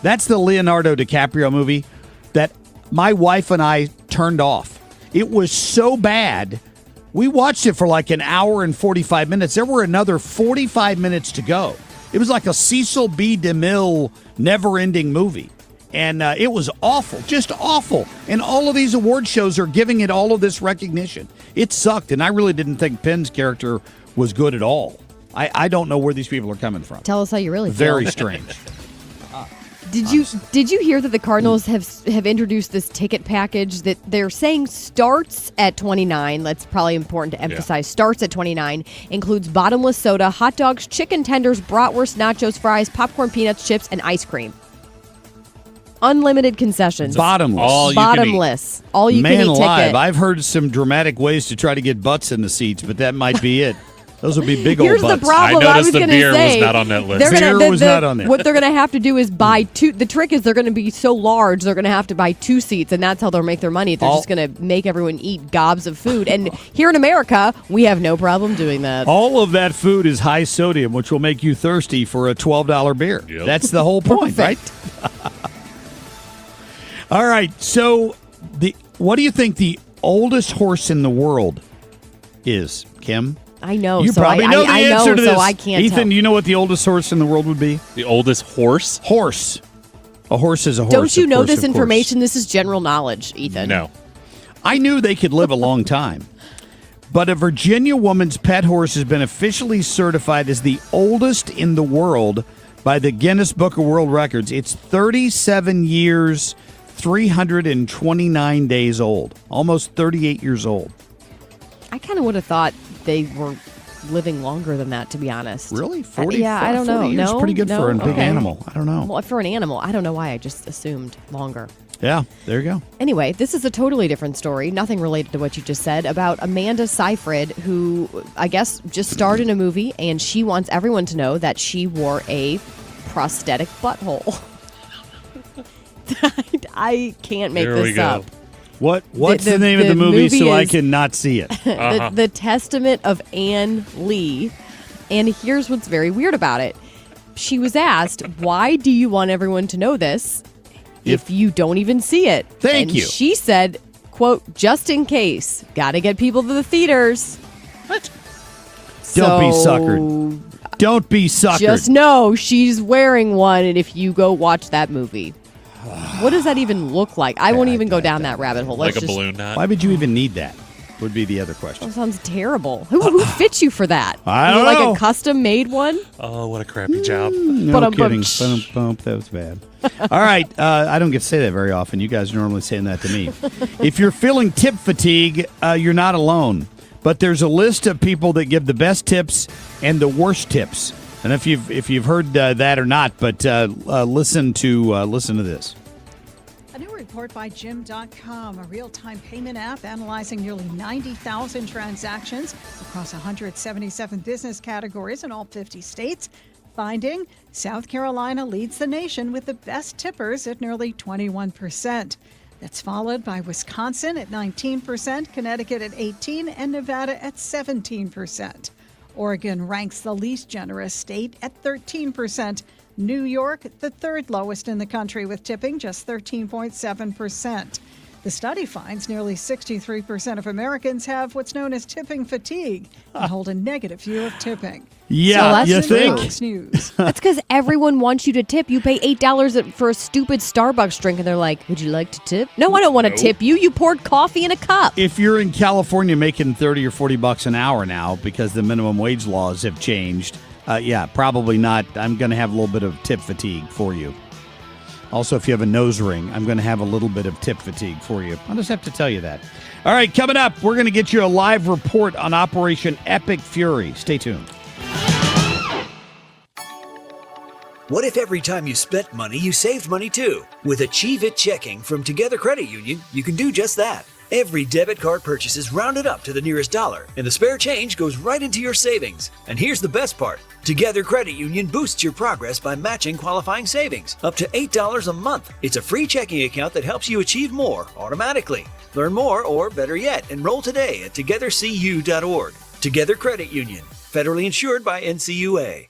That's the Leonardo DiCaprio movie that my wife and I turned off. It was so bad. We watched it for like an hour and 45 minutes. There were another 45 minutes to go. It was like a Cecil B. DeMille never-ending movie. And it was awful, just awful. And all of these award shows are giving it all of this recognition. It sucked, and I really didn't think Penn's character was good at all. I don't know where these people are coming from. Tell us how you really feel. Very strange. Did you hear that the Cardinals have introduced this ticket package that they're saying starts at $29? That's probably important to emphasize. Starts at $29, includes bottomless soda, hot dogs, chicken tenders, bratwurst, nachos, fries, popcorn, peanuts, chips, and ice cream. Unlimited concessions. Bottomless. Bottomless. All you can eat alive, ticket. I've heard some dramatic ways to try to get butts in the seats, but that might be it. Those would be big old Here's butts. the problem. I noticed was the gonna beer say, was not on that list. Beer was not on there. What they're going to have to do is buy two. The trick is they're going to be so large, they're going to have to buy 2 seats, and that's how they'll make their money. They're just going to make everyone eat gobs of food. And here in America, we have no problem doing that. All of that food is high sodium, which will make you thirsty for a $12 beer. Yep. That's the whole point, right? All right. So, what do you think the oldest horse in the world is, Kim? I know. You so probably know the I answer know, to this. So I can't Ethan, tell. you know what the oldest horse in the world would be? The oldest horse? Horse. A horse is a horse. Don't you of know course, this of course. information? This is general knowledge, Ethan. No. I knew they could live a long time. But a Virginia woman's pet horse has been officially certified as the oldest in the world by the Guinness Book of World Records. It's 37 years, 329 days old. Almost 38 years old. I kind of would have thought they were living longer than that, to be honest. Really? 40, yeah, I don't know. 40 years? No, Pretty good for a big animal. I don't know. Well, for an animal, I don't know why I just assumed longer. Yeah, there you go. Anyway, this is a totally different story, nothing related to what you just said, about Amanda Seyfried, who I guess just starred in a movie, and she wants everyone to know that she wore a prosthetic butthole. I can't make this up. What's the name of the movie so I can not see it? The Testament of Anne Lee. And here's what's very weird about it. She was asked, why do you want everyone to know this if you don't even see it? Thank you. She said, quote, just in case. Got to get people to the theaters. What? Don't be suckered. Don't be suckered. Just know she's wearing one, and if you go watch that movie. What does that even look like? I won't even go down that rabbit hole. Like a balloon knot? Why would you even need that? Would be the other question. That sounds terrible. Who fits you for that? I don't like know. a custom-made one? Oh, what a crappy job. No kidding. That was bad. All right. I don't get to say that very often. You guys are normally saying that to me. If you're feeling tip fatigue, you're not alone. But there's a list of people that give the best tips and the worst tips. And if you've heard that or not, but listen to this. A new report by Gym.com, a real-time payment app analyzing nearly 90,000 transactions across 177 business categories in all 50 states. Finding, South Carolina leads the nation with the best tippers at nearly 21%. That's followed by Wisconsin at 19%, Connecticut at 18%, and Nevada at 17%. Oregon ranks the least generous state at 13%. New York, the third lowest in the country with tipping, just 13.7%. The study finds nearly 63% of Americans have what's known as tipping fatigue and hold a negative view of tipping. Yeah, you think? Fox News. That's because everyone wants you to tip. You pay $8 for a stupid Starbucks drink, and they're like, would you like to tip? No, I don't want to tip you. You poured coffee in a cup. If you're in California making $30 or $40 an hour now because the minimum wage laws have changed, yeah, probably not. I'm going to have a little bit of tip fatigue for you. Also, if you have a nose ring, I'm going to have a little bit of tip fatigue for you. I'll just have to tell you that. All right, coming up, we're going to get you a live report on Operation Epic Fury. Stay tuned. What if every time you spent money, you saved money too? With Achieve It Checking from Together Credit Union, you can do just that. Every debit card purchase is rounded up to the nearest dollar, and the spare change goes right into your savings. And here's the best part. Together Credit Union boosts your progress by matching qualifying savings, up to $8 a month. It's a free checking account that helps you achieve more automatically. Learn more, or better yet, enroll today at togethercu.org. Together Credit Union, federally insured by NCUA.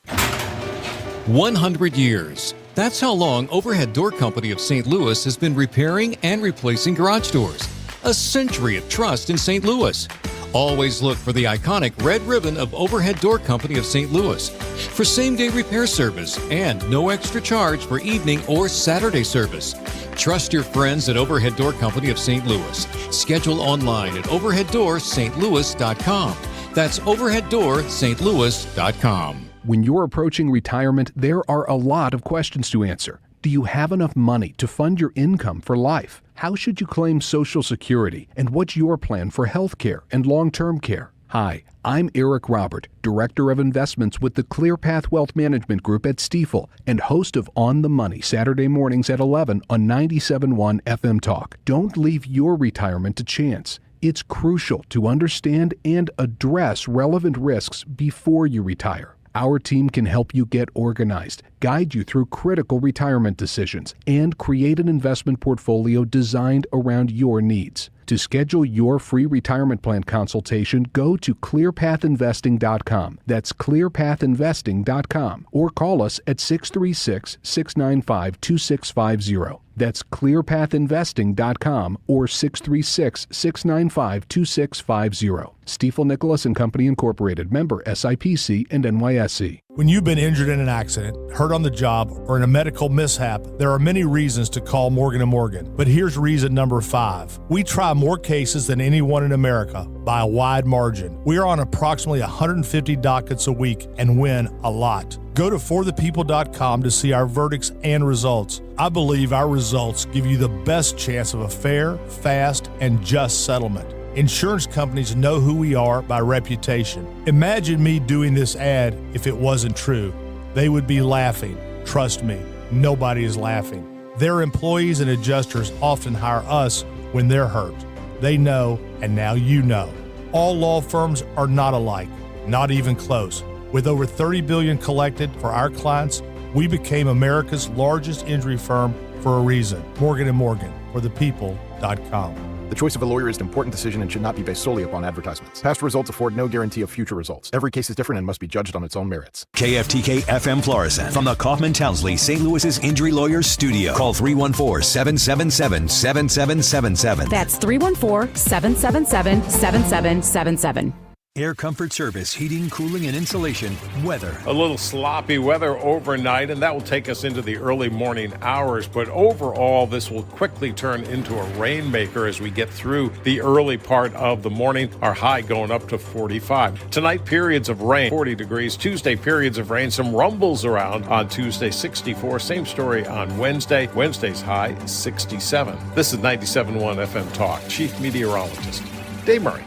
100 years. That's how long Overhead Door Company of St. Louis has been repairing and replacing garage doors. A century of trust in St. Louis. Always look for the iconic red ribbon of Overhead Door Company of St. Louis for same-day repair service and no extra charge for evening or Saturday service. Trust your friends at Overhead Door Company of St. Louis. Schedule online at overheaddoorsstlouis.com. That's overheaddoorsstlouis.com. When you're approaching retirement, there are a lot of questions to answer. Do you have enough money to fund your income for life? How should you claim Social Security? And what's your plan for health care and long-term care? Hi, I'm Eric Robert, Director of Investments with the ClearPath Wealth Management Group at Stifel and host of On the Money Saturday mornings at 11 on 97.1 FM Talk. Don't leave your retirement to chance. It's crucial to understand and address relevant risks before you retire. Our team can help you get organized, guide you through critical retirement decisions, and create an investment portfolio designed around your needs. To schedule your free retirement plan consultation, go to clearpathinvesting.com. That's clearpathinvesting.com. Or call us at 636-695-2650. That's clearpathinvesting.com or 636-695-2650. Stifel Nicholas and Company Incorporated, member SIPC and NYSE. When you've been injured in an accident, hurt on the job, or in a medical mishap, there are many reasons to call Morgan & Morgan. But here's reason number 5. We try more cases than anyone in America by a wide margin. We are on approximately 150 dockets a week and win a lot. Go to forthepeople.com to see our verdicts and results. I believe our results give you the best chance of a fair, fast, and just settlement. Insurance companies know who we are by reputation. Imagine me doing this ad if it wasn't true. They would be laughing. Trust me, nobody is laughing. Their employees and adjusters often hire us when they're hurt. They know, and now you know. All law firms are not alike, not even close. With over $30 billion collected for our clients, we became America's largest injury firm for a reason. Morgan & Morgan, forthepeople.com. The choice of a lawyer is an important decision and should not be based solely upon advertisements. Past results afford no guarantee of future results. Every case is different and must be judged on its own merits. KFTK FM Florissant from the Kaufman Townsley St. Louis's Injury Lawyers Studio. Call 314-777-7777. That's 314-777-7777. Air Comfort Service, heating, cooling, and insulation. Weather. A little sloppy weather overnight, and that will take us into the early morning hours. But overall, this will quickly turn into a rainmaker as we get through the early part of the morning. Our high going up to 45. Tonight, periods of rain, 40 degrees. Tuesday, periods of rain. Some rumbles around on Tuesday, 64. Same story on Wednesday. Wednesday's high, 67. This is 97.1 FM Talk. Chief Meteorologist Dave Murray.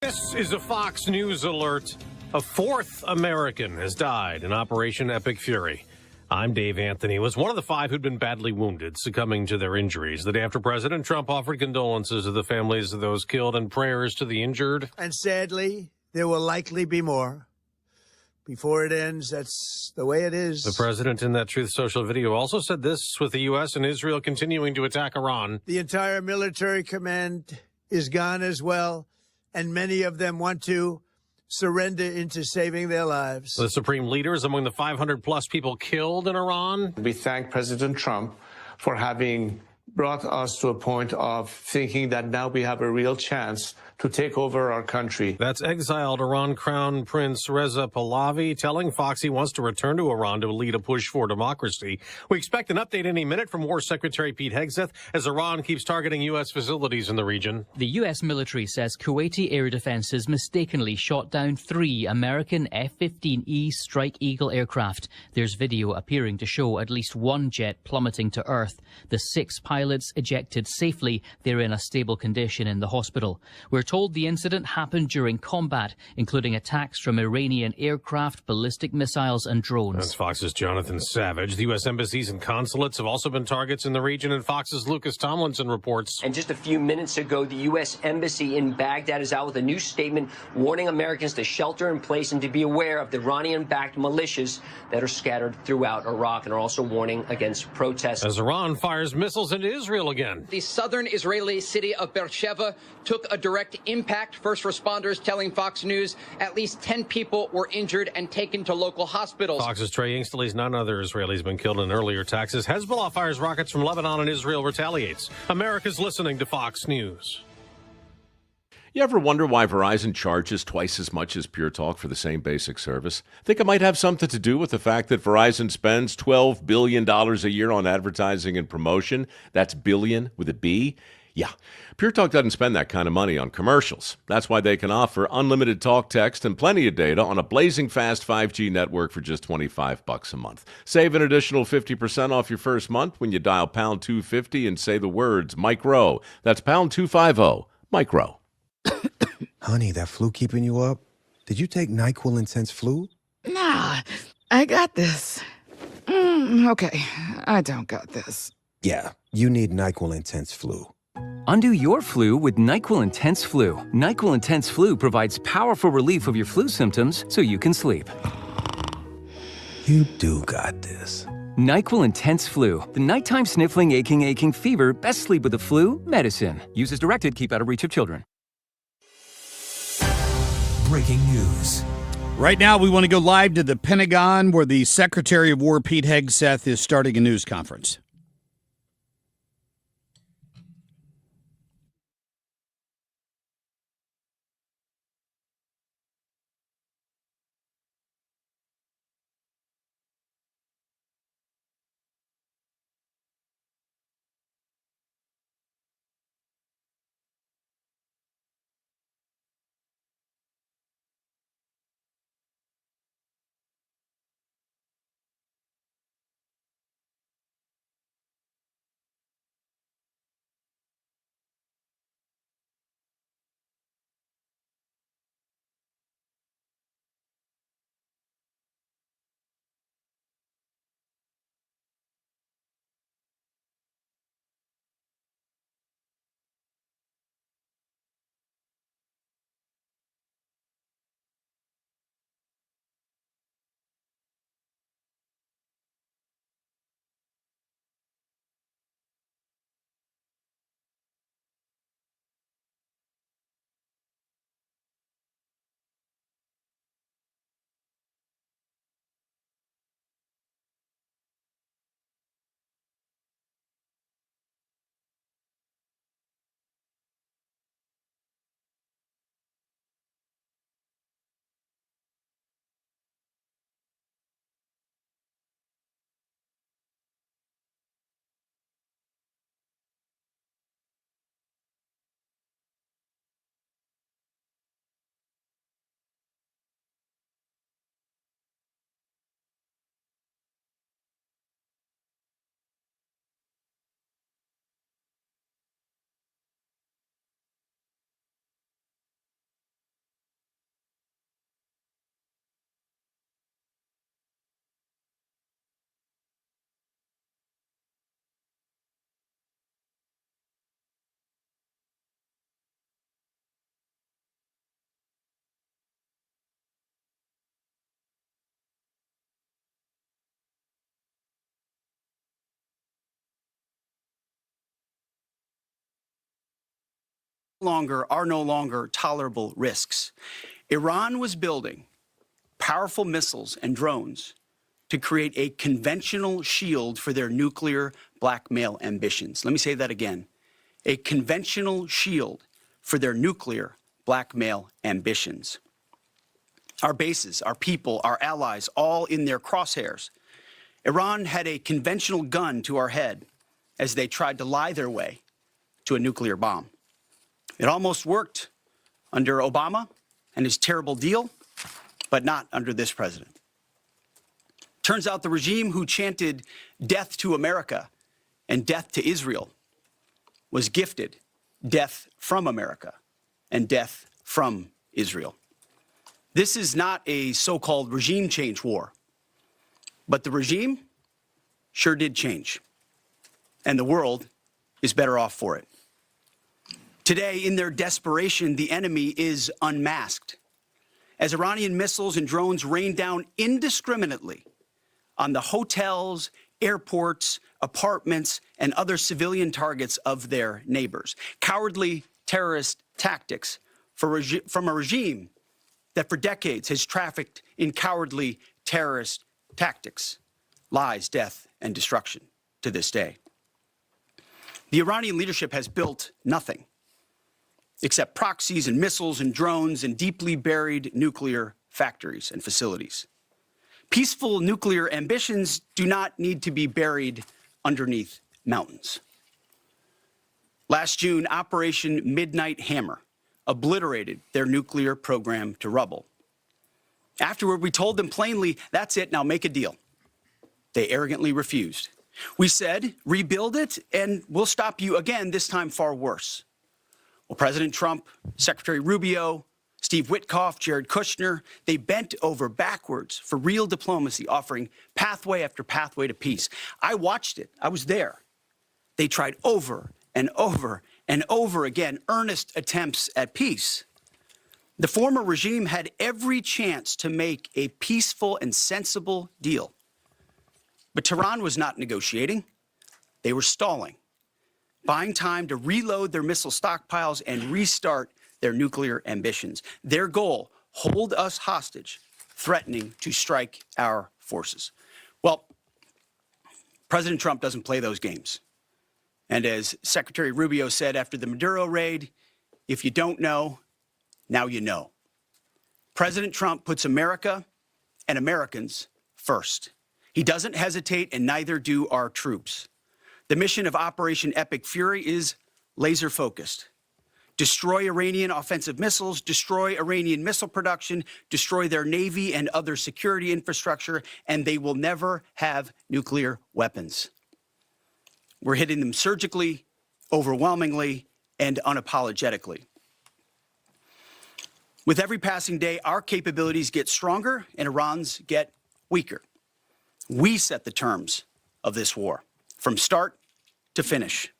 This is a Fox News alert. A fourth American has died in Operation Epic Fury. I'm Dave Anthony. Was one of the 5 who'd been badly wounded, succumbing to their injuries the day after President Trump offered condolences to the families of those killed and prayers to the injured. And sadly, there will likely be more. Before it ends, that's the way it is. The president in that Truth Social video also said this, with the U.S. and Israel continuing to attack Iran. The entire military command is gone as well, and many of them want to surrender into saving their lives. The supreme leader is among the 500-plus people killed in Iran. We thank President Trump for having brought us to a point of thinking that now we have a real chance to take over our country. That's exiled Iran Crown Prince Reza Pahlavi telling Fox he wants to return to Iran to lead a push for democracy. We expect an update any minute from War Secretary Pete Hegseth as Iran keeps targeting U.S. facilities in the region. The U.S. military says Kuwaiti air defenses mistakenly shot down 3 American F-15E Strike Eagle aircraft. There's video appearing to show at least 1 jet plummeting to Earth. The 6 pilots ejected safely. They're in a stable condition in the hospital. We're told the incident happened during combat, including attacks from Iranian aircraft, ballistic missiles and drones. That's Fox's Jonathan Savage. The U.S. embassies and consulates have also been targets in the region, and Fox's Lucas Tomlinson reports. And just a few minutes ago, the U.S. embassy in Baghdad is out with a new statement warning Americans to shelter in place and to be aware of the Iranian-backed militias that are scattered throughout Iraq, and are also warning against protests. As Iran fires missiles into Israel again. The southern Israeli city of Beersheba took a direct impact. First responders telling Fox News at least 10 people were injured and taken to local hospitals. Fox's Trey Inkstele's 9 other Israelis been killed in earlier attacks as Hezbollah fires rockets from Lebanon and Israel retaliates. America's listening to Fox News. You ever wonder why Verizon charges twice as much as Pure Talk for the same basic service? Think it might have something to do with the fact that Verizon spends $12 billion a year on advertising and promotion. That's billion with a B. Yeah, Pure Talk doesn't spend that kind of money on commercials. That's why they can offer unlimited talk, text, and plenty of data on a blazing fast 5G network for just $25 a month. Save an additional 50% off your first month when you dial pound 250 and say the words micro. That's pound 250, micro. Honey, that flu keeping you up? Did you take NyQuil Intense Flu? Nah, I got this. Okay, I don't got this. Yeah, you need NyQuil Intense Flu. Undo your flu with NyQuil Intense Flu. NyQuil Intense Flu provides powerful relief of your flu symptoms so you can sleep. You do got this. NyQuil Intense Flu. The nighttime sniffling, aching fever. Best sleep with the flu medicine. Use as directed. Keep out of reach of children. Breaking news. Right now, we want to go live to the Pentagon, where the Secretary of War, Pete Hegseth, is starting a news conference. Are no longer tolerable risks. Iran was building powerful missiles and drones to create a conventional shield for their nuclear blackmail ambitions. Let me say that again. A conventional shield for their nuclear blackmail ambitions. Our bases, our people, our allies, all in their crosshairs. Iran had a conventional gun to our head as they tried to lie their way to a nuclear bomb. It almost worked under Obama and his terrible deal, but not under this president. Turns out the regime who chanted death to America and death to Israel was gifted death from America and death from Israel. This is not a so-called regime change war, but the regime sure did change, and the world is better off for it. Today, in their desperation, the enemy is unmasked as Iranian missiles and drones rain down indiscriminately on the hotels, airports, apartments, and other civilian targets of their neighbors. Cowardly terrorist tactics from a regime that for decades has trafficked in cowardly terrorist tactics, lies, death, and destruction to this day. The Iranian leadership has built nothing except proxies and missiles and drones and deeply buried nuclear factories and facilities. Peaceful nuclear ambitions do not need to be buried underneath mountains. Last June, Operation Midnight Hammer obliterated their nuclear program to rubble. Afterward, we told them plainly, that's it, now make a deal. They arrogantly refused. We said, rebuild it, and we'll stop you again, this time far worse. Well, President Trump, Secretary Rubio, Steve Witkoff, Jared Kushner, they bent over backwards for real diplomacy, offering pathway after pathway to peace. I watched it. I was there. They tried over and over and over again earnest attempts at peace. The former regime had every chance to make a peaceful and sensible deal. But Tehran was not negotiating. They were stalling, buying time to reload their missile stockpiles and restart their nuclear ambitions. Their goal, hold us hostage threatening to strike our forces. Well, President Trump doesn't play those games. And as Secretary Rubio said after the Maduro raid, if you don't know, now you know. President Trump puts America and Americans first. He doesn't hesitate, and neither do our troops. The mission of Operation Epic Fury is laser-focused. Destroy Iranian offensive missiles, destroy Iranian missile production, destroy their navy and other security infrastructure, and they will never have nuclear weapons. We're hitting them surgically, overwhelmingly, and unapologetically. With every passing day, our capabilities get stronger and Iran's get weaker. We set the terms of this war, from start to finish.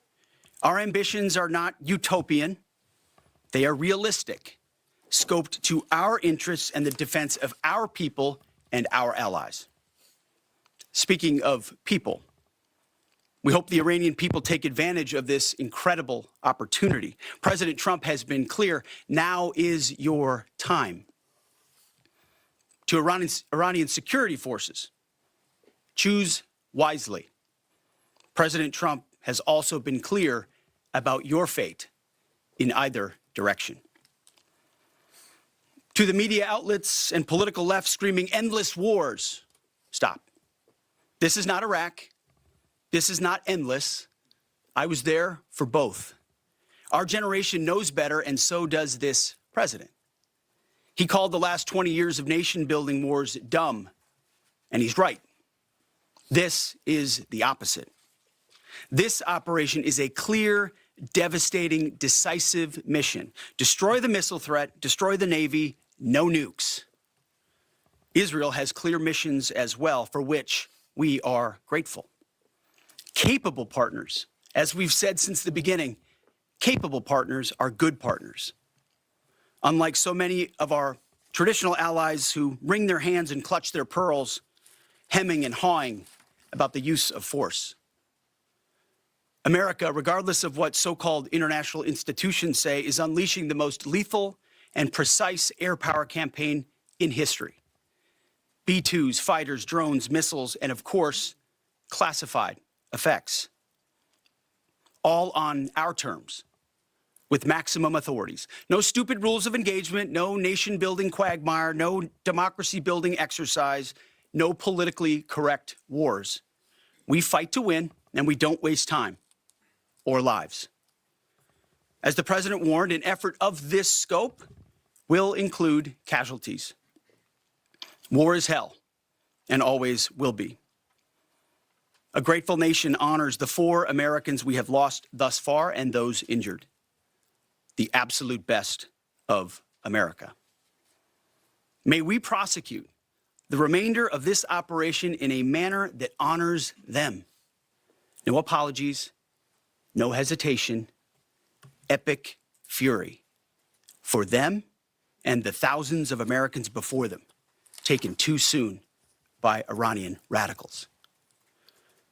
Our ambitions are not utopian. They are realistic, scoped to our interests and the defense of our people and our allies. Speaking of people, we hope the Iranian people take advantage of this incredible opportunity. President Trump has been clear, now is your time. To Iranian security forces, choose wisely. President Trump has also been clear about your fate in either direction. To the media outlets and political left screaming endless wars, stop. This is not Iraq. This is not endless. I was there for both. Our generation knows better, and so does this president. He called the last 20 years of nation-building wars dumb, and he's right. This is the opposite. This operation is a clear, devastating, decisive mission. Destroy the missile threat, destroy the Navy, no nukes. Israel has clear missions as well, for which we are grateful. Capable partners, as we've said since the beginning, capable partners are good partners. Unlike so many of our traditional allies who wring their hands and clutch their pearls, hemming and hawing about the use of force. America, regardless of what so-called international institutions say, is unleashing the most lethal and precise air power campaign in history. B-2s, fighters, drones, missiles, and of course, classified effects. All on our terms, with maximum authorities. No stupid rules of engagement, no nation-building quagmire, no democracy-building exercise, no politically correct wars. We fight to win, and we don't waste time or lives. As the president warned, an effort of this scope will include casualties. War is hell, and always will be. A grateful nation honors the 4 Americans we have lost thus far and those injured. The absolute best of America. May we prosecute the remainder of this operation in a manner that honors them. No apologies, no hesitation, epic fury for them and the thousands of Americans before them, taken too soon by Iranian radicals.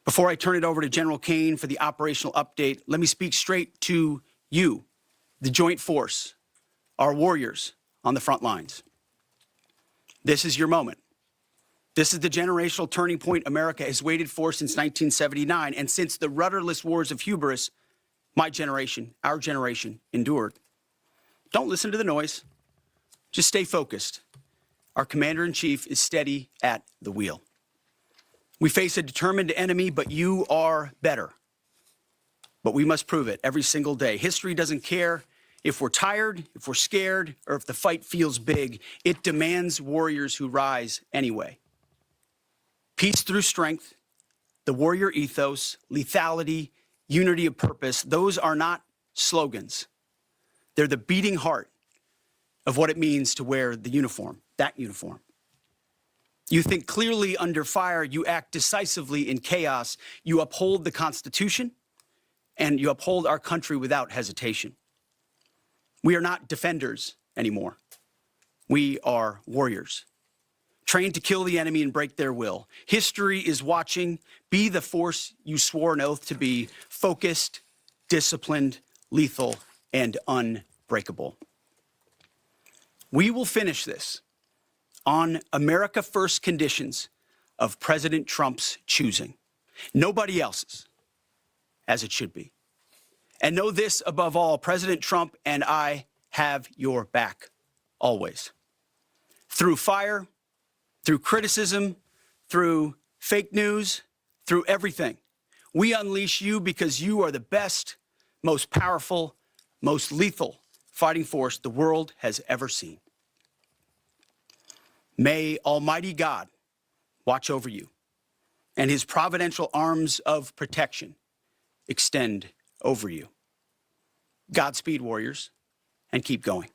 Before I turn it over to General Kane for the operational update, let me speak straight to you, the Joint Force, our warriors on the front lines. This is your moment. This is the generational turning point America has waited for since 1979, and since the rudderless wars of hubris my generation, our generation, endured. Don't listen to the noise. Just stay focused. Our commander-in-chief is steady at the wheel. We face a determined enemy, but you are better. But we must prove it every single day. History doesn't care if we're tired, if we're scared, or if the fight feels big. It demands warriors who rise anyway. Peace through strength, the warrior ethos, lethality, unity of purpose, those are not slogans. They're the beating heart of what it means to wear the uniform, that uniform. You think clearly under fire, you act decisively in chaos, you uphold the Constitution, and you uphold our country without hesitation. We are not defenders anymore. We are warriors, trained to kill the enemy and break their will. History is watching. Be the force you swore an oath to be, focused, disciplined, lethal, and unbreakable. We will finish this on America First conditions of President Trump's choosing. Nobody else's, as it should be. And know this above all, President Trump and I have your back, always. Through fire, through criticism, through fake news, through everything. We unleash you because you are the best, most powerful, most lethal fighting force the world has ever seen. May Almighty God watch over you and his providential arms of protection extend over you. Godspeed, warriors, and keep going.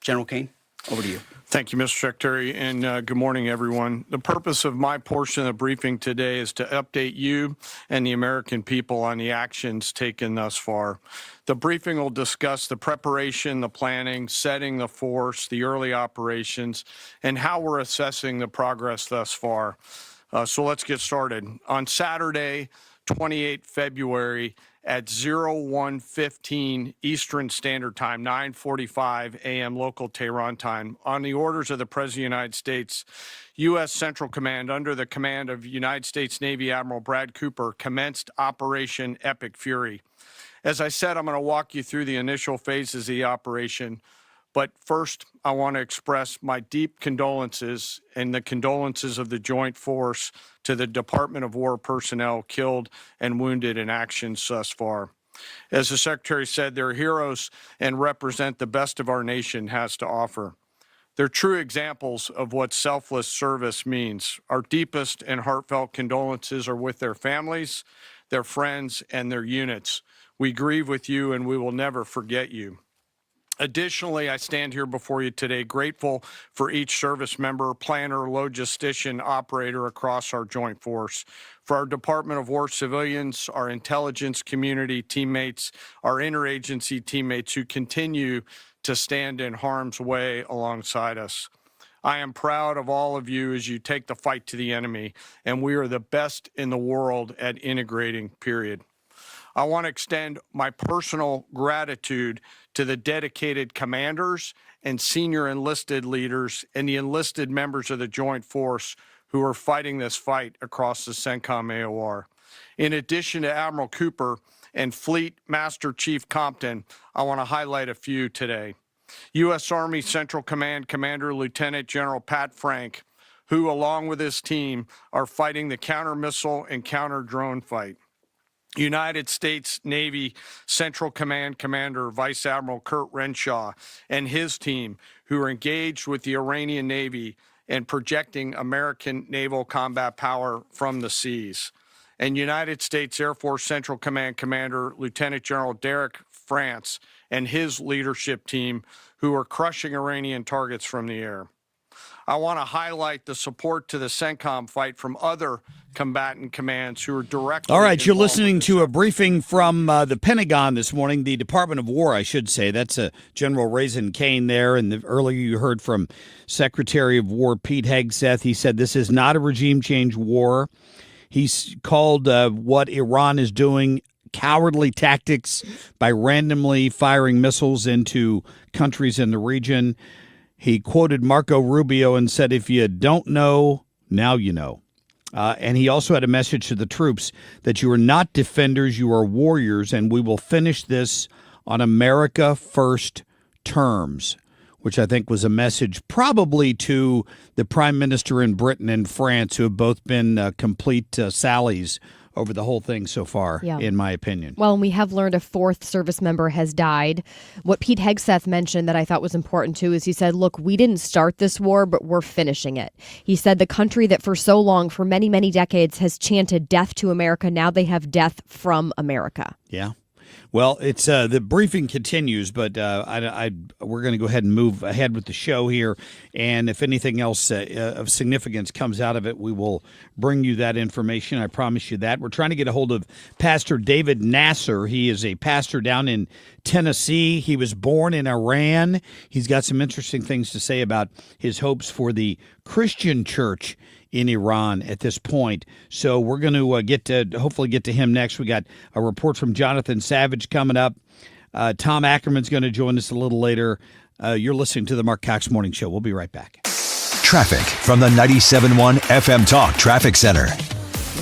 General Kane, over to you. Thank you, Mr. Secretary, and good morning, everyone. The purpose of my portion of the briefing today is to update you and the American people on the actions taken thus far. The briefing will discuss the preparation, the planning, setting the force, the early operations, and how we're assessing the progress thus far. So let's get started. On Saturday, 28 February, at 01:15 Eastern Standard Time, 9:45 a.m. local Tehran time, on the orders of the President of the United States, U.S. Central Command, under the command of United States Navy Admiral Brad Cooper, commenced Operation Epic Fury. As I said, I'm going to walk you through the initial phases of the operation. But first, I want to express my deep condolences and the condolences of the Joint Force to the Department of War personnel killed and wounded in actions thus far. As the Secretary said, they're heroes and represent the best of our nation has to offer. They're true examples of what selfless service means. Our deepest and heartfelt condolences are with their families, their friends, and their units. We grieve with you, and we will never forget you. Additionally, I stand here before you today grateful for each service member, planner, logistician, operator across our joint force, for our Department of War civilians, our intelligence community teammates, our interagency teammates who continue to stand in harm's way alongside us. I am proud of all of you as you take the fight to the enemy, and we are the best in the world at integrating, period. I want to extend my personal gratitude to the dedicated commanders and senior enlisted leaders and the enlisted members of the Joint Force who are fighting this fight across the CENTCOM AOR. In addition to Admiral Cooper and Fleet Master Chief Compton, I want to highlight a few today. U.S. Army Central Command Commander Lieutenant General Pat Frank, who along with his team are fighting the counter-missile and counter-drone fight. United States Navy Central Command Commander Vice Admiral Kurt Renshaw and his team, who are engaged with the Iranian Navy and projecting American naval combat power from the seas. And United States Air Force Central Command Commander Lieutenant General Derek France and his leadership team, who are crushing Iranian targets from the air. I want to highlight the support to the CENTCOM fight from other combatant commands who are directly. All right, you're listening to a briefing from the Pentagon this morning, the Department of War, I should say. That's General Raisin Kane there. And earlier you heard from Secretary of War Pete Hegseth. He said this is not a regime change war. He's called what Iran is doing cowardly tactics by randomly firing missiles into countries in the region. He quoted Marco Rubio and said, if you don't know, now you know. And he also had a message to the troops that you are not defenders, you are warriors, and we will finish this on America first terms, which I think was a message probably to the Prime Minister in Britain and France, who have both been complete sallies over the whole thing so far, in my opinion. Well, and we have learned a fourth service member has died. What Pete Hegseth mentioned that I thought was important, too, is he said, look, we didn't start this war, but we're finishing it. He said the country that for so long, for many, many decades, has chanted death to America, now they have death from America. Yeah. Well, it's the briefing continues, but we're going to go ahead and move ahead with the show here. And if anything else of significance comes out of it, we will bring you that information. I promise you that. We're trying to get a hold of Pastor David Nasser. He is a pastor down in Tennessee. He was born in Iran. He's got some interesting things to say about his hopes for the Christian church in Iran at this point. So we're going to hopefully get to him next. We got a report from Jonathan Savage coming up. Tom Ackerman's going to join us a little later. You're listening to the Marc Cox Morning Show. We'll be right back. Traffic from the 97.1 FM Talk Traffic Center.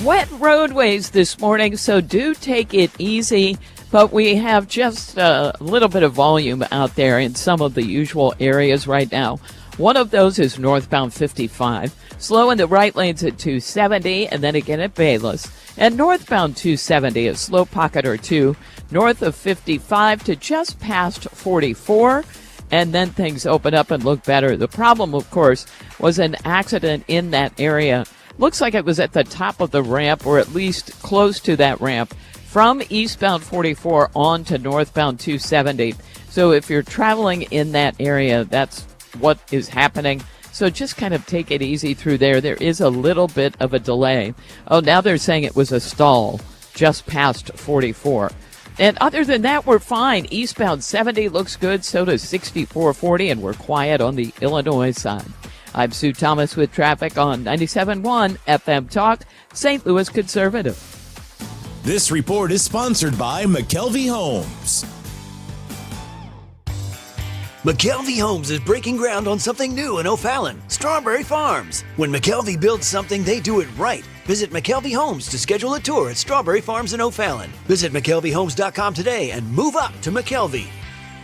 Wet roadways this morning, so do take it easy. But we have just a little bit of volume out there in some of the usual areas right now. One of those is northbound 55. Slow in the right lanes at 270 and then again at Bayless. And northbound 270, a slow pocket or two north of 55 to just past 44. And then things open up and look better. The problem, of course, was an accident in that area. Looks like it was at the top of the ramp, or at least close to that ramp, from eastbound 44 on to northbound 270. So if you're traveling in that area, that's what is happening. So just kind of take it easy through there. There is a little bit of a delay. Oh, now they're saying it was a stall just past 44. And other than that, we're fine. Eastbound 70 looks good, so does 6440, and we're quiet on the Illinois side. I'm Sue Thomas with traffic on 97.1 FM Talk, St. Louis Conservative. This report is sponsored by McKelvey Homes. McKelvey Homes is breaking ground on something new in O'Fallon, Strawberry Farms. When McKelvey builds something, they do it right. Visit McKelvey Homes to schedule a tour at Strawberry Farms in O'Fallon. Visit McKelveyHomes.com today and move up to McKelvey.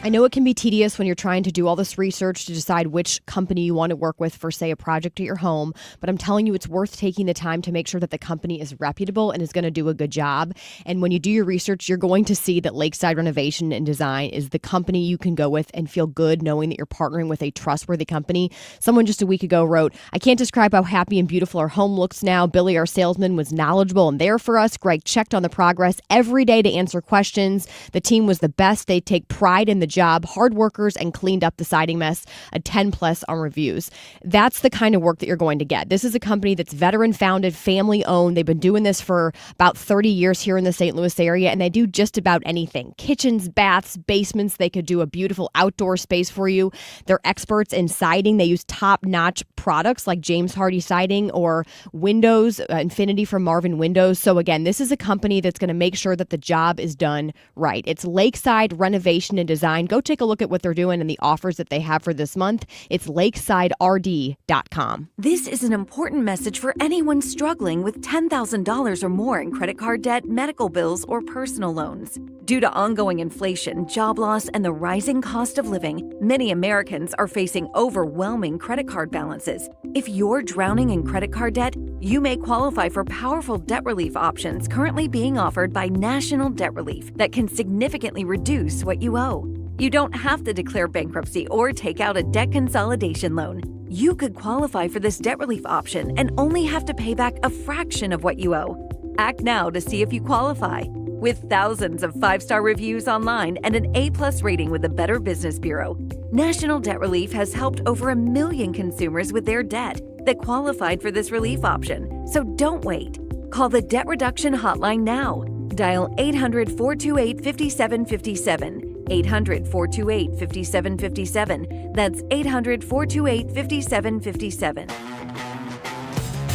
I know it can be tedious when you're trying to do all this research to decide which company you want to work with for, say, a project at your home, but I'm telling you it's worth taking the time to make sure that the company is reputable and is going to do a good job. And when you do your research, you're going to see that Lakeside Renovation and Design is the company you can go with and feel good knowing that you're partnering with a trustworthy company. Someone just a week ago wrote, "I can't describe how happy and beautiful our home looks now. Billy, our salesman, was knowledgeable and there for us. Greg checked on the progress every day to answer questions. The team was the best. They take pride in the job, hard workers, and cleaned up the siding mess, a 10 plus on reviews." That's the kind of work that you're going to get. This is a company that's veteran founded, family owned. They've been doing this for about 30 years here in the St. Louis area, and they do just about anything. Kitchens, baths, basements. They could do a beautiful outdoor space for you. They're experts in siding. They use top-notch products like James Hardie siding or windows, Infinity from Marvin Windows. So again, this is a company that's going to make sure that the job is done right. It's Lakeside Renovation and Design. Go take a look at what they're doing and the offers that they have for this month. It's lakesiderd.com. This is an important message for anyone struggling with $10,000 or more in credit card debt, medical bills, or personal loans. Due to ongoing inflation, job loss, and the rising cost of living, many Americans are facing overwhelming credit card balances. If you're drowning in credit card debt, you may qualify for powerful debt relief options currently being offered by National Debt Relief that can significantly reduce what you owe. You don't have to declare bankruptcy or take out a debt consolidation loan. You could qualify for this debt relief option and only have to pay back a fraction of what you owe. Act now to see if you qualify. With thousands of 5-star reviews online and an A+ rating with the Better Business Bureau, National Debt Relief has helped over 1 million consumers with their debt that qualified for this relief option. So don't wait. Call the Debt Reduction Hotline now. Dial 800-428-5757. 800-428-5757. That's 800-428-5757.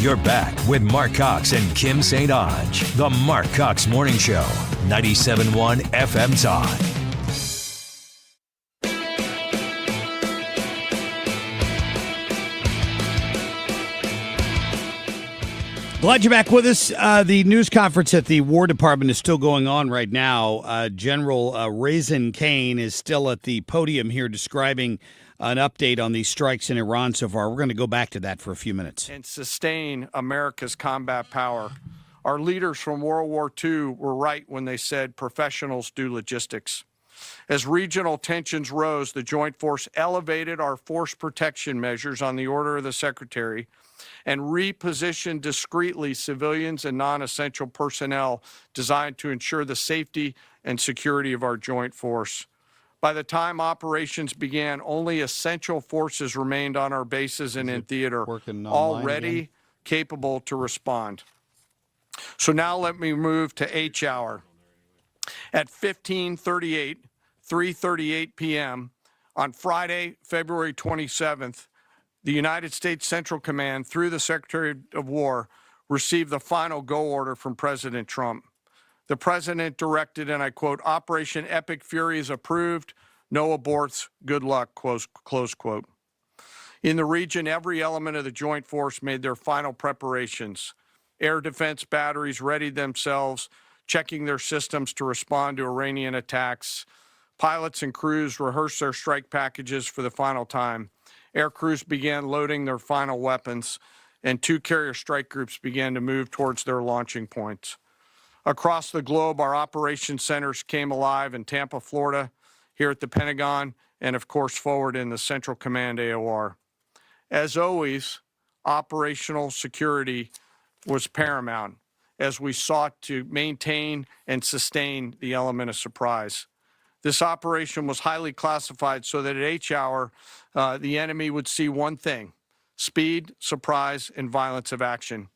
You're back with Marc Cox and Kim St. Onge. The Marc Cox Morning Show, 97.1 FM Talk. Glad you're back with us. The news conference at the War Department is still going on right now. General Raisin Kane is still at the podium here describing an update on these strikes in Iran so far. We're going to go back to that for a few minutes. And sustain America's combat power. Our leaders from World War II were right when they said professionals do logistics. As regional tensions rose, the Joint Force elevated our force protection measures on the order of the Secretary and repositioned discreetly civilians and non-essential personnel designed to ensure the safety and security of our joint force. By the time operations began, only essential forces remained on our bases and in theater, already capable to respond. So now let me move to H hour. At 3:38 p.m. on Friday, February 27th, the United States Central Command, through the Secretary of War, received the final go order from President Trump. The president directed, and I quote, "Operation Epic Fury is approved. No aborts. Good luck," close quote. In the region, every element of the joint force made their final preparations. Air defense batteries readied themselves, checking their systems to respond to Iranian attacks. Pilots and crews rehearsed their strike packages for the final time. Air crews began loading their final weapons, and 2 carrier strike groups began to move towards their launching points. Across the globe, our operations centers came alive in Tampa, Florida, here at the Pentagon, and of course forward in the Central Command AOR. As always, operational security was paramount as we sought to maintain and sustain the element of surprise. This operation was highly classified so that at H hour, the enemy would see one thing: speed, surprise, and violence of action.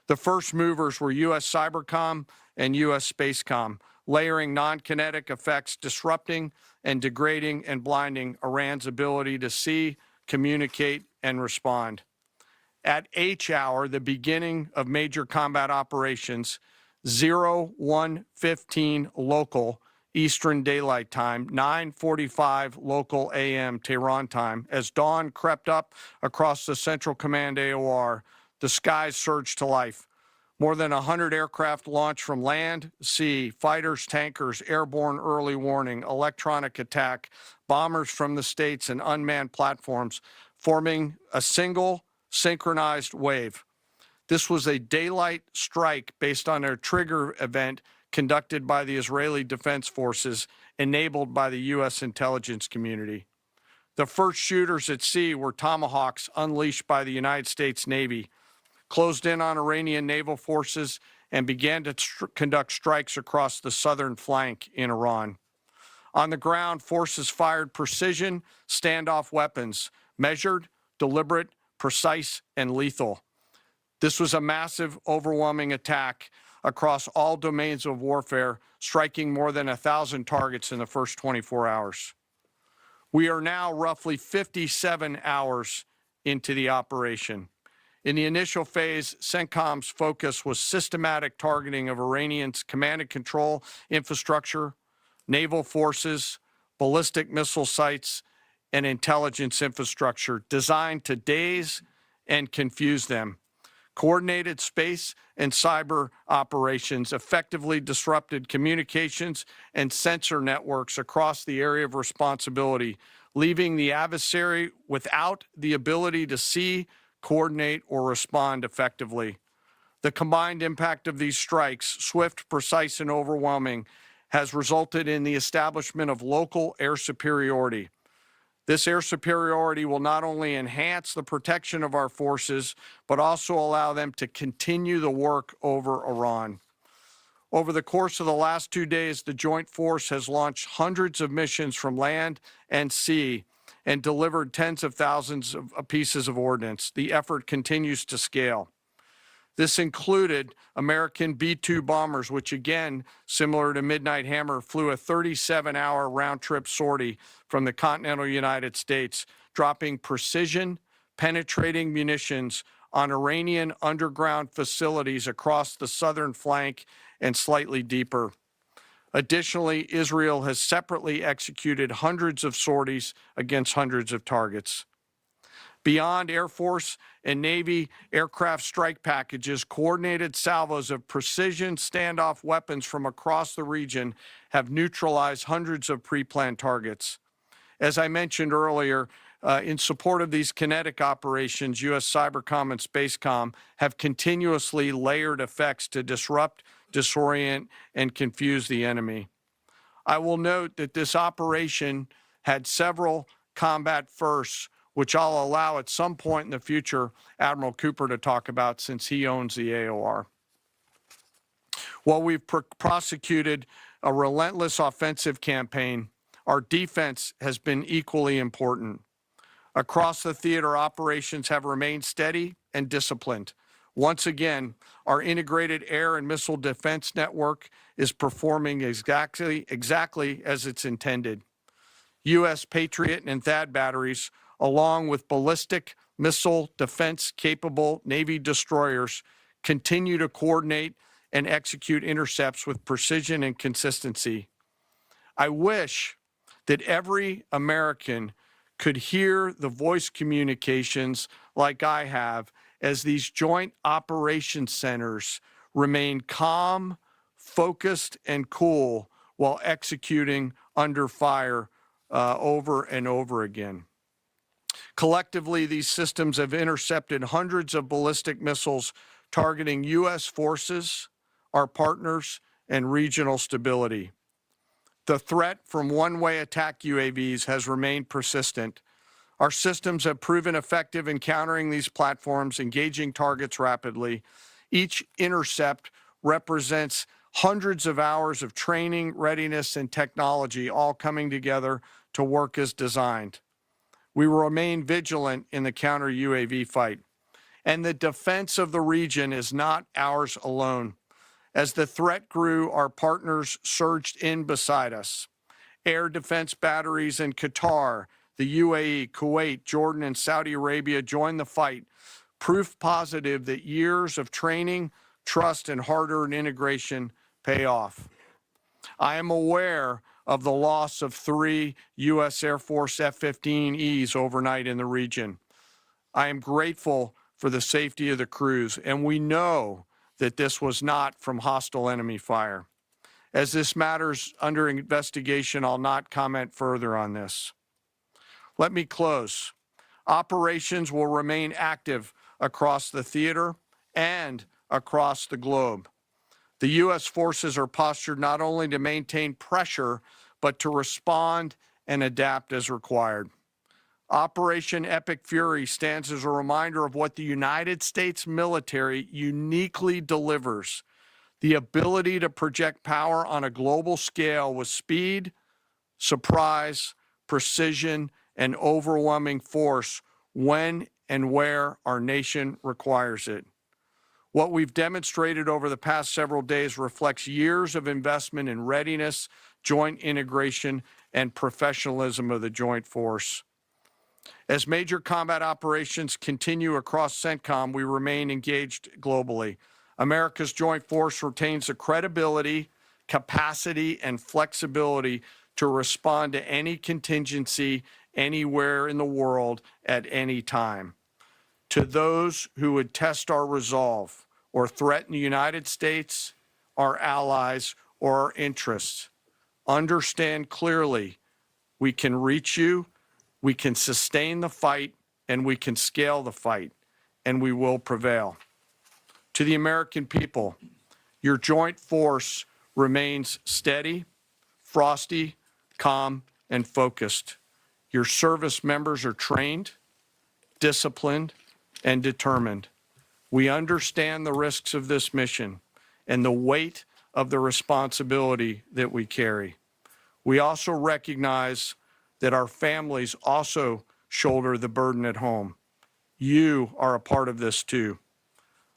The first movers were U.S. Cybercom and U.S. Spacecom, layering non-kinetic effects, disrupting and degrading and blinding Iran's ability to see, communicate, and respond. At H hour, the beginning of major combat operations, 01:15 local Eastern Daylight Time, 9:45 local AM Tehran time, as dawn crept up across the Central Command AOR, the skies surged to life. More than 100 aircraft launched from land, sea, fighters, tankers, airborne early warning, electronic attack, bombers from the States, and unmanned platforms, forming a single synchronized wave. This was a daylight strike based on a trigger event conducted by the Israeli Defense Forces, enabled by the U.S. intelligence community. The first shooters at sea were Tomahawks unleashed by the United States Navy, closed in on Iranian naval forces, and began to conduct strikes across the southern flank in Iran. On the ground, forces fired precision standoff weapons, measured, deliberate, precise, and lethal. This was a massive, overwhelming attack across all domains of warfare, striking more than 1,000 targets in the first 24 hours. We are now roughly 57 hours into the operation. In the initial phase, CENTCOM's focus was systematic targeting of Iranians' command and control infrastructure, naval forces, ballistic missile sites, and intelligence infrastructure designed to daze and confuse them. Coordinated space and cyber operations effectively disrupted communications and sensor networks across the area of responsibility, leaving the adversary without the ability to see, coordinate, or respond effectively. The combined impact of these strikes, swift, precise, and overwhelming, has resulted in the establishment of local air superiority. This air superiority will not only enhance the protection of our forces, but also allow them to continue the work over Iran. Over the course of the last 2 days, the Joint Force has launched hundreds of missions from land and sea and delivered tens of thousands of pieces of ordnance. The effort continues to scale. This included American B-2 bombers, which again, similar to Midnight Hammer, flew a 37-hour round-trip sortie from the continental United States, dropping precision, penetrating munitions on Iranian underground facilities across the southern flank and slightly deeper. Additionally, Israel has separately executed hundreds of sorties against hundreds of targets. Beyond Air Force and Navy aircraft strike packages, coordinated salvos of precision standoff weapons from across the region have neutralized hundreds of pre-planned targets. As I mentioned earlier, in support of these kinetic operations, U.S. Cybercom and Spacecom have continuously layered effects to disrupt, disorient, and confuse the enemy. I will note that this operation had several combat firsts, which I'll allow at some point in the future Admiral Cooper to talk about since he owns the AOR. While we've prosecuted a relentless offensive campaign, our defense has been equally important. Across the theater, operations have remained steady and disciplined. Once again, our integrated air and missile defense network is performing exactly as it's intended. U.S. Patriot and THAAD batteries, along with ballistic missile defense-capable Navy destroyers, continue to coordinate and execute intercepts with precision and consistency. I wish that every American could hear the voice communications like I have as these joint operations centers remain calm, focused, and cool while executing under fire over and over again. Collectively, these systems have intercepted hundreds of ballistic missiles targeting U.S. forces, our partners, and regional stability. The threat from one-way attack UAVs has remained persistent. Our systems have proven effective in countering these platforms, engaging targets rapidly. Each intercept represents hundreds of hours of training, readiness, and technology all coming together to work as designed. We will remain vigilant in the counter UAV fight. And the defense of the region is not ours alone. As the threat grew, our partners surged in beside us. Air defense batteries in Qatar, the UAE, Kuwait, Jordan, and Saudi Arabia joined the fight, proof positive that years of training, trust, and hard-earned integration pay off. I am aware of the loss of 3 U.S. Air Force F-15Es overnight in the region. I am grateful for the safety of the crews, and we know that this was not from hostile enemy fire. As this matter's under investigation, I'll not comment further on this. Let me close. Operations will remain active across the theater and across the globe. The U.S. forces are postured not only to maintain pressure, but to respond and adapt as required. Operation Epic Fury stands as a reminder of what the United States military uniquely delivers: the ability to project power on a global scale with speed, surprise, precision, and overwhelming force when and where our nation requires it. What we've demonstrated over the past several days reflects years of investment in readiness, joint integration, and professionalism of the joint force. As major combat operations continue across CENTCOM, we remain engaged globally. America's joint force retains the credibility, capacity, and flexibility to respond to any contingency anywhere in the world at any time. To those who would test our resolve or threaten the United States, our allies, or our interests, understand clearly we can reach you, we can sustain the fight, and we can scale the fight, and we will prevail. To the American people, your joint force remains steady, frosty, calm, and focused. Your service members are trained, disciplined, and determined. We understand the risks of this mission and the weight of the responsibility that we carry. We also recognize that our families also shoulder the burden at home. You are a part of this too.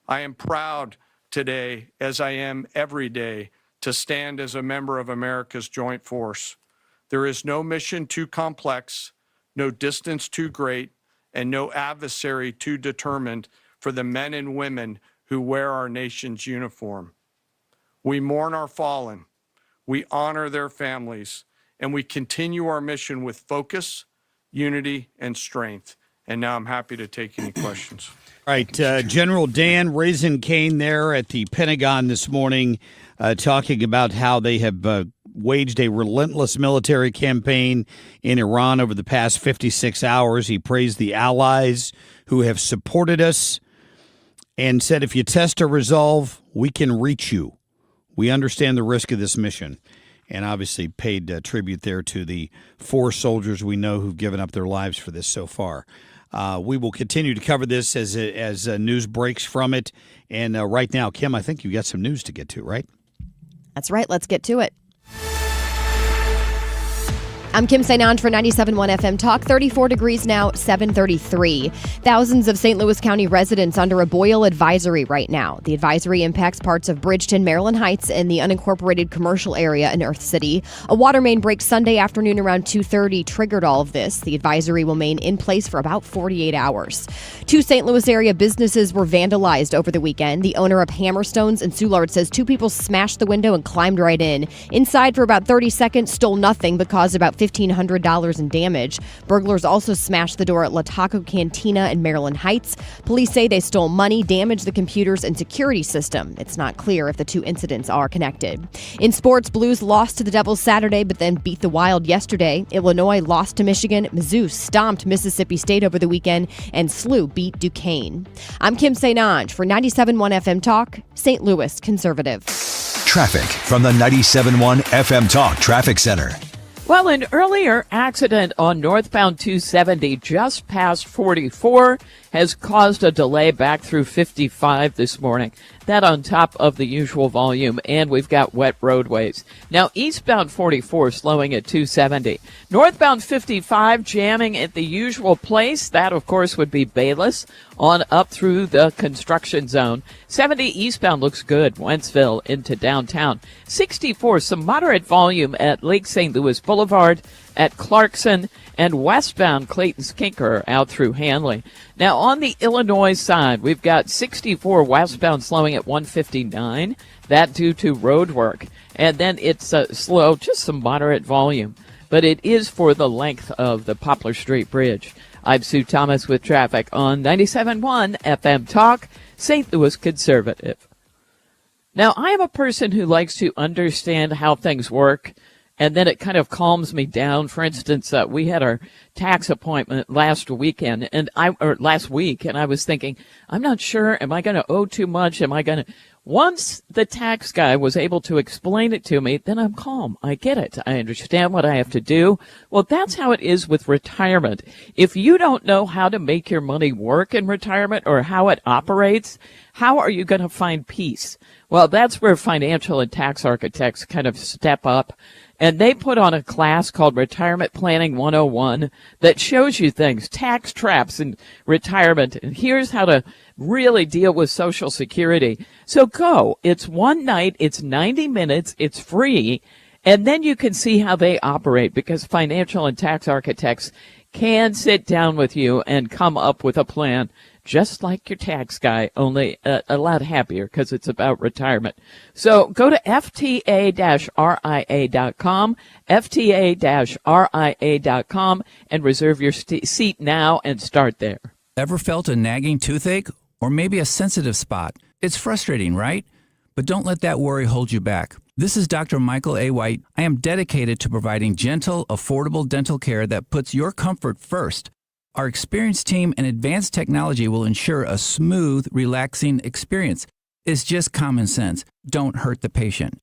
I am proud today, as I am every day, to stand as a member of America's joint force. There is no mission too complex, no distance too great, and no adversary too determined for the men and women who wear our nation's uniform. We mourn our fallen, we honor their families, and we continue our mission with focus, unity, and strength. And now I'm happy to take any questions. All right, General Dan Raising Cane there at the Pentagon this morning talking about how they have waged a relentless military campaign in Iran over the past 56 hours. He praised the allies who have supported us and said, if you test our resolve, we can reach you. We understand the risk of this mission. And obviously paid tribute there to the 4 soldiers we know who've given up their lives for this so far. We will continue to cover this as news breaks from it. And right now, Kim, I think you got some news to get to, right? That's right. Let's get to it. I'm Kim St. for 97.1 FM Talk. 34 degrees now, 7:33. Thousands of St. Louis County residents under a boil advisory right now. The advisory impacts parts of Bridgeton, Maryland Heights, and the unincorporated commercial area in Earth City. A water main break Sunday afternoon around 2:30 triggered all of this. The advisory will remain in place for about 48 hours. 2 St. Louis area businesses were vandalized over the weekend. The owner of Hammerstones in Soulard says 2 people smashed the window and climbed right in. Inside for about 30 seconds, stole nothing, but caused about $1,500 in damage. Burglars also smashed the door at La Taco Cantina in Maryland Heights. Police say they stole money, damaged the computers and security system. It's not clear if the two incidents are connected. In sports, Blues lost to the Devils Saturday, but then beat the Wild yesterday. Illinois lost to Michigan. Mizzou stomped Mississippi State over the weekend, and SLU beat Duquesne. I'm Kim St. Ange for 97.1 FM Talk, St. Louis Conservative. Traffic from the 97.1 FM Talk Traffic Center. Well, an earlier accident on northbound 270 just past 44 has caused a delay back through 55 this morning. That on top of the usual volume, and we've got wet roadways. Now, eastbound 44 slowing at 270. Northbound 55 jamming at the usual place. That, of course, would be Bayless on up through the construction zone. 70 eastbound looks good. Wentzville into downtown. 64, some moderate volume at Lake St. Louis Boulevard, at Clarkson, and westbound Clayton's Kinker out through Hanley. Now, on the Illinois side, we've got 64 westbound slowing at 159. That due to road work. And then it's slow, just some moderate volume. But it is for the length of the Poplar Street Bridge. I'm Sue Thomas with traffic on 97.1 FM Talk, St. Louis Conservative. Now, I am a person who likes to understand how things work, and then it kind of calms me down. For instance, we had our tax appointment last week, and I was thinking, I'm not sure, am I going to owe too much? Once the tax guy was able to explain it to me, then I'm calm. I get it. I understand what I have to do. Well, that's how it is with retirement. If you don't know how to make your money work in retirement or how it operates, how are you going to find peace? Well, that's where financial and tax architects kind of step up. And they put on a class called Retirement Planning 101 that shows you things, tax traps in retirement. And here's how to really deal with Social Security. So go. It's one night. It's 90 minutes. It's free. And then you can see how they operate, because financial and tax architects can sit down with you and come up with a plan just like your tax guy, only a lot happier because it's about retirement. So go to FTA-RIA.com, FTA-RIA.com, and reserve your seat now and start there. Ever felt a nagging toothache or maybe a sensitive spot? It's frustrating, right? But don't let that worry hold you back. This is Dr. Michael A. White. I am dedicated to providing gentle, affordable dental care that puts your comfort first. Our experienced team and advanced technology will ensure a smooth, relaxing experience. It's just common sense. Don't hurt the patient.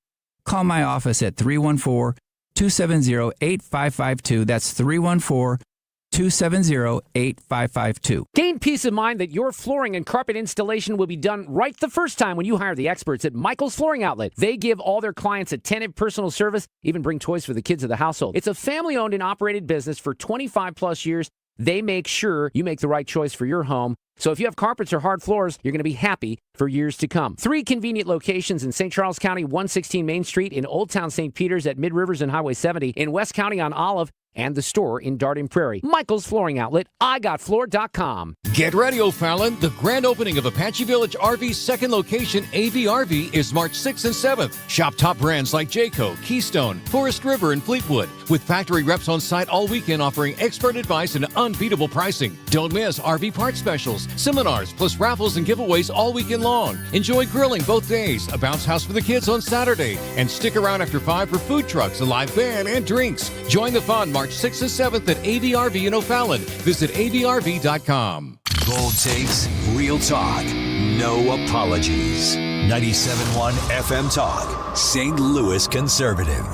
Call my office at 314-270-8552. That's 314-270-8552. Gain peace of mind that your flooring and carpet installation will be done right the first time when you hire the experts at Michael's Flooring Outlet. They give all their clients attentive personal service, even bring toys for the kids of the household. It's a family-owned and operated business for 25-plus years. They make sure you make the right choice for your home. So if you have carpets or hard floors, you're going to be happy for years to come. 3 convenient locations in St. Charles County, 116 Main Street, in Old Town St. Peters at Mid-Rivers and Highway 70, in West County on Olive, and the store in Darden Prairie. Michael's Flooring Outlet, IGotFloor.com. Get ready, O'Fallon. The grand opening of Apache Village RV's second location, AVRV, is March 6th and 7th. Shop top brands like Jayco, Keystone, Forest River, and Fleetwood, with factory reps on site all weekend offering expert advice and unbeatable pricing. Don't miss RV part specials, seminars, plus raffles and giveaways all weekend long. Enjoy grilling both days, a bounce house for the kids on Saturday, and stick around after 5 for food trucks, a live band, and drinks. Join the fun March 6th and 7th at AVRV in O'Fallon. Visit avrv.com. Bold takes, real talk, no apologies. 97.1 FM Talk, St. Louis Conservative.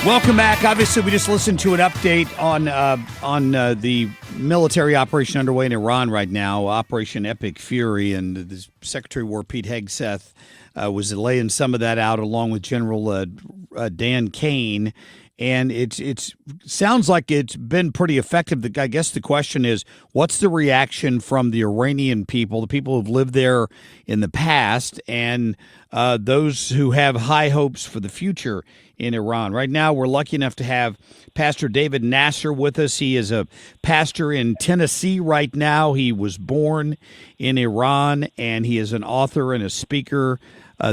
Welcome back. Obviously, we just listened to an update on the military operation underway in Iran right now, Operation Epic Fury, and the Secretary of War Pete Hegseth was laying some of that out along with General Dan Kane. And it sounds like it's been pretty effective. I guess the question is, what's the reaction from the Iranian people, the people who've lived there in the past, and those who have high hopes for the future in Iran? Right now, we're lucky enough to have Pastor David Nasser with us. He is a pastor in Tennessee right now. He was born in Iran, and he is an author and a speaker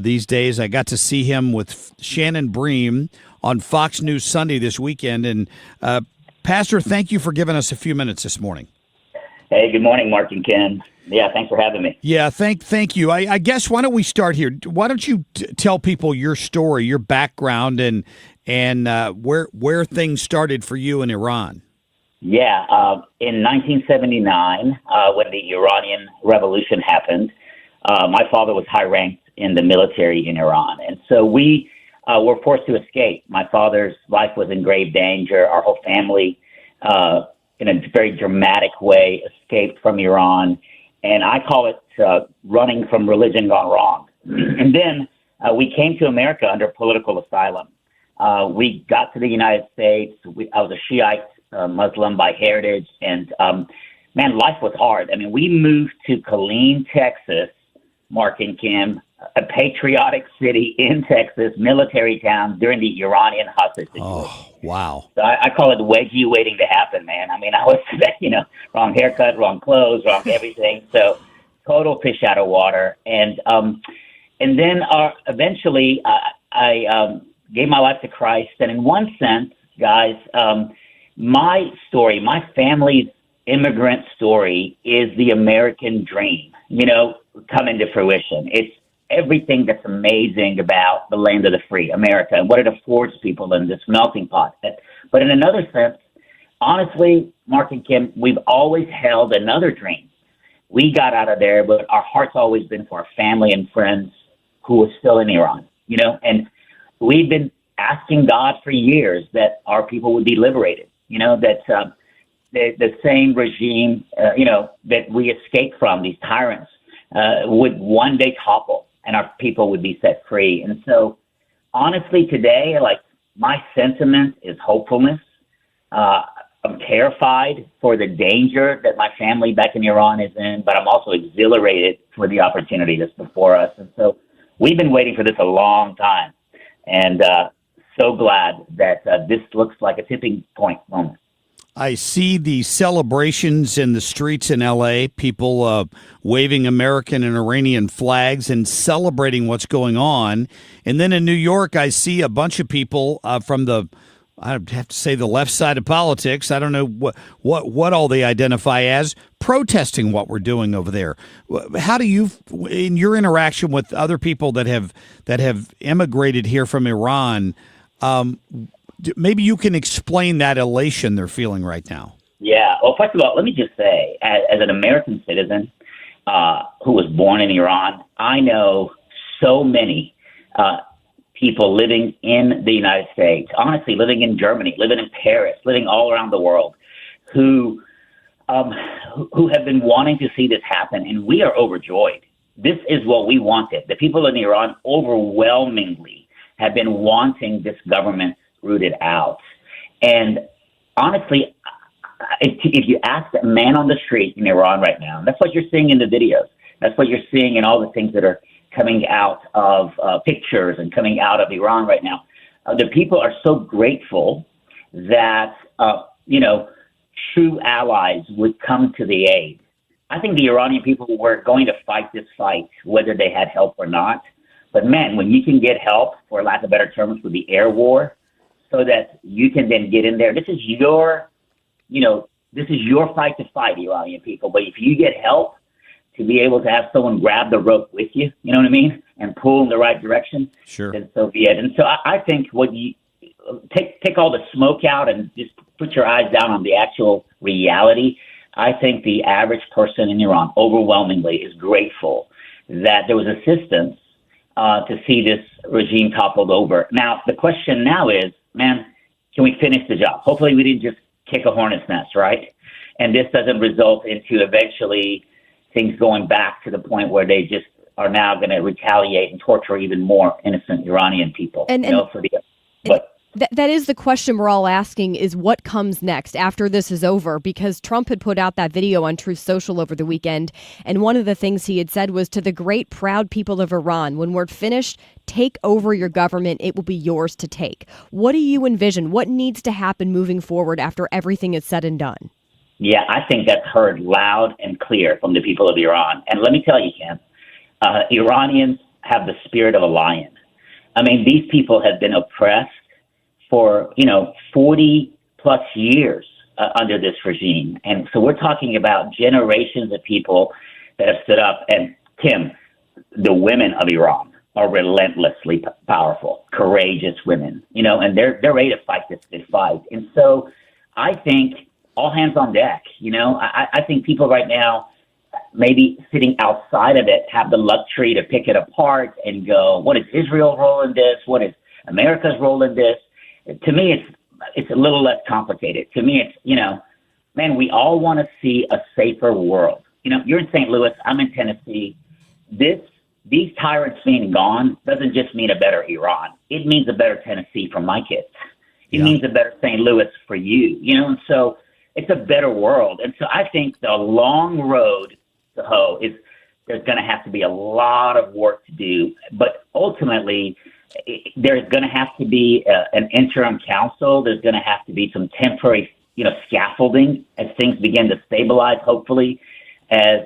these days. I got to see him with Shannon Bream on Fox News Sunday this weekend. And Pastor, thank you for giving us a few minutes this morning. Hey, good morning, Mark and Ken. Yeah, thanks for having me. Yeah, thank you. I guess why don't we start here? Why don't you tell people your story, your background, and where things started for you in Iran? Yeah, in 1979, when the Iranian Revolution happened, my father was high-ranked in the military in Iran. And so we were forced to escape. My father's life was in grave danger. Our whole family, in a very dramatic way, escaped from Iran. And I call it running from religion gone wrong. And then we came to America under political asylum. We got to the United States. I was a Shiite Muslim by heritage. And, man, life was hard. I mean, we moved to Killeen, Texas, Mark and Kim, a patriotic city in Texas, military town during the Iranian hostage situation. Oh, wow. So I call it wedgie waiting to happen, man. I mean, I was, wrong haircut, wrong clothes, wrong everything. So total fish out of water. And then eventually I gave my life to Christ. And in one sense, guys, my story, my family's immigrant story is the American dream, coming to fruition. It's everything that's amazing about the land of the free, America, and what it affords people in this melting pot. But in another sense, honestly, Mark and Kim, we've always held another dream. We got out of there, but our heart's always been for our family and friends who are still in Iran, and we've been asking God for years that our people would be liberated, that the same regime, that we escaped from, these tyrants, would one day topple and our people would be set free. And so, honestly, today, my sentiment is hopefulness. I'm terrified for the danger that my family back in Iran is in, but I'm also exhilarated for the opportunity that's before us. And so we've been waiting for this a long time, and so glad that this looks like a tipping point moment. I see the celebrations in the streets in L.A., people waving American and Iranian flags and celebrating what's going on. And then in New York, I see a bunch of people from I have to say the left side of politics. I don't know what all they identify as, protesting what we're doing over there. How do you, in your interaction with other people that have immigrated here from Iran, maybe you can explain that elation they're feeling right now? Yeah. Well, first of all, let me just say, as an American citizen who was born in Iran, I know so many people living in the United States, honestly, living in Germany, living in Paris, living all around the world, who have been wanting to see this happen, and we are overjoyed. This is what we wanted. The people in Iran overwhelmingly have been wanting this government rooted out. And honestly, if you ask a man on the street in Iran right now, that's what you're seeing in the videos. That's what you're seeing in all the things that are coming out of pictures and coming out of Iran right now. The people are so grateful that, true allies would come to the aid. I think the Iranian people were going to fight this fight, whether they had help or not. But man, when you can get help, for lack of better terms, with the air war, so that you can then get in there, this is your fight to fight, Iranian people. But if you get help, to be able to have someone grab the rope with you, you know what I mean, and pull in the right direction, sure, then so be it. And so I think what you take all the smoke out and just put your eyes down on the actual reality. I think the average person in Iran overwhelmingly is grateful that there was assistance to see this regime toppled over. Now, the question now is, man, can we finish the job? Hopefully we didn't just kick a hornet's nest, right? And this doesn't result into eventually things going back to the point where they just are now going to retaliate and torture even more innocent Iranian people. That is the question we're all asking, is what comes next after this is over? Because Trump had put out that video on Truth Social over the weekend, and one of the things he had said was, to the great, proud people of Iran, when we're finished, take over your government. It will be yours to take. What do you envision? What needs to happen moving forward after everything is said and done? Yeah, I think that's heard loud and clear from the people of Iran. And let me tell you, Kim, Iranians have the spirit of a lion. I mean, these people have been oppressed for, 40 plus years under this regime. And so we're talking about generations of people that have stood up. And Tim, the women of Iran are relentlessly powerful, courageous women, and they're ready to fight this fight. And so I think all hands on deck. I think people right now, maybe sitting outside of it, have the luxury to pick it apart and go, what is Israel's role in this? What is America's role in this? To me, it's a little less complicated. To me, it's, man, we all want to see a safer world. You're in St. Louis, I'm in Tennessee. These tyrants being gone doesn't just mean a better Iran. It means a better Tennessee for my kids. It means a better St. Louis for you, and so it's a better world. And so I think the long road to hoe is there's going to have to be a lot of work to do, but ultimately there's going to have to be an interim council. There's going to have to be some temporary, scaffolding as things begin to stabilize, hopefully, as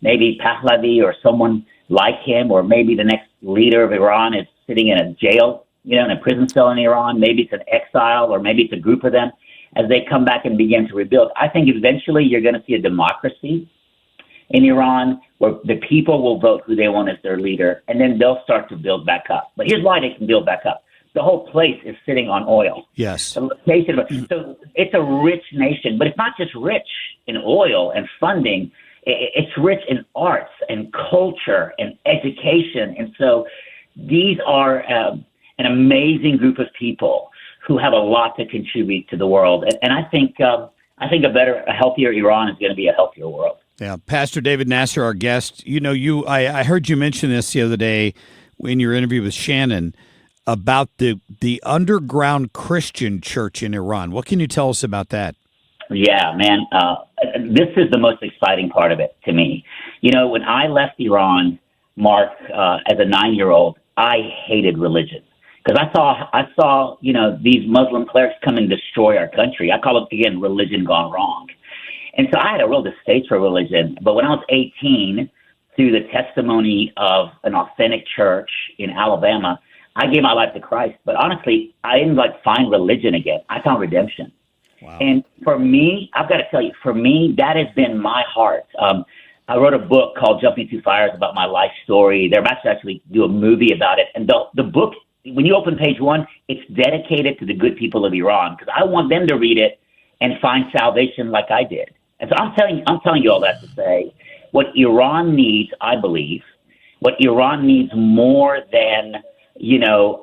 maybe Pahlavi or someone like him, or maybe the next leader of Iran is sitting in a jail, in a prison cell in Iran. Maybe it's an exile, or maybe it's a group of them as they come back and begin to rebuild. I think eventually you're going to see a democracy in Iran where the people will vote who they want as their leader, and then they'll start to build back up. But here's why they can build back up. The whole place is sitting on oil. Yes. The location so it's a rich nation, but it's not just rich in oil and funding. It's rich in arts and culture and education. And so these are an amazing group of people who have a lot to contribute to the world. And I think a healthier Iran is going to be a healthier world. Yeah, Pastor David Nasser, our guest. I heard you mention this the other day in your interview with Shannon about the underground Christian church in Iran. What can you tell us about that? Yeah, man. This is the most exciting part of it to me. When I left Iran, Mark, as a 9-year-old, I hated religion because I saw these Muslim clerics come and destroy our country. I call it, again, religion gone wrong. And so I had a real distaste for religion. But when I was 18, through the testimony of an authentic church in Alabama, I gave my life to Christ. But honestly, I didn't find religion again. I found redemption. Wow. And for me, I've got to tell you, that has been my heart. I wrote a book called Jumping Through Fires about my life story. They're about to actually do a movie about it. And the book, when you open page 1, it's dedicated to the good people of Iran because I want them to read it and find salvation like I did. And so I'm telling you all that to say what Iran needs, I believe, what Iran needs more than,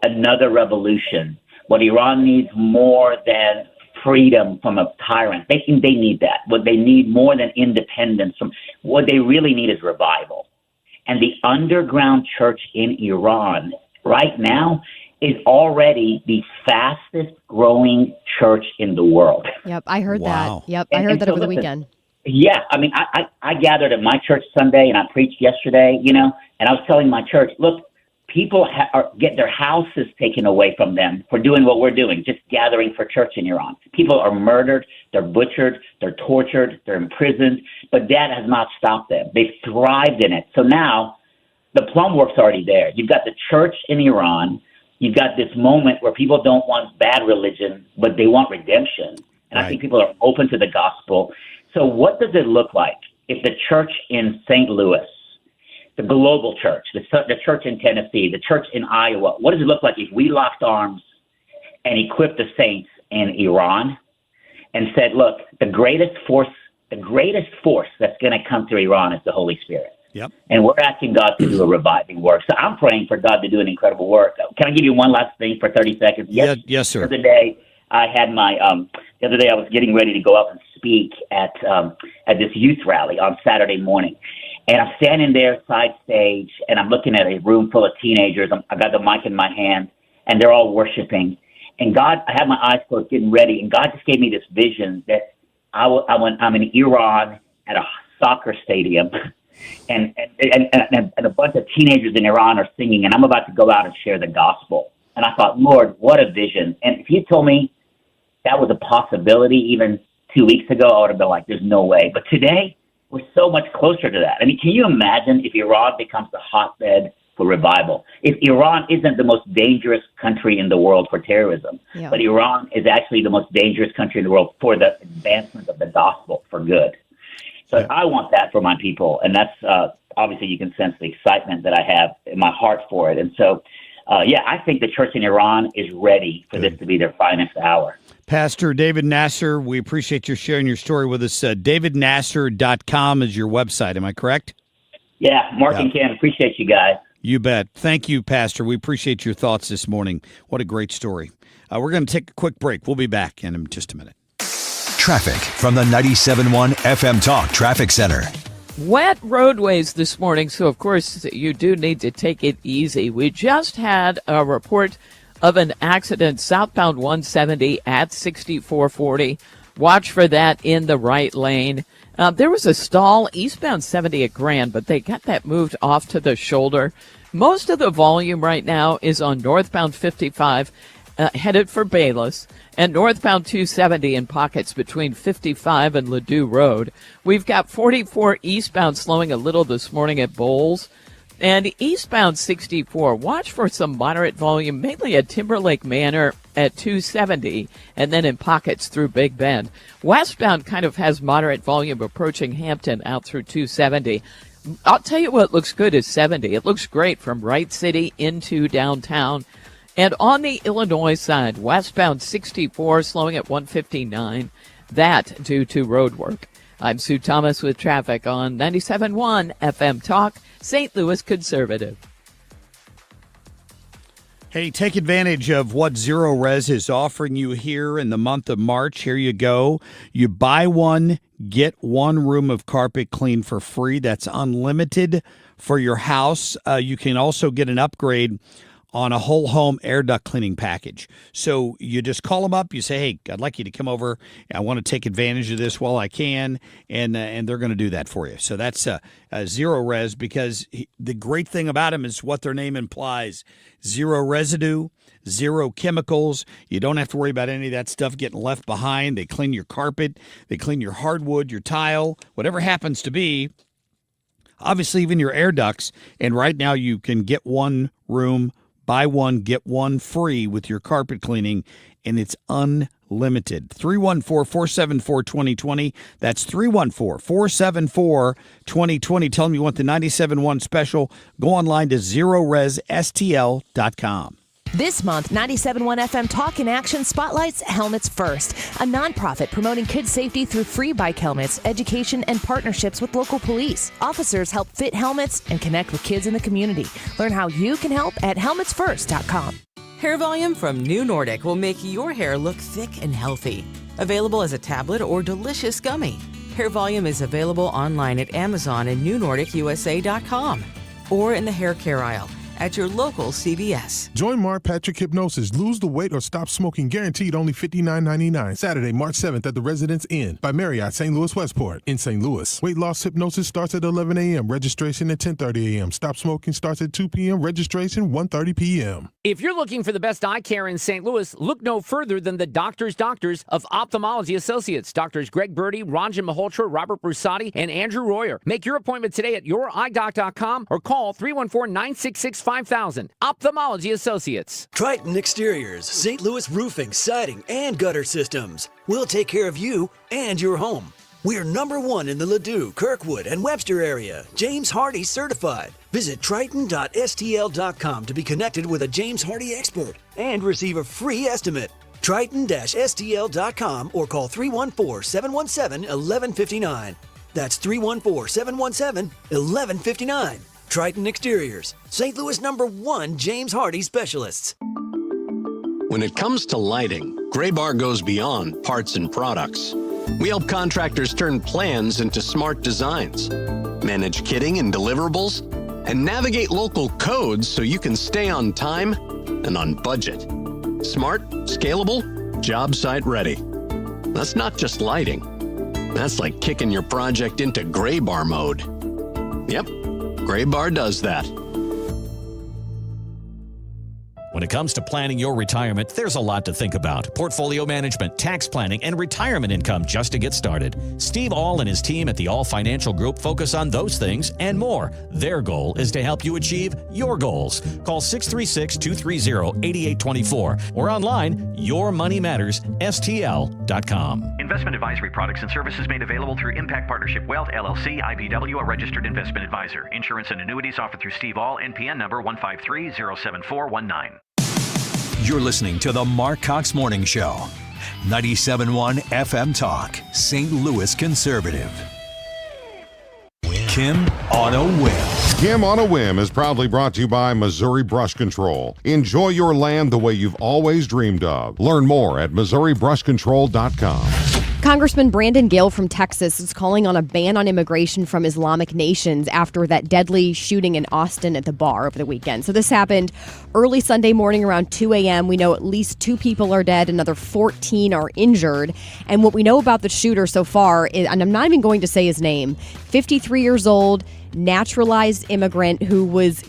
another revolution, what Iran needs more than freedom from a tyrant. They need that. What they need more than independence from, what they really need is revival. And the underground church in Iran right now is already the fastest growing church in the world. Yep, I heard that. Yep, I heard that over the weekend. Yeah, I mean, I gathered at my church Sunday and I preached yesterday, and I was telling my church, look, people get their houses taken away from them for doing what we're doing, just gathering for church in Iran. People are murdered, they're butchered, they're tortured, they're imprisoned, but that has not stopped them. They've thrived in it. So now the plum work's already there. You've got the church in Iran. You've got this moment where people don't want bad religion, but they want redemption. And I think people are open to the gospel. So what does it look like if the church in St. Louis, the global church, the church in Tennessee, the church in Iowa, what does it look like if we locked arms and equipped the saints in Iran and said, look, the greatest force that's going to come through Iran is the Holy Spirit. Yep. And we're asking God to do a reviving work. So I'm praying for God to do an incredible work. Can I give you one last thing for 30 seconds? Yes, sir. The other day, I had the other day I was getting ready to go out and speak at this youth rally on Saturday morning. And I'm standing there side stage, and I'm looking at a room full of teenagers. I got the mic in my hand, and they're all worshiping. And I had my eyes closed, getting ready, and God just gave me this vision that I'm in Iran at a soccer stadium, and a bunch of teenagers in Iran are singing, and I'm about to go out and share the gospel. And I thought, Lord, what a vision. And if you told me that was a possibility even 2 weeks ago, I would have been like, there's no way. But today, we're so much closer to that. I mean, can you imagine if Iran becomes the hotbed for revival. If Iran isn't the most dangerous country in the world for terrorism, but Iran is actually the most dangerous country in the world for the advancement of the gospel for good. So I want that for my people, and that's obviously you can sense the excitement that I have in my heart for it. And so, I think the church in Iran is ready for this to be their finest hour. Pastor David Nasser, we appreciate you sharing your story with us. DavidNasser.com is your website. Am I correct? Yeah, Mark and Ken, appreciate you guys. You bet. Thank you, Pastor. We appreciate your thoughts this morning. What a great story. We're going to take a quick break. We'll be back in just a minute. Traffic from the 97.1 FM Talk Traffic Center. Wet roadways this morning, so of course you do need to take it easy. We just had a report of an accident southbound 170 at 6440. Watch for that in the right lane. There was a stall eastbound 70 at Grand, but they got that moved off to the shoulder. Most of the volume right now is on northbound 55, headed for Bayless, and northbound 270 in pockets between 55 and Ladue Road. We've got 44 eastbound slowing a little this morning at Bowles. And eastbound 64, watch for some moderate volume, mainly at Timberlake Manor at 270, and then in pockets through Big Bend. Westbound kind of has moderate volume approaching Hampton out through 270. I'll tell you what looks good is 70. It looks great from Wright City into downtown. And on the Illinois side, westbound 64 slowing at 159, that due to road work. I'm Sue Thomas with traffic on 97.1 FM Talk, St. Louis Conservative. Hey, take advantage of what Zero Res is offering you here in the month of March. Here you go. You buy one, get one room of carpet clean for free. That's unlimited for your house. You can also get an upgrade on a whole home air duct cleaning package. So you just call them up. You say, hey, I'd like you to come over. I want to take advantage of this while I can. And they're going to do that for you. So that's Zero Res, because the great thing about them is what their name implies. Zero residue, zero chemicals. You don't have to worry about any of that stuff getting left behind. They clean your carpet. They clean your hardwood, your tile, whatever happens to be. Obviously, even your air ducts. And right now you can get one room, buy one, get one free with your carpet cleaning, and it's unlimited. 314-474-2020. That's 314-474-2020. Tell them you want the 97.1 special. Go online to ZeroResSTL.com. This month, 97.1 FM Talk in Action spotlights Helmets First, a nonprofit promoting kids' safety through free bike helmets, education, and partnerships with local police. Officers help fit helmets and connect with kids in the community. Learn how you can help at helmetsfirst.com. Hair Volume from New Nordic will make your hair look thick and healthy. Available as a tablet or delicious gummy. Hair Volume is available online at Amazon and NewNordicUSA.com or in the hair care aisle at your local CVS. Join Mark Patrick Hypnosis. Lose the weight or stop smoking. Guaranteed only $59.99. Saturday, March 7th at the Residence Inn by Marriott, St. Louis Westport in St. Louis. Weight loss hypnosis starts at 11 a.m. Registration at 10:30 a.m. Stop smoking starts at 2 p.m. Registration 1:30 p.m. If you're looking for the best eye care in St. Louis, look no further than the doctors of Ophthalmology Associates. Doctors Greg Birdie, Ranjan Malhotra, Robert Brusati, and Andrew Royer. Make your appointment today at youridoc.com or call 314-966-5000. Ophthalmology Associates. Triton Exteriors, St. Louis roofing, siding, and gutter systems. We'll take care of you and your home. We're #1 in the Ladue, Kirkwood, and Webster area. James Hardy certified. Visit Triton.stl.com to be connected with a James Hardy expert and receive a free estimate. Triton-stl.com or call 314-717-1159. That's 314-717-1159. Triton Exteriors, St. Louis #1 James Hardy specialists. When it comes to lighting, Gray Bar goes beyond parts and products. We help contractors turn plans into smart designs, manage kitting and deliverables, and navigate local codes so you can stay on time and on budget. Smart, scalable, job site ready. That's not just lighting. That's like kicking your project into Gray Bar mode. Yep, Gray Bar does that. When it comes to planning your retirement, there's a lot to think about. Portfolio management, tax planning, and retirement income just to get started. Steve All and his team at the All Financial Group focus on those things and more. Their goal is to help you achieve your goals. Call 636-230-8824 or online, yourmoneymattersstl.com. Investment advisory products and services made available through Impact Partnership Wealth, LLC, IBW, a registered investment advisor. Insurance and annuities offered through Steve All, NPN number 153-07419. You're listening to the Marc Cox Morning Show. 97.1 FM Talk, St. Louis Conservative. Kim on a Whim. Kim on a Whim is proudly brought to you by Missouri Brush Control. Enjoy your land the way you've always dreamed of. Learn more at MissouriBrushControl.com. Congressman Brandon Gale from Texas is calling on a ban on immigration from Islamic nations after that deadly shooting in Austin at the bar over the weekend. So this happened early Sunday morning around 2 a.m. We know at least 2 people are dead, another 14 are injured. And what we know about the shooter so far is, and I'm not even going to say his name, 53 years old, naturalized immigrant who was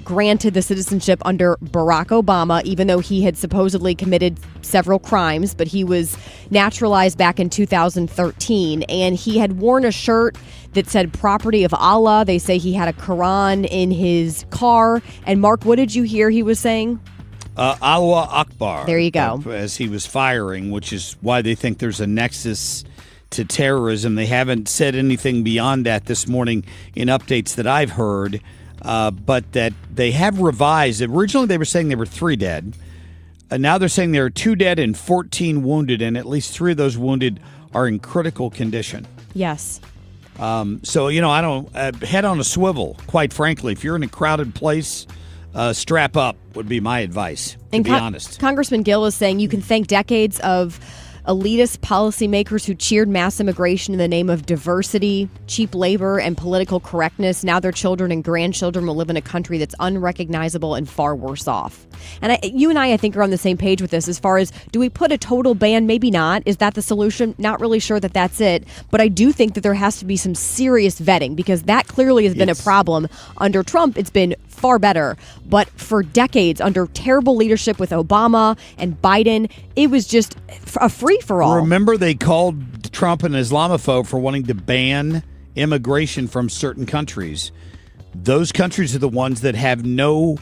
granted the citizenship under Barack Obama, even though he had supposedly committed several crimes, but he was naturalized back in 2013, and he had worn a shirt that said property of Allah. They say he had a Quran in his car. And Mark, what did you hear he was saying? Allah Akbar. There you go. As he was firing, which is why they think there's a nexus to terrorism. They haven't said anything beyond that this morning in updates that I've heard. But that they have revised. Originally, they were saying there were 3 dead. Now they're saying there are 2 dead and 14 wounded, and at least 3 of those wounded are in critical condition. Yes. So, I don't head on a swivel, quite frankly. If you're in a crowded place, strap up would be my advice, to be honest. Congressman Gill is saying you can thank decades of elitist policymakers who cheered mass immigration in the name of diversity, cheap labor, and political correctness. Now their children and grandchildren will live in a country that's unrecognizable and far worse off. And you and I think, are on the same page with this as far as, do we put a total ban? Maybe not. Is that the solution? Not really sure that that's it. But I do think that there has to be some serious vetting, because that clearly has been a problem. Under Trump, it's been far better. But for decades, under terrible leadership with Obama and Biden, it was just a free-for-all. Remember, they called Trump an Islamophobe for wanting to ban immigration from certain countries. Those countries are the ones that have no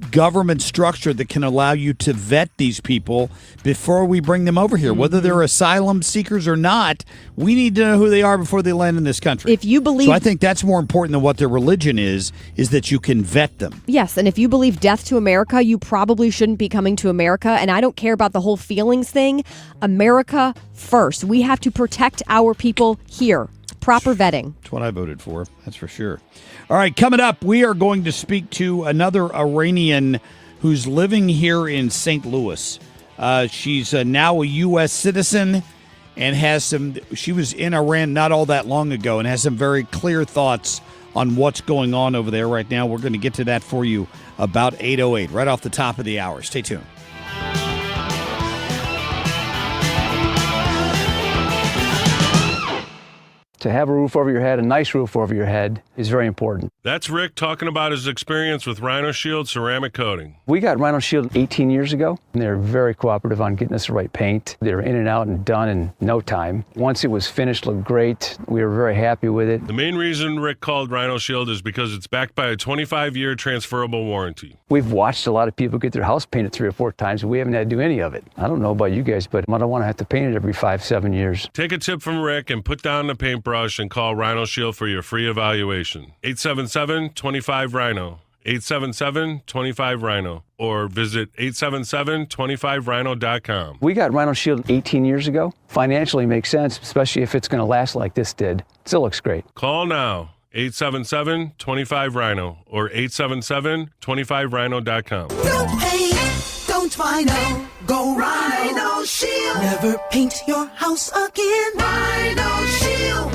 government structure that can allow you to vet these people before we bring them over here. Whether they're asylum seekers or not, we need to know who they are before they land in this country. If you believe, so I think that's more important than what their religion is that you can vet them. Yes, and if you believe death to America, you probably shouldn't be coming to America. And I don't care about the whole feelings thing. America first. We have to protect our people here. Proper vetting. That's what I voted for. That's for sure. All right, coming up, we are going to speak to another Iranian who's living here in St. Louis. She's now a U.S. citizen and she was in Iran not all that long ago and has some very clear thoughts on what's going on over there right now. We're going to get to that for you about 8:08, right off the top of the hour. Stay tuned. To have a roof over your head, a nice roof over your head, is very important. That's Rick talking about his experience with Rhino Shield ceramic coating. We got Rhino Shield 18 years ago, and they're very cooperative on getting us the right paint. They're in and out and done in no time. Once it was finished, looked great. We were very happy with it. The main reason Rick called Rhino Shield is because it's backed by a 25-year transferable warranty. We've watched a lot of people get their house painted 3 or 4 times, and we haven't had to do any of it. I don't know about you guys, but I don't want to have to paint it every 5-7 years. Take a tip from Rick and put down the paintbrush and call Rhino Shield for your free evaluation. 877-25-RHINO. 877-25-RHINO. Or visit 877-25rhino.com. We got Rhino Shield 18 years ago. Financially makes sense, especially if it's going to last like this did. Still looks great. Call now. 877-25-RHINO or 877-25rhino.com. No pain, don't Rhino. Go Rhino Shield. Never paint your house again. Rhino Shield.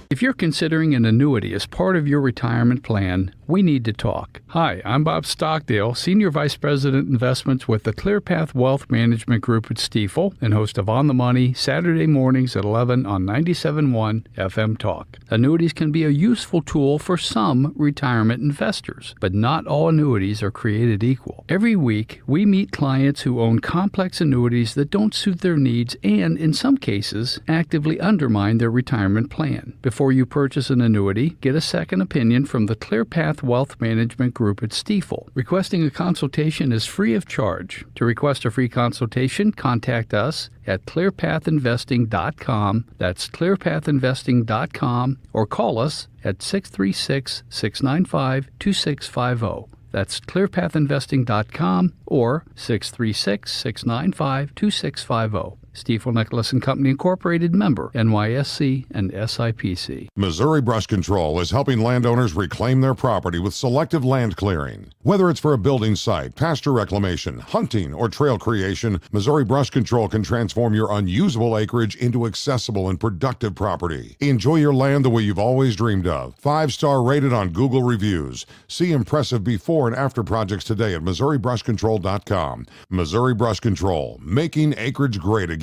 If you're considering an annuity as part of your retirement plan, we need to talk. Hi, I'm Bob Stockdale, Senior Vice President Investments with the ClearPath Wealth Management Group at Stifel and host of On the Money Saturday mornings at 11 on 97.1 FM Talk. Annuities can be a useful tool for some retirement investors, but not all annuities are created equal. Every week, we meet clients who own complex annuities that don't suit their needs and, in some cases, actively undermine their retirement plan. Before you purchase an annuity, get a second opinion from the ClearPath Wealth Management Group at Stifel. Requesting a consultation is free of charge. To request a free consultation, contact us at clearpathinvesting.com. That's clearpathinvesting.com, or call us at 636-695-2650. That's clearpathinvesting.com or 636-695-2650. Stifel Nicholas and Company Incorporated, member NYSE and SIPC. Missouri Brush Control is helping landowners reclaim their property with selective land clearing. Whether it's for a building site, pasture reclamation, hunting, or trail creation, Missouri Brush Control can transform your unusable acreage into accessible and productive property. Enjoy your land the way you've always dreamed of. 5-star rated on Google reviews. See impressive before and after projects today at MissouriBrushControl.com. Missouri Brush Control, making acreage great again.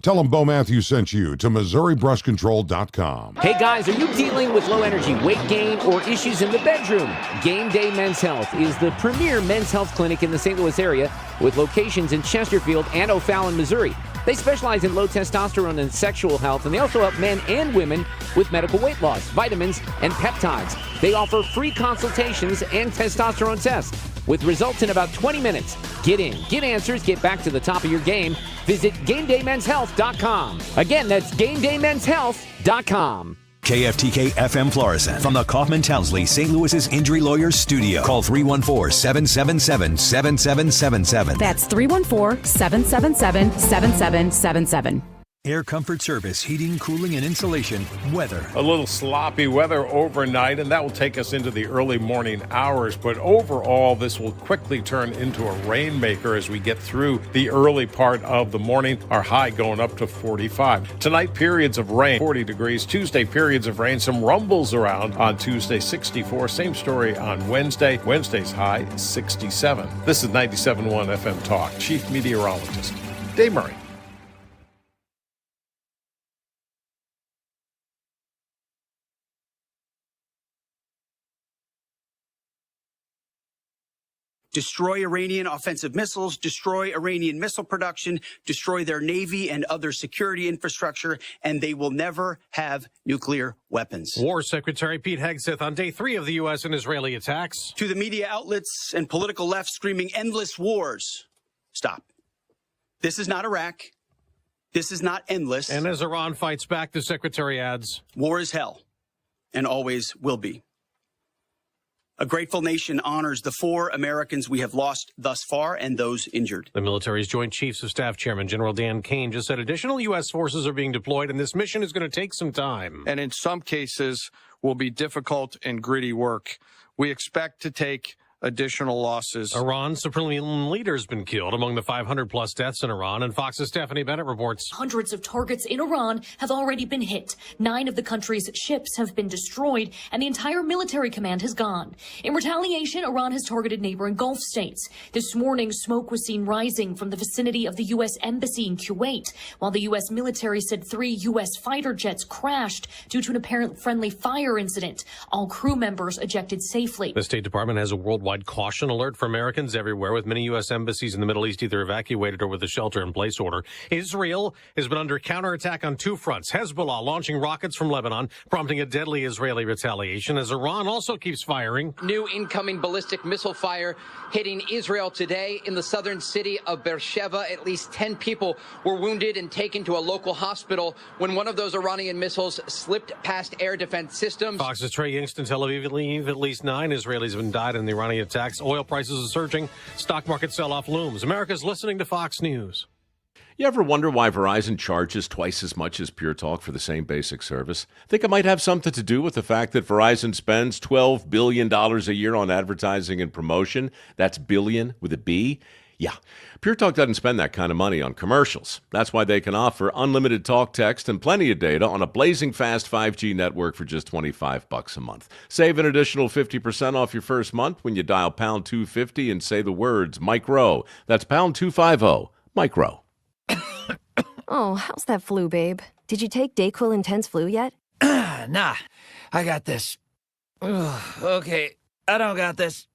Tell them Bo Matthews sent you to MissouriBrushControl.com. Hey guys, are you dealing with low energy, weight gain, or issues in the bedroom? Game Day Men's Health is the premier men's health clinic in the St. Louis area with locations in Chesterfield and O'Fallon, Missouri. They specialize in low testosterone and sexual health, and they also help men and women with medical weight loss, vitamins, and peptides. They offer free consultations and testosterone tests with results in about 20 minutes. Get in, get answers, get back to the top of your game. Visit GameDayMen'sHealth.com. Again, that's GameDayMen'sHealth.com. KFTK FM Florissant from the Kaufman Townsley St. Louis's Injury Lawyers Studio. Call 314-777-7777. That's 314-777-7777. Air Comfort Service, heating, cooling, and insulation. Weather. A little sloppy weather overnight, and that will take us into the early morning hours. But overall, this will quickly turn into a rainmaker as we get through the early part of the morning. Our high going up to 45. Tonight, periods of rain, 40 degrees. Tuesday, periods of rain. Some rumbles around on Tuesday, 64. Same story on Wednesday. Wednesday's high, 67. This is 97.1 FM Talk. Chief Meteorologist Dave Murray. Destroy Iranian offensive missiles, destroy Iranian missile production, destroy their navy and other security infrastructure, and they will never have nuclear weapons. War Secretary Pete Hegseth on day 3 of the U.S. and Israeli attacks. To the media outlets and political left screaming endless wars, stop. This is not Iraq. This is not endless. And as Iran fights back, the secretary adds, war is hell and always will be. A grateful nation honors the 4 Americans we have lost thus far and those injured. The military's Joint Chiefs of Staff Chairman General Dan Kane just said additional U.S. forces are being deployed, and this mission is going to take some time. And in some cases will be difficult and gritty work. We expect to take additional losses. Iran's supreme leader has been killed among the 500-plus deaths in Iran, and Fox's Stephanie Bennett reports. Hundreds of targets in Iran have already been hit. 9 of the country's ships have been destroyed, and the entire military command has gone. In retaliation, Iran has targeted neighboring Gulf states. This morning, smoke was seen rising from the vicinity of the U.S. Embassy in Kuwait, while the U.S. military said 3 U.S. fighter jets crashed due to an apparent friendly fire incident. All crew members ejected safely. The State Department has a worldwide caution alert for Americans everywhere, with many U.S. embassies in the Middle East either evacuated or with a shelter-in-place order. Israel has been under counterattack on 2 fronts. Hezbollah launching rockets from Lebanon, prompting a deadly Israeli retaliation, as Iran also keeps firing. New incoming ballistic missile fire hitting Israel today in the southern city of Beersheba. At least 10 people were wounded and taken to a local hospital when one of those Iranian missiles slipped past air defense systems. Fox's Trey Youngston, Tel Aviv, at least 9 Israelis have died in the Iranian attacks. Oil prices are surging. Stock market sell-off looms. America's listening to Fox News. You ever wonder why Verizon charges twice as much as Pure Talk for the same basic service? Think it might have something to do with the fact that Verizon spends $12 billion a year on advertising and promotion. That's billion with a B. Yeah, Pure Talk doesn't spend that kind of money on commercials. That's why they can offer unlimited talk, text, and plenty of data on a blazing fast 5G network for just $25 a month. Save an additional 50% off your first month when you dial pound 250 and say the words Mike Rowe. That's pound 250, Mike Rowe. Oh, how's that flu, babe? Did you take DayQuil Intense Flu yet? Nah, I got this. Ugh, okay, I don't got this.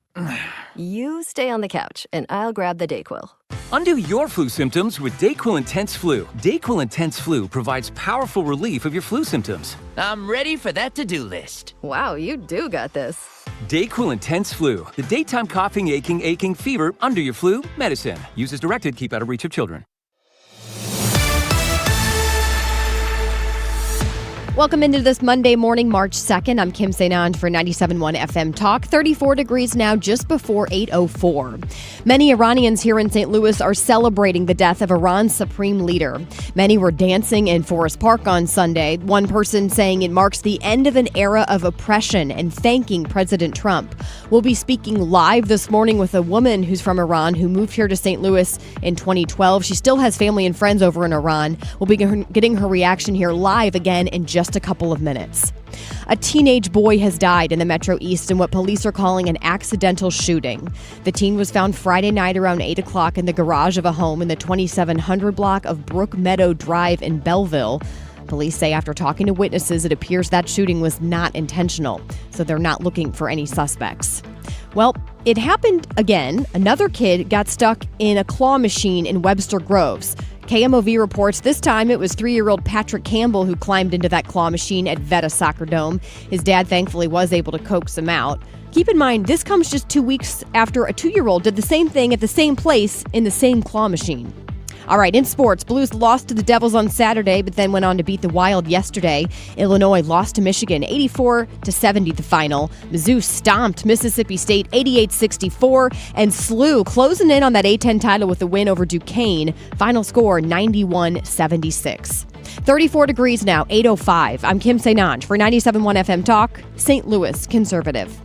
You stay on the couch, and I'll grab the DayQuil. Undo your flu symptoms with DayQuil Intense Flu. DayQuil Intense Flu provides powerful relief of your flu symptoms. I'm ready for that to-do list. Wow, you do got this. DayQuil Intense Flu. The daytime coughing, aching, fever, under your flu, medicine. Use as directed, keep out of reach of children. Welcome into this Monday morning, March 2nd. I'm Kim St. for 97.1 FM Talk. 34 degrees now, just before 8:04. Many Iranians here in St. Louis are celebrating the death of Iran's supreme leader. Many were dancing in Forest Park on Sunday. One person saying it marks the end of an era of oppression and thanking President Trump. We'll be speaking live this morning with a woman who's from Iran who moved here to St. Louis in 2012. She still has family and friends over in Iran. We'll be getting her reaction here live again in just a couple of minutes. A teenage boy has died in the Metro East in what police are calling an accidental shooting. The teen was found Friday night around 8 o'clock in the garage of a home in the 2700 block of Brook Meadow Drive in Belleville. Police say after talking to witnesses, it appears that shooting was not intentional, so they're not looking for any suspects. Well, it happened again. Another kid got stuck in a claw machine in Webster Groves. KMOV reports this time it was 3-year-old Patrick Campbell who climbed into that claw machine at Veta Soccer Dome. His dad thankfully was able to coax him out. Keep in mind, this comes just 2 weeks after a 2-year-old did the same thing at the same place in the same claw machine. All right, in sports, Blues lost to the Devils on Saturday, but then went on to beat the Wild yesterday. Illinois lost to Michigan 84-70 the final. Mizzou stomped Mississippi State 88-64, and SLU closing in on that A-10 title with a win over Duquesne. Final score 91-76. 34 degrees now, 8:05. I'm Kim St. for 97.1 FM Talk, St. Louis Conservative.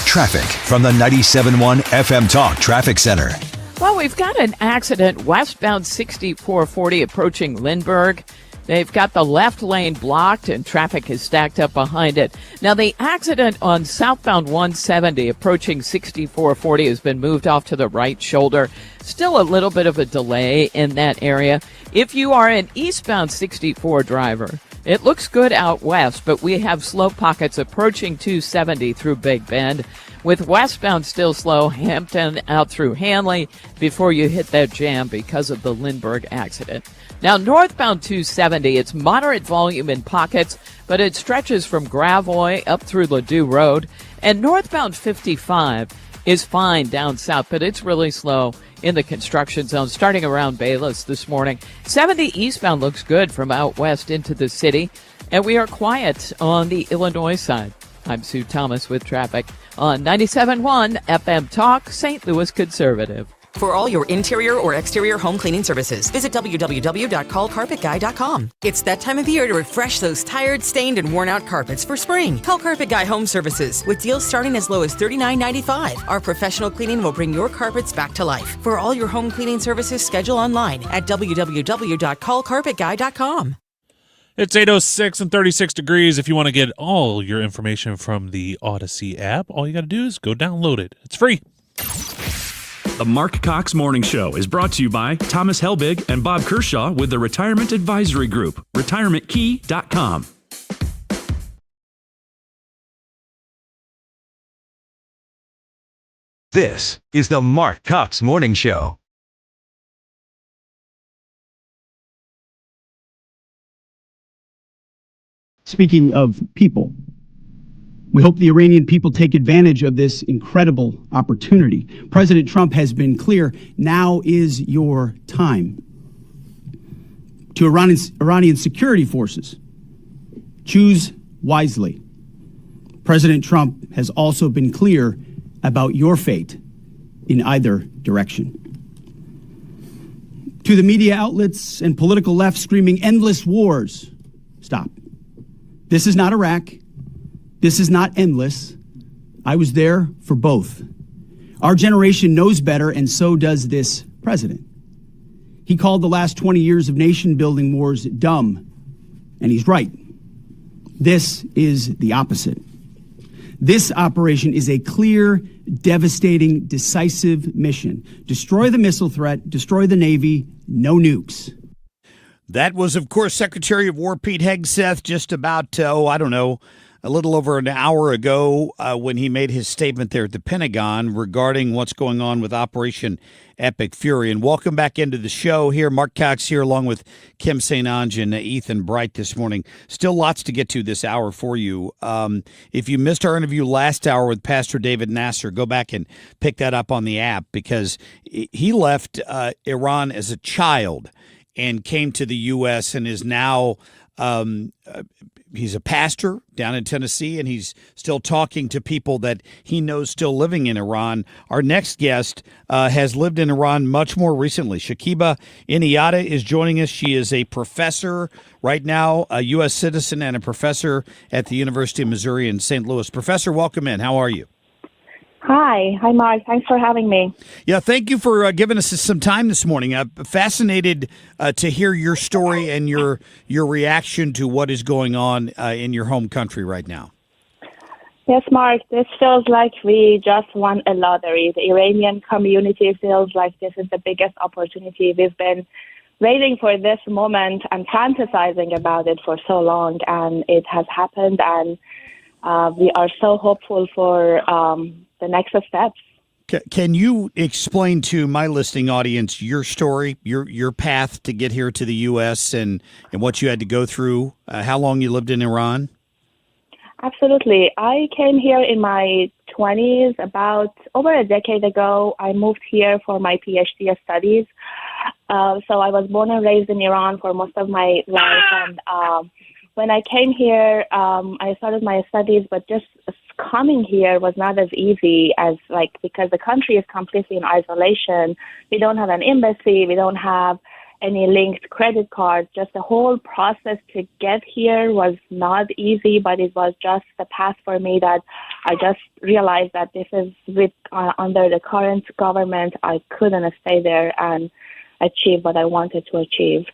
Traffic from the 97.1 FM Talk Traffic Center. Well, we've got an accident westbound 6440 approaching Lindbergh. They've got the left lane blocked and traffic is stacked up behind it. Now, the accident on southbound 170 approaching 6440 has been moved off to the right shoulder. Still a little bit of a delay in that area. If you are an eastbound 64 driver, it looks good out west, but we have slow pockets approaching 270 through Big Bend. With westbound still slow, Hampton out through Hanley before you hit that jam because of the Lindbergh accident. Now, northbound 270, it's moderate volume in pockets, but it stretches from Gravois up through Ladue Road. And northbound 55 is fine down south, but it's really slow in the construction zone, starting around Bayless this morning. 70 eastbound looks good from out west into the city, and we are quiet on the Illinois side. I'm Sue Thomas with traffic on 97.1 FM Talk, St. Louis Conservative. For all your interior or exterior home cleaning services, visit www.callcarpetguy.com. It's that time of year to refresh those tired, stained, and worn-out carpets for spring. Call Carpet Guy Home Services with deals starting as low as $39.95. Our professional cleaning will bring your carpets back to life. For all your home cleaning services, schedule online at www.callcarpetguy.com. It's 8:06 and 36 degrees. If you want to get all your information from the Odyssey app, all you got to do is go download it. It's free. The Marc Cox Morning Show is brought to you by Thomas Helbig and Bob Kershaw with the Retirement Advisory Group, retirementkey.com. This is the Marc Cox Morning Show. Speaking of people, we hope the Iranian people take advantage of this incredible opportunity. President Trump has been clear, now is your time. To Iranian security forces, choose wisely. President Trump has also been clear about your fate in either direction. To the media outlets and political left screaming endless wars, stop. This is not Iraq. This is not endless. I was there for both. Our generation knows better, and so does this president. He called the last 20 years of nation-building wars dumb, and he's right. This is the opposite. This operation is a clear, devastating, decisive mission. Destroy the missile threat, destroy the Navy, no nukes. That was, of course, Secretary of War Pete Hegseth just about, a little over an hour ago when he made his statement there at the Pentagon regarding what's going on with Operation Epic Fury. And welcome back into the show here. Marc Cox here along with Kim St. Onge and Ethan Bright this morning. Still lots to get to this hour for you. If you missed our interview last hour with Pastor David Nasser, go back and pick that up on the app because he left Iran as a child and came to the U.S. and is now he's a pastor down in Tennessee, and he's still talking to people that he knows still living in Iran. Our next guest has lived in Iran much more recently. Shakiba Enayati is joining us. She is a professor right now, a U.S. citizen, and a professor at the University of Missouri in St. Louis. Professor, welcome in. How are you? Hi, Mark. Thanks for having me. Yeah, thank you for giving us some time this morning. I'm fascinated to hear your story and your reaction to what is going on in your home country right now. Yes, Mark, this feels like we just won a lottery. The Iranian community feels like this is the biggest opportunity. We've been waiting for this moment and fantasizing about it for so long, and it has happened, and we are so hopeful for the next steps. Can you explain to my listening audience your story, your path to get here to the U.S. and what you had to go through, how long you lived in Iran? Absolutely. I came here in my 20s, about over a decade ago. I moved here for my PhD studies. So I was born and raised in Iran for most of my life. And when I came here, I started my studies, but just coming here was not as easy as because the country is completely in isolation. We don't have an embassy. We don't have any linked credit cards. Just the whole process to get here was not easy, but it was just the path for me that I just realized that this is under the current government, I couldn't stay there and achieve what I wanted to achieve.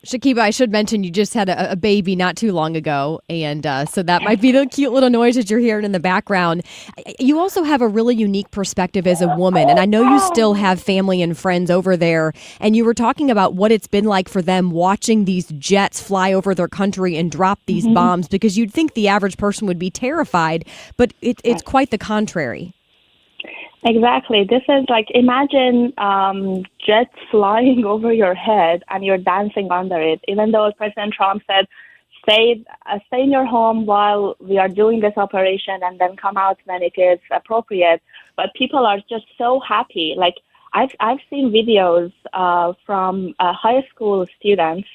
Shakiba, I should mention you just had a baby not too long ago, and so that might be the cute little noises you're hearing in the background. You also have a really unique perspective as a woman, and I know you still have family and friends over there, and you were talking about what it's been like for them watching these jets fly over their country and drop these bombs, because you'd think the average person would be terrified, but it's quite the contrary. Exactly. This is imagine jets flying over your head and you're dancing under it. Even though President Trump said, stay in your home while we are doing this operation and then come out when it is appropriate. But people are just so happy. I've seen videos from high school students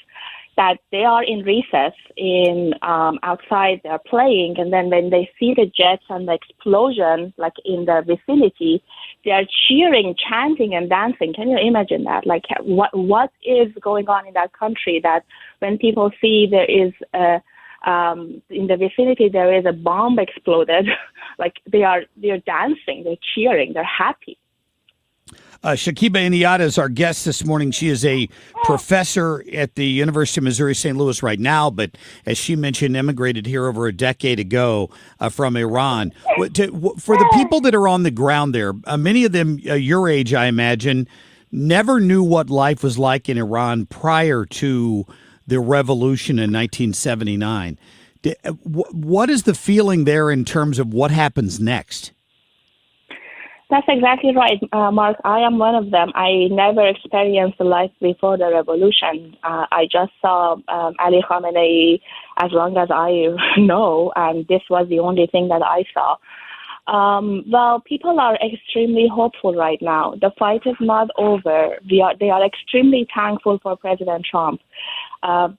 that they are in recess outside, they're playing, and then when they see the jets and the explosion in the vicinity, they are cheering, chanting, and dancing. Can you imagine that? What is going on in that country that when people see there is in the vicinity there is a bomb exploded, they're dancing, they're cheering, they're happy. Shakiba Enayati is our guest this morning. She is a professor at the University of Missouri St. Louis right now, but as she mentioned, immigrated here over a decade ago from Iran. For the people that are on the ground there, many of them your age, I imagine, never knew what life was like in Iran prior to the revolution in 1979. What is the feeling there in terms of what happens next? That's exactly right, Mark. I am one of them. I never experienced life before the revolution. I just saw Ali Khamenei as long as I know, and this was the only thing that I saw. Well, people are extremely hopeful right now. The fight is not over. They are extremely thankful for President Trump.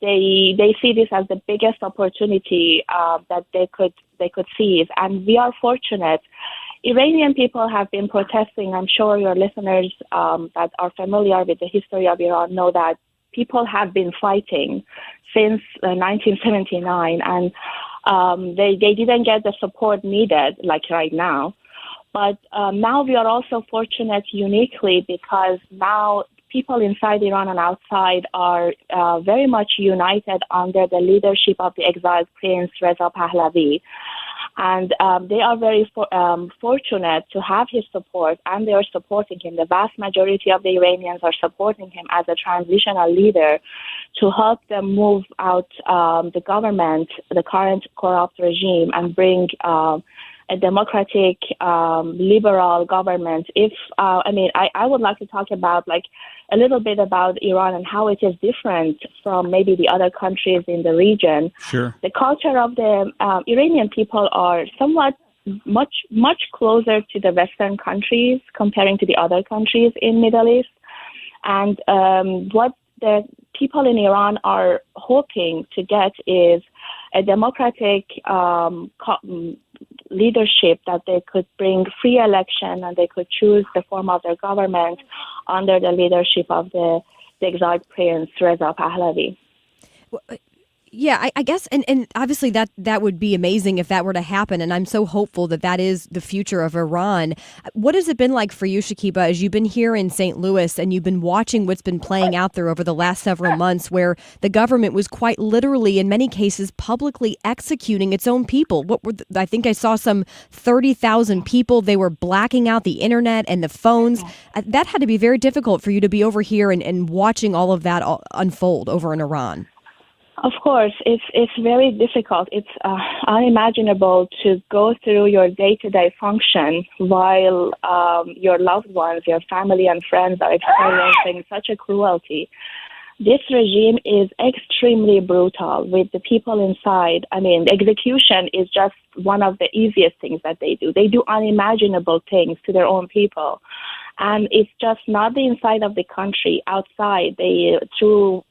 They see this as the biggest opportunity that they could seize, and we are fortunate. Iranian people have been protesting. I'm sure your listeners that are familiar with the history of Iran know that people have been fighting since 1979, and they didn't get the support needed like right now. But now we are also fortunate uniquely because now people inside Iran and outside are very much united under the leadership of the exiled Prince Reza Pahlavi. And they are very fortunate to have his support, and they are supporting him. The vast majority of the Iranians are supporting him as a transitional leader to help them move out the government, the current corrupt regime, and bring a democratic, liberal government. I would like to talk about a little bit about Iran and how it is different from maybe the other countries in the region. Sure. The culture of the Iranian people are somewhat much closer to the Western countries comparing to the other countries in Middle East. And what the people in Iran are hoping to get is a democratic leadership, that they could bring free election and they could choose the form of their government under the leadership of the exiled Prince Reza Pahlavi. Yeah, I guess, and obviously that would be amazing if that were to happen, and I'm so hopeful that is the future of Iran. What has it been like for you, Shakiba, as you've been here in St. Louis and you've been watching what's been playing out there over the last several months, where the government was quite literally, in many cases, publicly executing its own people? I think I saw some 30,000 people. They were blacking out the internet and the phones. That had to be very difficult for you to be over here and watching all of that unfold over in Iran. Of course, it's very difficult. It's unimaginable to go through your day-to-day function while your loved ones, your family and friends are experiencing such a cruelty. This regime is extremely brutal with the people inside. I mean, execution is just one of the easiest things that they do. They do unimaginable things to their own people. And it's just not the inside of the country, outside. They, through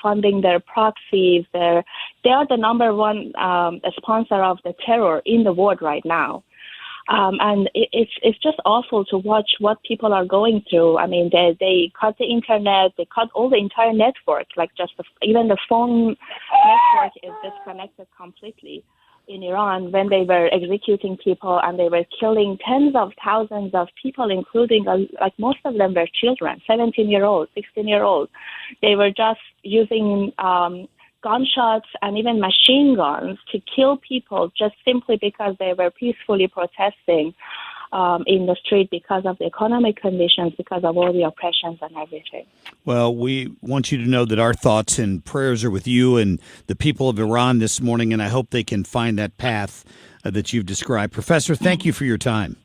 funding their proxies, they are the number one sponsor of the terror in the world right now. And it's just awful to watch what people are going through. I mean, they cut the internet, they cut all the entire network, even the phone network is disconnected completely in Iran when they were executing people, and they were killing tens of thousands of people, including, most of them were children, 17-year-olds, 16-year-olds. They were just using gunshots and even machine guns to kill people just simply because they were peacefully protesting in the street because of the economic conditions, because of all the oppressions and everything. Well, we want you to know that our thoughts and prayers are with you and the people of Iran this morning, and I hope they can find that path that you've described. Professor, thank you for your time.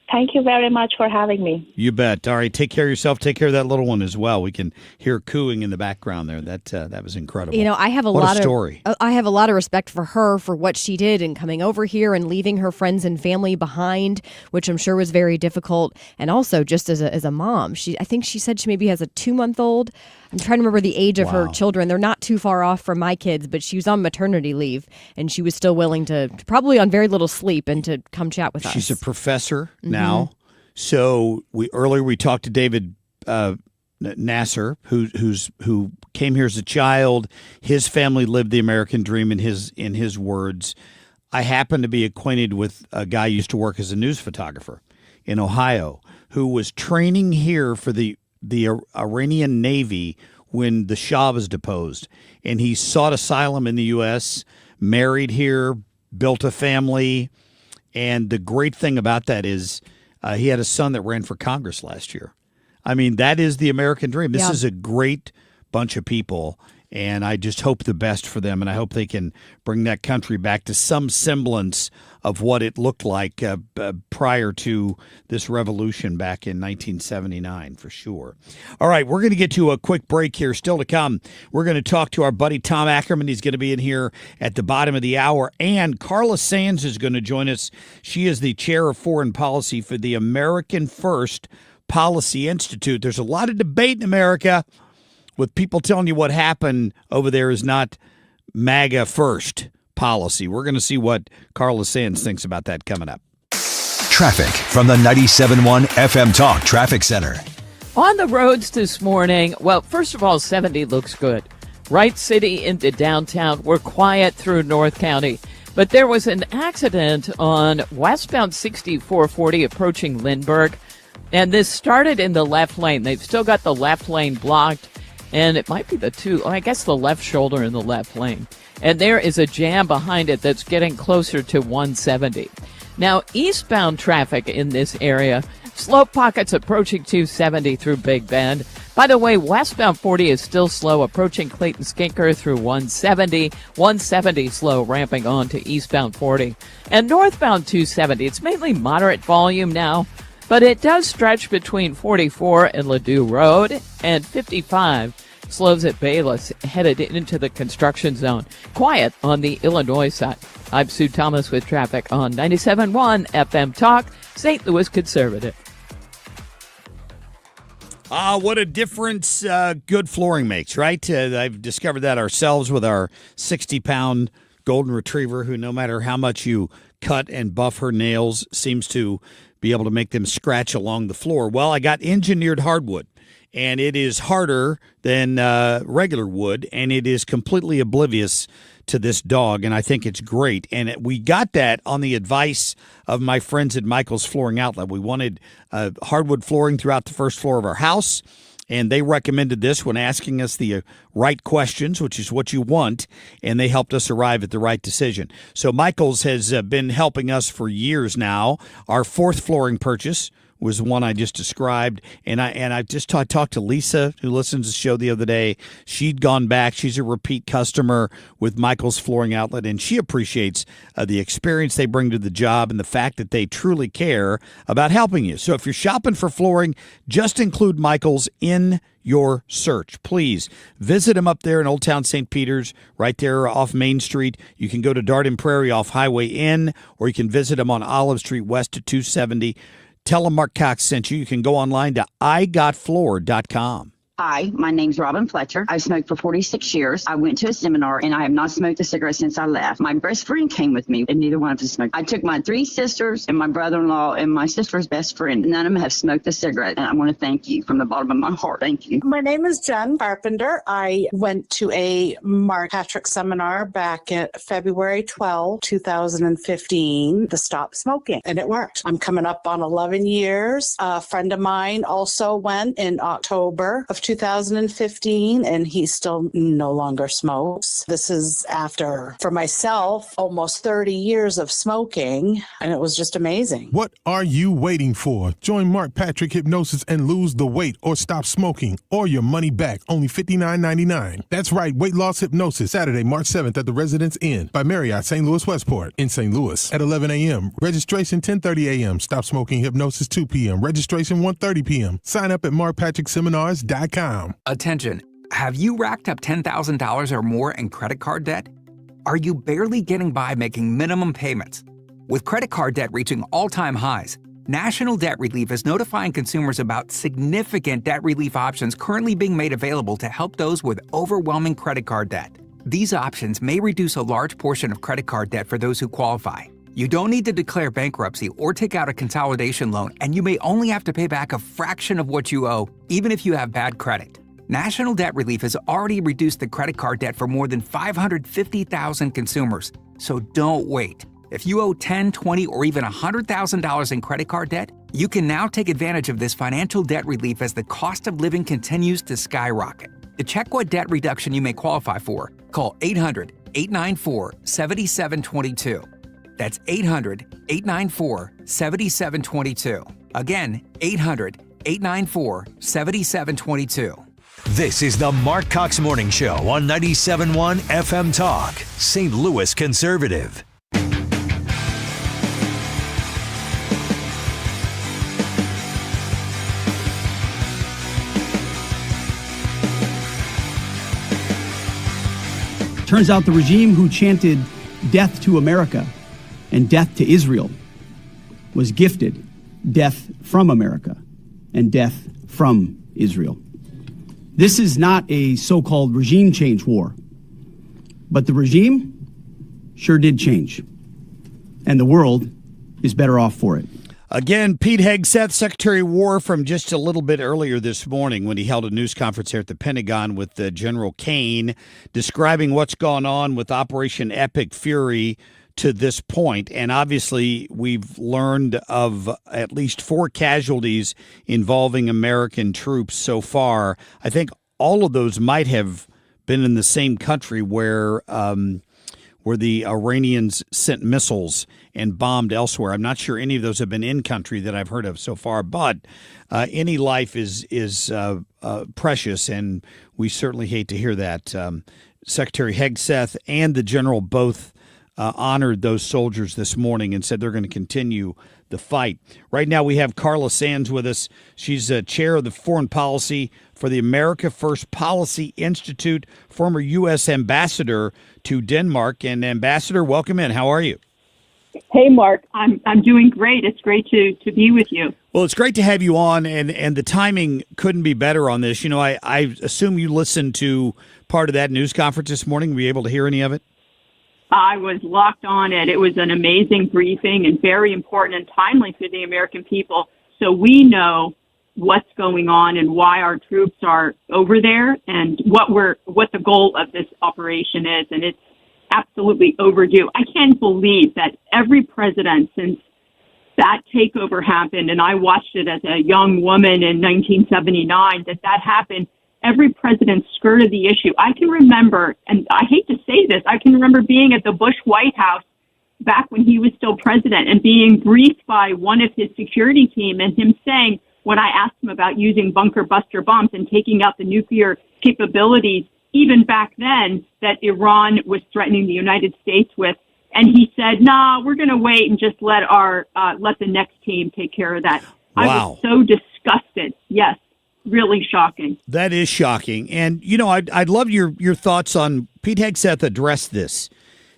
Thank you very much for having me. You bet. All right, take care of yourself. Take care of that little one as well. We can hear cooing in the background there. That was incredible. You know, I have I have a lot of respect for her for what she did in coming over here and leaving her friends and family behind, which I'm sure was very difficult. And also, just as a mom, I think she said she maybe has a 2-month-old. I'm trying to remember the age of her children. They're not too far off from my kids, but she was on maternity leave, and she was still willing to, probably on very little sleep, and to come chat with us. She's a professor now. So earlier we talked to David Nasser, who came here as a child. His family lived the American dream in his words. I happen to be acquainted with a guy who used to work as a news photographer in Ohio who was training here for the Iranian Navy when the Shah was deposed. And he sought asylum in the U.S., married here, built a family. And the great thing about that is he had a son that ran for Congress last year. I mean, that is the American dream. This is a great bunch of people, and I just hope the best for them, and I hope they can bring that country back to some semblance of what it looked like prior to this revolution back in 1979, for sure. All right, we're going to get to a quick break here. Still to come, we're going to talk to our buddy Tom Ackerman. He's going to be in here at the bottom of the hour, and Carla Sands is going to join us. She is the chair of foreign policy for the American First Policy Institute. There's a lot of debate in America with people telling you what happened over there is not MAGA first policy. We're going to see what Carla Sands thinks about that coming up. Traffic from the 97.1 FM Talk Traffic Center. On the roads this morning, well, first of all, 70 looks good. Wright City into downtown. We're quiet through North County. But there was an accident on westbound 6440 approaching Lindbergh, and this started in the left lane. They've still got the left lane blocked, and it might be the left shoulder in the left lane. And there is a jam behind it that's getting closer to 170. Now, eastbound traffic in this area, slow pockets approaching 270 through Big Bend. By the way, westbound 40 is still slow approaching Clayton Skinker through 170. 170 slow ramping on to eastbound 40. And northbound 270, it's mainly moderate volume now, but it does stretch between 44 and Ladue Road, and 55 slows at Bayless headed into the construction zone. Quiet on the Illinois side. I'm Sue Thomas with traffic on 97.1 FM Talk, St. Louis Conservative. What a difference good flooring makes, right? I've discovered that ourselves with our 60-pound golden retriever who, no matter how much you cut and buff her nails, seems to be able to make them scratch along the floor. Well, I got engineered hardwood, and it is harder than regular wood, and it is completely oblivious to this dog, and I think it's great. And we got that on the advice of my friends at Michael's Flooring Outlet. We wanted hardwood flooring throughout the first floor of our house, and they recommended this when asking us the right questions, which is what you want, and they helped us arrive at the right decision. So Michael's has been helping us for years now. Our fourth flooring purchase was the one I just described. And I talked to Lisa, who listens to the show the other day. She'd gone back. She's a repeat customer with Michael's Flooring Outlet, and she appreciates the experience they bring to the job and the fact that they truly care about helping you. So if you're shopping for flooring, just include Michael's in your search. Please visit them up there in Old Town St. Peter's, right there off Main Street. You can go to Darden Prairie off Highway N, or you can visit them on Olive Street west of 270. Tell them Marc Cox sent you. You can go online to igotfloor.com. Hi, my name's Robin Fletcher. I've smoked for 46 years. I went to a seminar, and I have not smoked a cigarette since I left. My best friend came with me, and neither one of us smoked. I took my 3 sisters and my brother-in-law and my sister's best friend. None of them have smoked a cigarette, and I want to thank you from the bottom of my heart. Thank you. My name is Jen Carpenter. I went to a Mark Patrick seminar back in February 12, 2015, to stop smoking, and it worked. I'm coming up on 11 years. A friend of mine also went in October of 2015, and he still no longer smokes. This is after, for myself, almost 30 years of smoking, and it was just amazing. What are you waiting for? Join Mark Patrick Hypnosis and lose the weight or stop smoking, or your money back, only $59.99. That's right, Weight Loss Hypnosis, Saturday, March 7th at the Residence Inn by Marriott St. Louis Westport in St. Louis at 11 a.m. Registration 10:30 a.m. Stop smoking hypnosis 2 p.m. Registration 1:30 p.m. Sign up at markpatrickseminars.com. Attention. Have you racked up $10,000 or more in credit card debt? Are you barely getting by making minimum payments? With credit card debt reaching all-time highs, National Debt Relief is notifying consumers about significant debt relief options currently being made available to help those with overwhelming credit card debt. These options may reduce a large portion of credit card debt for those who qualify. You don't need to declare bankruptcy or take out a consolidation loan, and you may only have to pay back a fraction of what you owe, even if you have bad credit. National Debt Relief has already reduced the credit card debt for more than 550,000 consumers, so don't wait. If you owe $10,000, $20,000, or even $100,000 in credit card debt, you can now take advantage of this financial debt relief as the cost of living continues to skyrocket. To check what debt reduction you may qualify for, call 800-894-7722. That's 800-894-7722. Again, 800-894-7722. This is the Marc Cox Morning Show on 97.1 FM Talk, St. Louis Conservative. Turns out the regime who chanted death to America and death to Israel was gifted death from America and death from Israel. This is not a so-called regime change war, but the regime sure did change, and the world is better off for it. Again, Pete Hegseth, Secretary of War, from just a little bit earlier this morning when he held a news conference here at the Pentagon with General Kane, describing what's gone on with Operation Epic Fury to this point, and obviously we've learned of at least 4 casualties involving American troops so far. I think all of those might have been in the same country where the Iranians sent missiles and bombed elsewhere. I'm not sure any of those have been in country that I've heard of so far, but any life is precious, and we certainly hate to hear that. Secretary Hegseth and the general both honored those soldiers this morning and said they're going to continue the fight. Right now we have Carla Sands with us. She's chair of the foreign policy for the America First Policy Institute, former U.S. ambassador to Denmark. And Ambassador, welcome in. How are you? Hey, Mark. I'm doing great. It's great to be with you. Well, it's great to have you on, and the timing couldn't be better on this. You know, I assume you listened to part of that news conference this morning. Were you able to hear any of it? I was locked on it. It was an amazing briefing and very important and timely for the American people. So we know what's going on and why our troops are over there and what the goal of this operation is. And it's absolutely overdue. I can't believe that every president since that takeover happened, and I watched it as a young woman in 1979, that happened. Every president skirted the issue. I can remember, and I hate to say this, I can remember being at the Bush White House back when he was still president and being briefed by one of his security team and him saying, when I asked him about using bunker buster bombs and taking out the nuclear capabilities, even back then, that Iran was threatening the United States with. And he said, nah, we're going to wait and just let the next team take care of that. Wow. I was so disgusted. Yes. Really shocking. That is shocking. And, you know, I'd love your thoughts on Pete Hegseth addressed this.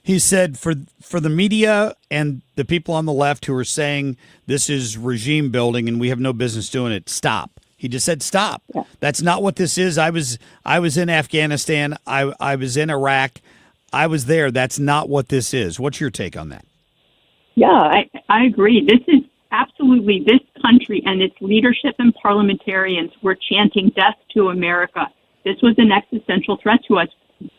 He said for the media and the people on the left who are saying this is regime building and we have no business doing it, stop. He just said stop. Yeah. That's not what this is. I was in Afghanistan. I was in Iraq. I was there. That's not what this is. What's your take on that? Yeah, I agree. This is absolutely this country and its leadership and parliamentarians were chanting death to America. This was an existential threat to us.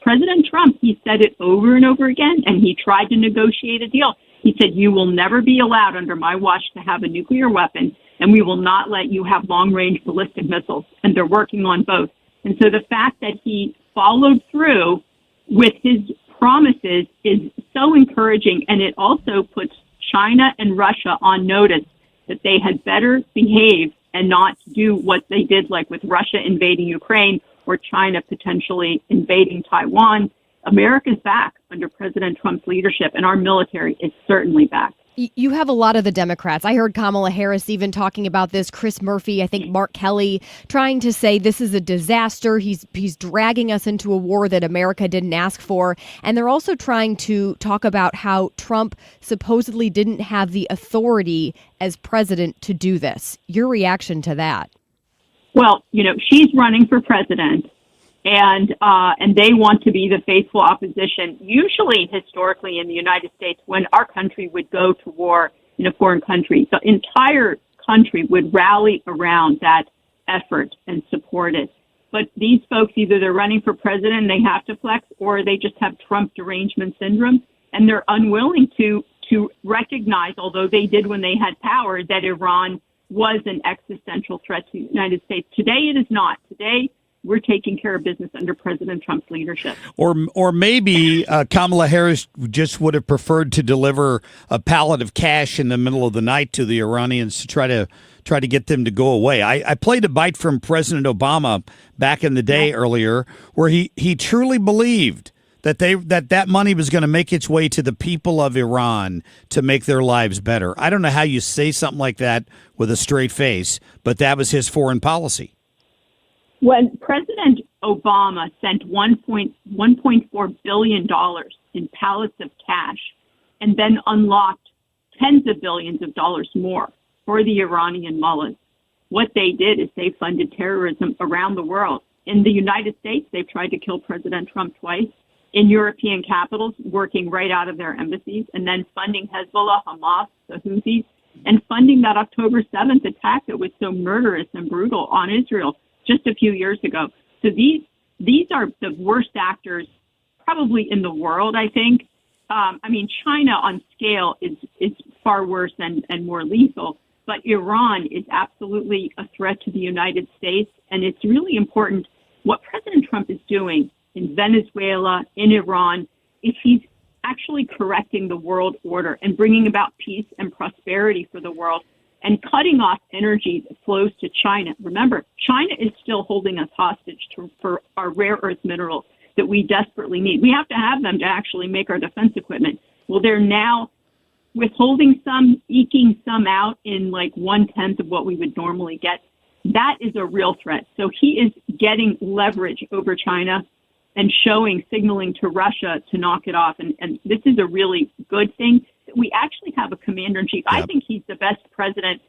President Trump, he said it over and over again, and he tried to negotiate a deal. He said, you will never be allowed under my watch to have a nuclear weapon, and we will not let you have long-range ballistic missiles. And they're working on both. And so the fact that he followed through with his promises is so encouraging, and it also puts China and Russia on notice that they had better behave and not do what they did, like with Russia invading Ukraine or China potentially invading Taiwan. America's back under President Trump's leadership, and our military is certainly back. You have a lot of the Democrats. I heard Kamala Harris even talking about this. Chris Murphy, I think Mark Kelly, trying to say this is a disaster. He's dragging us into a war that America didn't ask for. And they're also trying to talk about how Trump supposedly didn't have the authority as president to do this. Your reaction to that? Well, you know, she's running for president. And they want to be the faithful opposition. Usually, historically, in the United States, when our country would go to war in a foreign country, the entire country would rally around that effort and support it. But these folks, either they're running for president, they have to flex, or they just have Trump derangement syndrome, and they're unwilling to recognize, although they did when they had power, that Iran was an existential threat to the United States. Today, it is not. Today, we're taking care of business under President Trump's leadership. Or maybe Kamala Harris just would have preferred to deliver a pallet of cash in the middle of the night to the Iranians to try to get them to go away. I played a bite from President Obama back in the day earlier where he truly believed that that money was going to make its way to the people of Iran to make their lives better. I don't know how you say something like that with a straight face, but that was his foreign policy. When President Obama sent $1.4 billion in pallets of cash and then unlocked tens of billions of dollars more for the Iranian mullahs, what they did is they funded terrorism around the world. In the United States, they've tried to kill President Trump twice. In European capitals, working right out of their embassies, and then funding Hezbollah, Hamas, the Houthis, and funding that October 7th attack that was so murderous and brutal on Israel just a few years ago. So these are the worst actors probably in the world, I think. China on scale is far worse and more lethal, but Iran is absolutely a threat to the United States. And it's really important what President Trump is doing in Venezuela, in Iran, is he's actually correcting the world order and bringing about peace and prosperity for the world and cutting off energy that flows to China. Remember, China is still holding us hostage for our rare earth minerals that we desperately need. We have to have them to actually make our defense equipment. Well, they're now withholding some, eking some out in like 1/10 of what we would normally get. That is a real threat. So he is getting leverage over China and signaling to Russia to knock it off. And this is a really good thing. We actually have a commander-in-chief. Yep. I think he's the best president,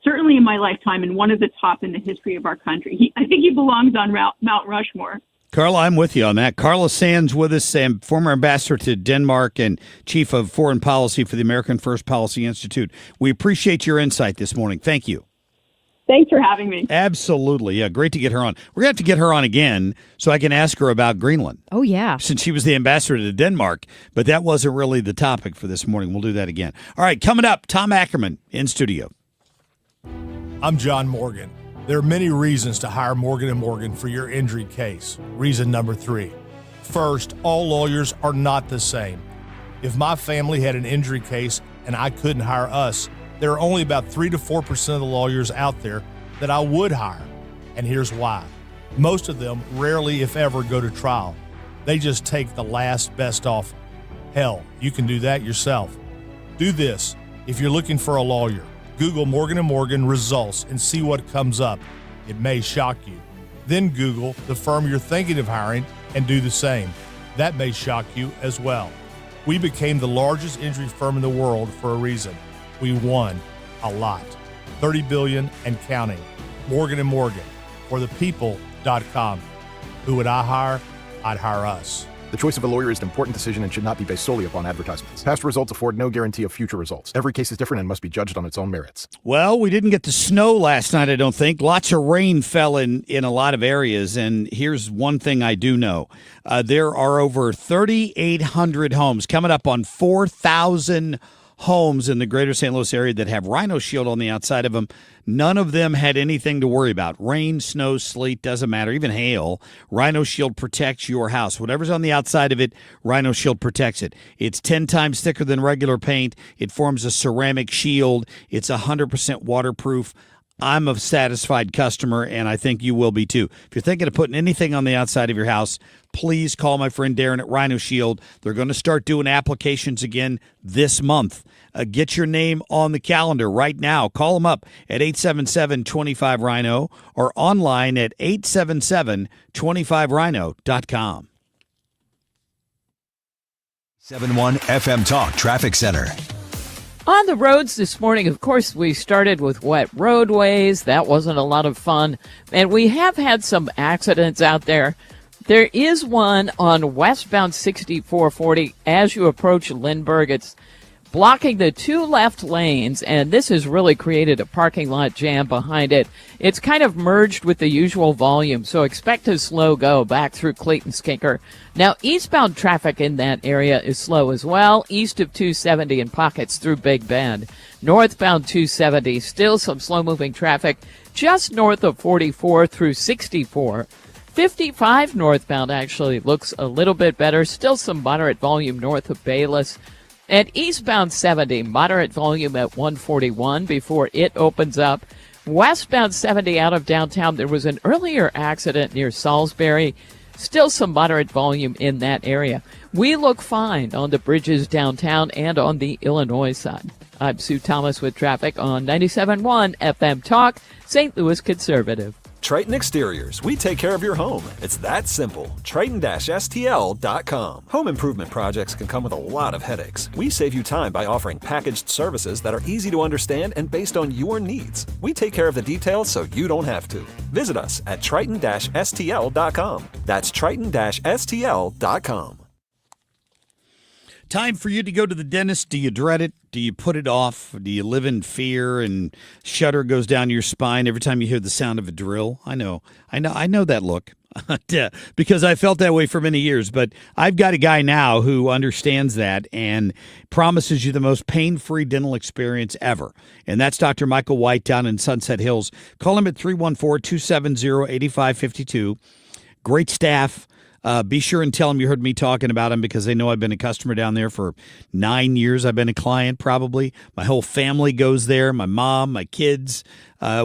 certainly in my lifetime, and one of the top in the history of our country. I think he belongs on Mount Rushmore. Carla, I'm with you on that. Carla Sands with us, former ambassador to Denmark and chief of foreign policy for the American First Policy Institute. We appreciate your insight this morning. Thank you. Thanks for having me. Absolutely. Yeah, great to get her on. We're going to have to get her on again so I can ask her about Greenland. Oh, yeah. Since she was the ambassador to Denmark, but that wasn't really the topic for this morning. We'll do that again. All right, coming up, Tom Ackerman in studio. I'm John Morgan. There are many reasons to hire Morgan & Morgan for your injury case. Reason number 3. First, all lawyers are not the same. If my family had an injury case and I couldn't hire us, there are only about 3 to 4% of the lawyers out there that I would hire. And here's why. Most of them rarely, if ever, go to trial. They just take the last best offer. Hell, you can do that yourself. Do this. If you're looking for a lawyer, Google Morgan & Morgan results and see what comes up. It may shock you. Then Google the firm you're thinking of hiring and do the same. That may shock you as well. We became the largest injury firm in the world for a reason. We won a lot. $30 billion and counting. Morgan & Morgan. For the people.com. Who would I hire? I'd hire us. The choice of a lawyer is an important decision and should not be based solely upon advertisements. Past results afford no guarantee of future results. Every case is different and must be judged on its own merits. Well, we didn't get the snow last night, I don't think. Lots of rain fell in a lot of areas, and here's one thing I do know. There are over 3,800 homes coming up on 4,000 homes in the greater St. Louis area that have Rhino Shield on the outside of them. None of them had anything to worry about. Rain, snow, sleet, doesn't matter, even hail. Rhino Shield protects your house. Whatever's on the outside of it, Rhino Shield protects it. It's 10 times thicker than regular paint. It forms a ceramic shield. It's 100% waterproof. I'm a satisfied customer, and I think you will be too. If you're thinking of putting anything on the outside of your house, please call my friend Darren at Rhino Shield. They're going to start doing applications again this month. Get your name on the calendar right now. Call them up at 877-25-RHINO or online at 877-25rhino.com. 7-1 FM Talk Traffic Center. On the roads this morning, of course, we started with wet roadways. That wasn't a lot of fun. And we have had some accidents out there. There is one on westbound 6440 as you approach Lindbergh. It's blocking the 2 left lanes, and this has really created a parking lot jam behind it. It's kind of merged with the usual volume, so expect a slow go back through Clayton-Skinker. Now, eastbound traffic in that area is slow as well, east of 270 in pockets through Big Bend. Northbound 270, still some slow-moving traffic just north of 44 through 64. 55 northbound actually looks a little bit better, still some moderate volume north of Bayless. And eastbound 70, moderate volume at 141 before it opens up. Westbound 70 out of downtown, there was an earlier accident near Salisbury. Still some moderate volume in that area. We look fine on the bridges downtown and on the Illinois side. I'm Sue Thomas with traffic on 97.1 FM Talk, St. Louis Conservative. Triton Exteriors. We take care of your home. It's that simple. Triton-STL.com. Home improvement projects can come with a lot of headaches. We save you time by offering packaged services that are easy to understand and based on your needs. We take care of the details so you don't have to. Visit us at Triton-STL.com. That's Triton-STL.com. Time for you to go to the dentist. Do you dread it? Do you put it off? Do you live in fear and shudder goes down your spine every time you hear the sound of a drill? I know that look. because I felt that way for many years. But I've got a guy now who understands that and promises you the most pain-free dental experience ever. And that's Dr. Michael White down in Sunset Hills. Call him at 314-270-8552. Great staff. Be sure and tell them you heard me talking about him because they know I've been a customer down there for 9 years. I've been a client probably. My whole family goes there, my mom, my kids.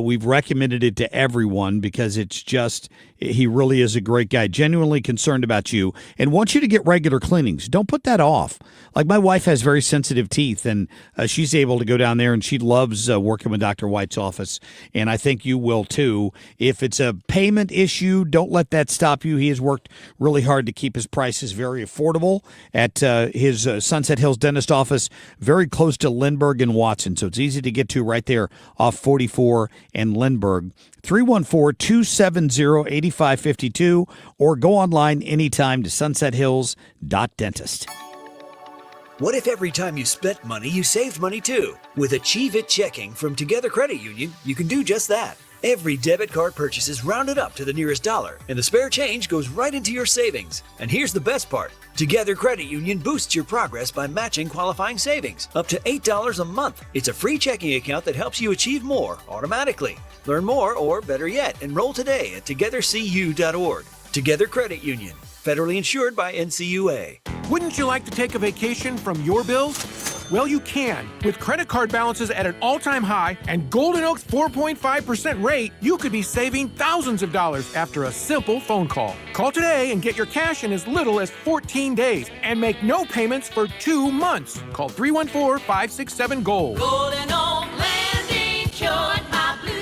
We've recommended it to everyone because it's just, he really is a great guy, genuinely concerned about you and wants you to get regular cleanings. Don't put that off. Like my wife has very sensitive teeth and she's able to go down there and she loves working with Dr. White's office. And I think you will too. If it's a payment issue, don't let that stop you. He has worked really hard to keep his prices very affordable at his Sunset Hills dentist office, very close to Lindbergh and Watson. So it's easy to get to right there off 44 and Lindbergh. 314-270-8552 or go online anytime to sunsethills.dentist. What if every time you spent money, you saved money too? With Achieve It Checking from Together Credit Union, you can do just that. Every debit card purchase is rounded up to the nearest dollar, and the spare change goes right into your savings. And here's the best part. Together Credit Union boosts your progress by matching qualifying savings up to $8 a month. It's a free checking account that helps you achieve more automatically. Learn more, or better yet, enroll today at togethercu.org. Together Credit Union, federally insured by NCUA. Wouldn't you like to take a vacation from your bills? Well, you can. With credit card balances at an all-time high and Golden Oak's 4.5% rate, you could be saving thousands of dollars after a simple phone call. Call today and get your cash in as little as 14 days and make no payments for 2 months. Call 314-567-GOLD. Golden Oak Landing, cured my blues.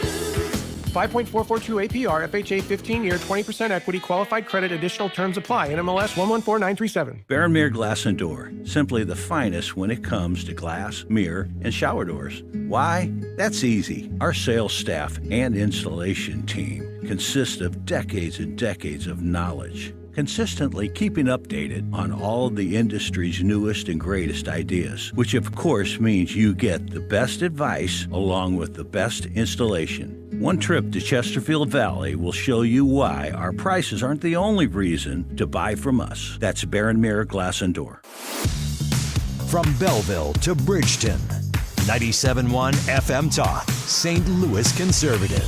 5.442 APR, FHA 15-year, 20% equity, qualified credit, additional terms apply. NMLS 114937. Baron Mirror Glass and Door, simply the finest when it comes to glass, mirror, and shower doors. Why? That's easy. Our sales staff and installation team consist of decades and decades of knowledge, consistently keeping updated on all of the industry's newest and greatest ideas, which of course means you get the best advice along with the best installation. One trip to Chesterfield Valley will show you why our prices aren't the only reason to buy from us. That's Baron Mirror Glass and Door. From Belleville to Bridgeton, 97.1 FM Talk, St. Louis Conservative.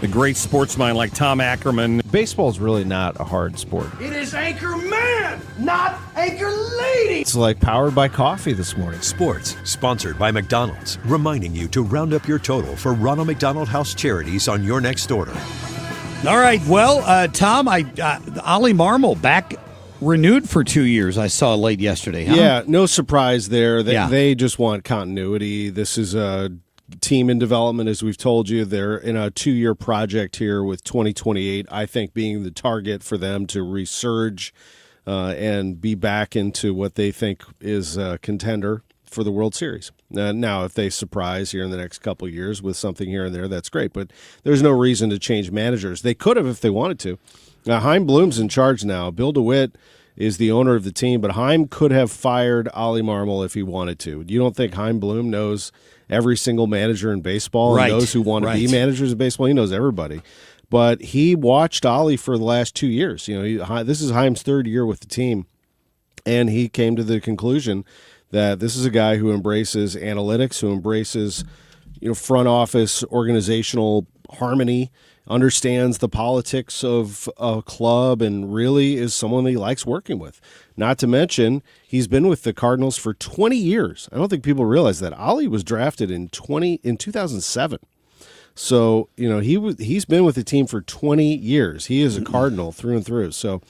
A great sports mind like Tom Ackerman. Baseball's really not a hard sport. It is Anchor Man, not Anchor Lady. It's like powered by coffee this morning. Sports, sponsored by McDonald's, reminding you to round up your total for Ronald McDonald House charities on your next order. All right, well, Tom, Ollie Marmol back renewed for 2 years. I saw late yesterday. Huh? Yeah, no surprise there. They just want continuity. This is a team in development, as we've told you. They're in a 2-year project here with 2028, I think, being the target for them to resurge and be back into what they think is a contender for the World Series. Now, if they surprise here in the next couple of years with something here and there, that's great. But there's no reason to change managers. They could have if they wanted to. Now, Chaim Bloom's in charge now. Bill DeWitt is the owner of the team, but Chaim could have fired Ollie Marmol if he wanted to. You don't think Chaim Bloom knows every single manager in baseball and those who want to be managers in baseball? He knows everybody. But he watched Ollie for the last 2 years. This is Chaim's third year with the team, and he came to the conclusion that this is a guy who embraces analytics, who embraces front office organizational harmony, understands the politics of a club, and really is someone that he likes working with. Not to mention, he's been with the Cardinals for 20 years. I don't think people realize that. Ollie was drafted in 2007. So, he's been with the team for 20 years. He is a Cardinal through and through. So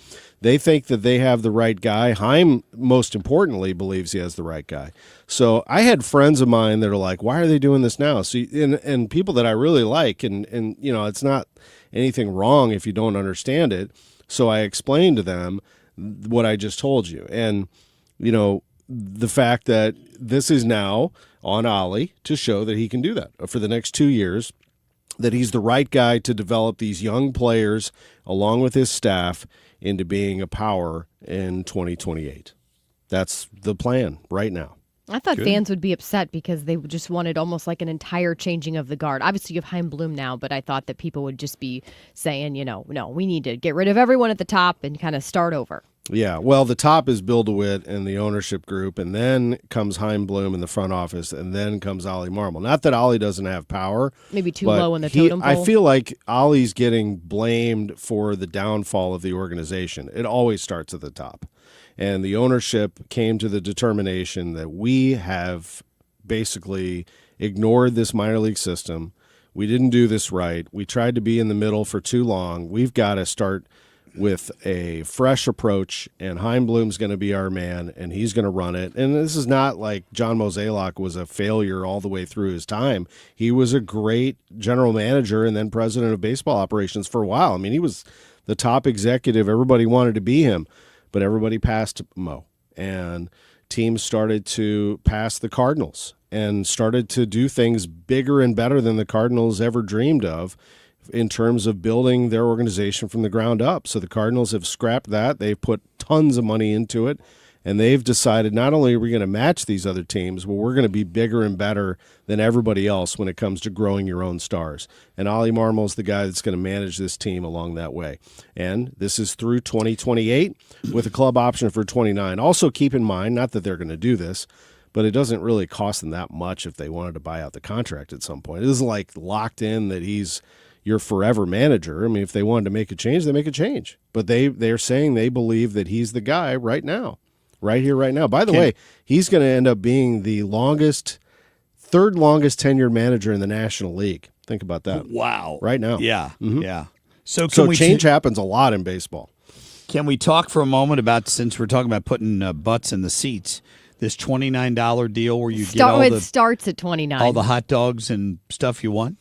they think that they have the right guy. Chaim, most importantly, believes he has the right guy. So I had friends of mine that are like, why are they doing this now? So, and people that I really like, and it's not anything wrong if you don't understand it. So I explained to them what I just told you. And, the fact that this is now on Ollie to show that he can do that for the next 2 years, that he's the right guy to develop these young players along with his staff into being a power in 2028. That's the plan right now. I thought fans would be upset because they just wanted almost like an entire changing of the guard. Obviously, you have Chaim Bloom now, but I thought that people would just be saying, no, we need to get rid of everyone at the top and kind of start over. Yeah, well, the top is Bill DeWitt and the ownership group, and then comes Chaim Bloom in the front office, and then comes Ollie Marmol. Not that Ollie doesn't have power. Maybe too low in the totem pole. I feel like Ollie's getting blamed for the downfall of the organization. It always starts at the top. And the ownership came to the determination that we have basically ignored this minor league system. We didn't do this right. We tried to be in the middle for too long. We've got to start with a fresh approach, and Chaim Bloom's going to be our man, and he's going to run it. And this is not like John Mozeliak was a failure all the way through his time. He was a great general manager and then president of baseball operations for a while. I mean, he was the top executive. Everybody wanted to be him. But everybody passed Mo, and teams started to pass the Cardinals and started to do things bigger and better than the Cardinals ever dreamed of in terms of building their organization from the ground up. So the Cardinals have scrapped that. They've put tons of money into it, and they've decided not only are we going to match these other teams, but we're going to be bigger and better than everybody else when it comes to growing your own stars. And Ollie Marmol's the guy that's going to manage this team along that way. And this is through 2028 with a club option for 29. Also keep in mind, not that they're going to do this, but it doesn't really cost them that much if they wanted to buy out the contract at some point. It isn't like locked in that he's your forever manager. I mean, if they wanted to make a change, they make a change. But they're saying they believe that he's the guy right now. Right here, right now. By the way, he's going to end up being the third longest tenured manager in the National League. Think about that. Wow. Right now. Yeah. Mm-hmm. Yeah. So change happens a lot in baseball. Can we talk for a moment about, since we're talking about putting butts in the seats, this $29 deal where you get all it starts at $29. All the hot dogs and stuff you want?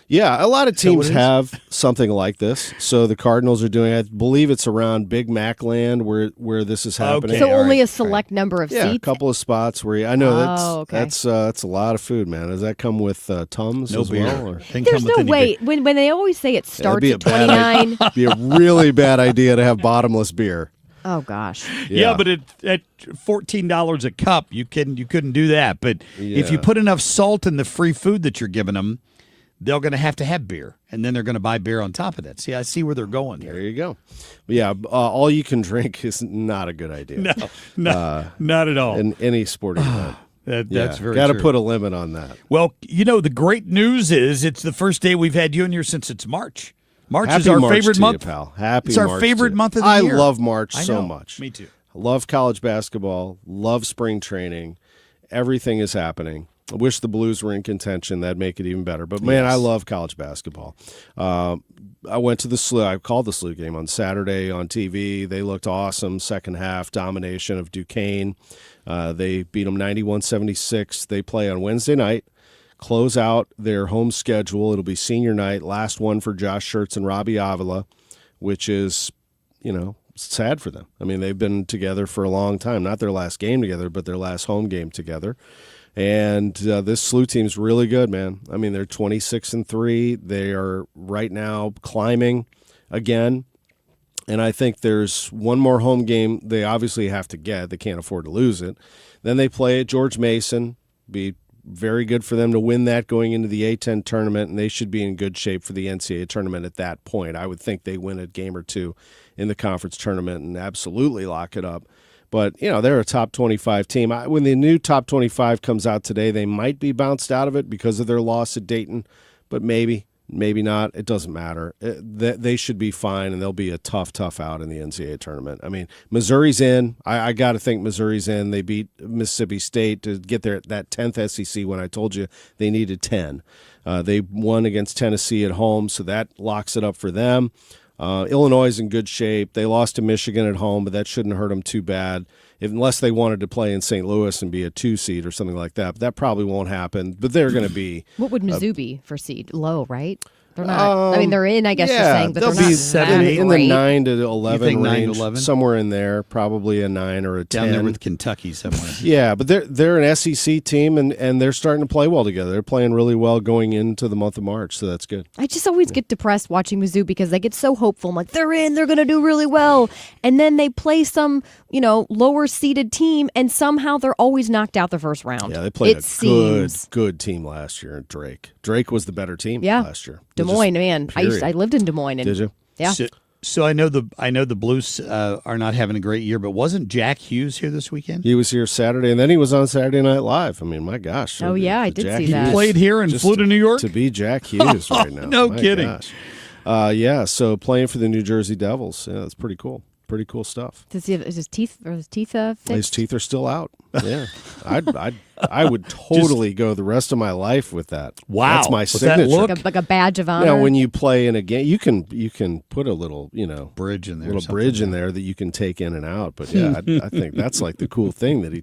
Yeah, a lot of teams have something like this. So the Cardinals are doing, I believe it's around Big Mac Land where this is happening. So only a select number of seats? seats? A couple of spots where I know that's a lot of food, man. Does that come with Tums as beer. well? Or? There's no way. When they always say it starts at $29. It'd be a really bad idea to have bottomless beer. Oh gosh. Yeah, but at $14 a cup, you couldn't do that. But if you put enough salt in the free food that you're giving them, they're going to have beer, and then they're going to buy beer on top of that. See, I see where they're going here. There you go. Yeah, all you can drink is not a good idea. No, not at all. In any sporting event. That's very got to true. put a limit on that. Well, the great news is it's the first day we've had you in here since it's March. March Happy is our March favorite to month. You, pal. Happy it's our March favorite to month of the I year. I love March I so know. much. Me too. I love college basketball. Love spring training. Everything is happening. I wish the Blues were in contention. That'd make it even better. But, man, I love college basketball. I went to the SLU. I called the SLU game on Saturday on TV. They looked awesome. Second half domination of Duquesne. They beat them 91-76. They play on Wednesday night, close out their home schedule. It'll be senior night, last one for Josh Schertz and Robbie Avila, which is, sad for them. I mean, they've been together for a long time. Not their last game together, but their last home game together. And this SLU team's really good, man. I mean, they're 26-3. They are right now climbing again. And I think there's one more home game they obviously have to get. They can't afford to lose it. Then they play at George Mason. Be very good for them to win that going into the A-10 tournament, and they should be in good shape for the NCAA tournament at that point. I would think they win a game or two in the conference tournament and absolutely lock it up. But, they're a top 25 team. When the new top 25 comes out today, they might be bounced out of it because of their loss at Dayton, but maybe not. It doesn't matter. They should be fine, and they'll be a tough out in the NCAA tournament. I mean, Missouri's in. I got to think Missouri's in. They beat Mississippi State to get that 10th SEC when I told you they needed 10. They won against Tennessee at home, so that locks it up for them. Illinois is in good shape. They lost to Michigan at home, but that shouldn't hurt them too bad, unless they wanted to play in St. Louis and be a 2 seed or something like that. But that probably won't happen. But they're going to be. What would Mizzou be for seed? Low, right? They're not. I mean, they're in. I guess you're saying, but they'll they're not be that in great. the 9 to 11 think 9 to range, 11? somewhere in there. Probably a 9 or a 10. Down there with Kentucky somewhere. Yeah, but they're an SEC team, and they're starting to play well together. They're playing really well going into the month of March, so that's good. I just always get depressed watching Mizzou because they get so hopeful. I'm like, they're in, they're going to do really well. And then they play some, lower seeded team, and somehow they're always knocked out the first round. Yeah, they played good team last year. Drake was the better team last year. Des Moines, man. I lived in Des Moines. Did you? Yeah. So I know the Blues are not having a great year, but wasn't Jack Hughes here this weekend? He was here Saturday, and then he was on Saturday Night Live. I mean, my gosh. Oh, yeah, I did see that. He played here and flew to New York? To be Jack Hughes right now. No My kidding. Gosh. So playing for the New Jersey Devils. Yeah, that's pretty cool. Pretty cool stuff. Is his teeth fixed? His teeth are still out. Yeah, I would totally go the rest of my life with that. Wow, that's my with signature. That look? Like a badge of honor. Yeah, when you play in a game, you can put a little bridge in there, there that you can take in and out. But yeah, I think that's like the cool thing that he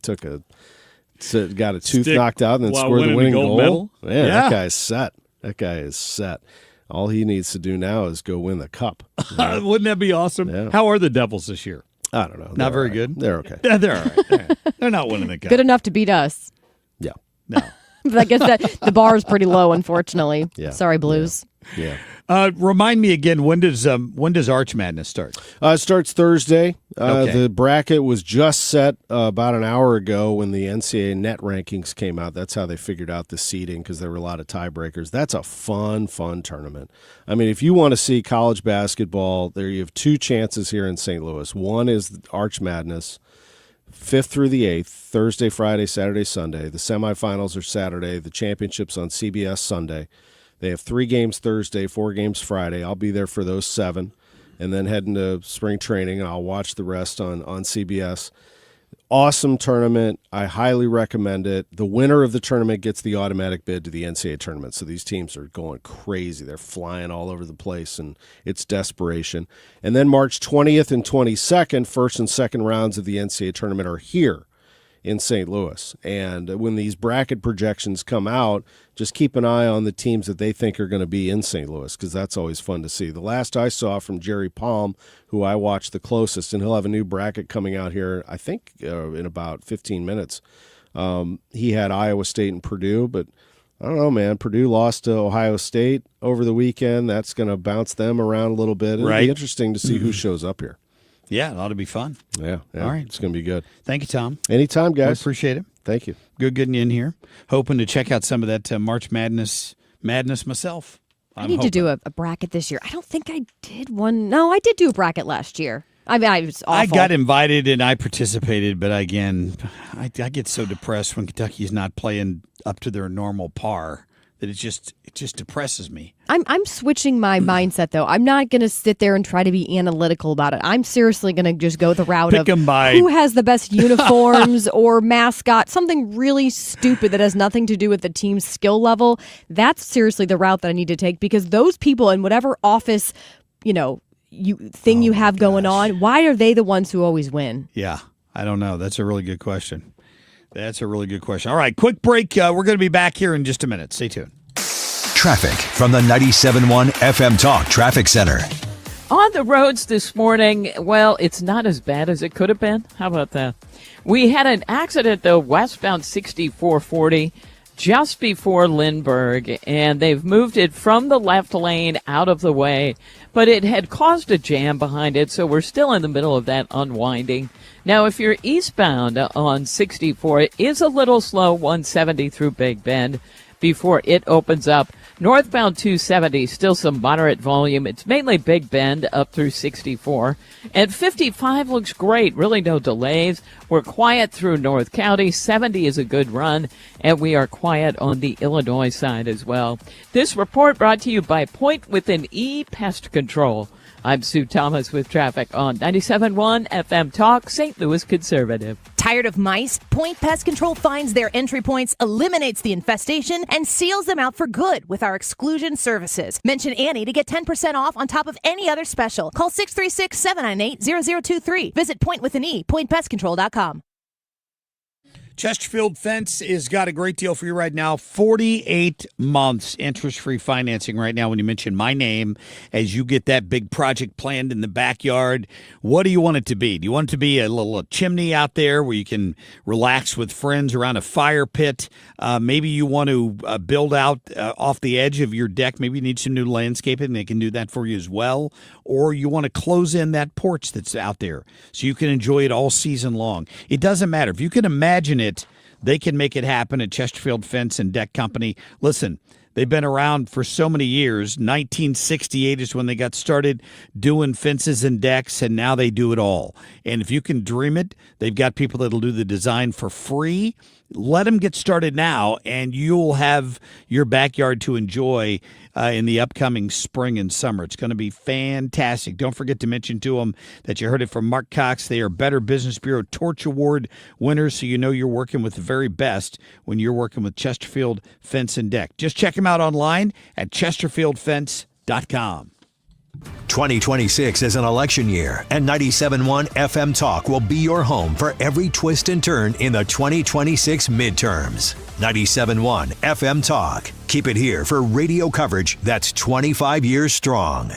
got a tooth knocked out and then scored the winning goal. Medal? Yeah, that guy's set. That guy is set. All he needs to do now is go win the cup. Wouldn't that be awesome? Yeah. How are the Devils this year? I don't know. Not very right. good. They're okay. Yeah, they're all right. They're not winning the cup. Good enough to beat us. Yeah. No. But I guess that the bar is pretty low, unfortunately. Yeah. Sorry, Blues. Yeah. Remind me again, when does Arch Madness start? It starts Thursday. Okay. The bracket was just set about an hour ago when the NCAA net rankings came out. That's how they figured out the seeding because there were a lot of tiebreakers. That's a fun tournament. I mean, if you want to see college basketball, there you have two chances here in St. Louis. One is Arch Madness, 5th through the 8th, Thursday, Friday, Saturday, Sunday. The semifinals are Saturday. The championship's on CBS Sunday. They have 3 games Thursday, 4 games Friday. I'll be there for those 7, and then heading to spring training. I'll watch the rest on CBS. Awesome tournament. I highly recommend it. The winner of the tournament gets the automatic bid to the NCAA tournament. So these teams are going crazy. They're flying all over the place, and it's desperation. And then March 20th and 22nd, first and second rounds of the NCAA tournament are here in St. Louis. And when these bracket projections come out, just keep an eye on the teams that they think are going to be in St. Louis, because that's always fun to see. The last I saw from Jerry Palm, who I watch the closest, and he'll have a new bracket coming out here, I think, in about 15 minutes. He had Iowa State and Purdue, but I don't know, man. Purdue lost to Ohio State over the weekend. That's going to bounce them around a little bit. It'll be interesting to see who shows up here. Yeah, it ought to be fun. Yeah. All right. It's going to be good. Thank you, Tom. Anytime, guys. We appreciate it. Thank you. Good getting you in here. Hoping to check out some of that March madness myself. I need to do a bracket this year. I don't think I did one. No, I did do a bracket last year. I mean, I was awful. I got invited and I participated, but again, I get so depressed when Kentucky's not playing up to their normal par that it just depresses me. I'm switching my mindset, though. I'm not going to sit there and try to be analytical about it. I'm seriously going to just go the route of who has the best uniforms or mascot, something really stupid that has nothing to do with the team's skill level. That's seriously the route that I need to take, because those people in whatever office, you have going on, why are they the ones who always win? Yeah, I don't know. That's a really good question. All right, quick break. We're going to be back here in just a minute. Stay tuned. Traffic from the 97.1 FM Talk Traffic Center. On the roads this morning, well, it's not as bad as it could have been. How about that? We had an accident, though, westbound 6440 just before Lindbergh, and they've moved it from the left lane out of the way, but it had caused a jam behind it, so we're still in the middle of that unwinding. Now, if you're eastbound on 64, it is a little slow, 170 through Big Bend before it opens up. Northbound 270, still some moderate volume. It's mainly Big Bend up through 64. And 55 looks great. Really no delays. We're quiet through North County. 70 is a good run. And we are quiet on the Illinois side as well. This report brought to you by Point with an E Pest Control. I'm Sue Thomas with traffic on 97.1 FM Talk, St. Louis Conservative. Tired of mice? Point Pest Control finds their entry points, eliminates the infestation, and seals them out for good with our exclusion services. Mention Annie to get 10% off on top of any other special. Call 636-798-0023. Visit Point with an E, pointpestcontrol.com. Chesterfield Fence has got a great deal for you right now. 48 months interest-free financing right now when you mention my name as you get that big project planned in the backyard. What do you want it to be? Do you want it to be a little chimney out there where you can relax with friends around a fire pit? Maybe you want to build out off the edge of your deck. Maybe you need some new landscaping. They can do that for you as well. Or you want to close in that porch that's out there so you can enjoy it all season long. It doesn't matter. If you can imagine it, they can make it happen at Chesterfield Fence and Deck Company. Listen, they've been around for so many years. 1968 is when they got started doing fences and decks, and now they do it all. And if you can dream it, they've got people that'll do the design for free. Let them get started now, and you'll have your backyard to enjoy in the upcoming spring and summer. It's going to be fantastic. Don't forget to mention to them that you heard it from Marc Cox. They are Better Business Bureau Torch Award winners, so you know you're working with the very best when you're working with Chesterfield Fence and Deck. Just check them out online at chesterfieldfence.com. 2026 is an election year, and 97.1 FM Talk will be your home for every twist and turn in the 2026 midterms. 97.1 FM Talk. Keep it here for radio coverage that's 25 years strong.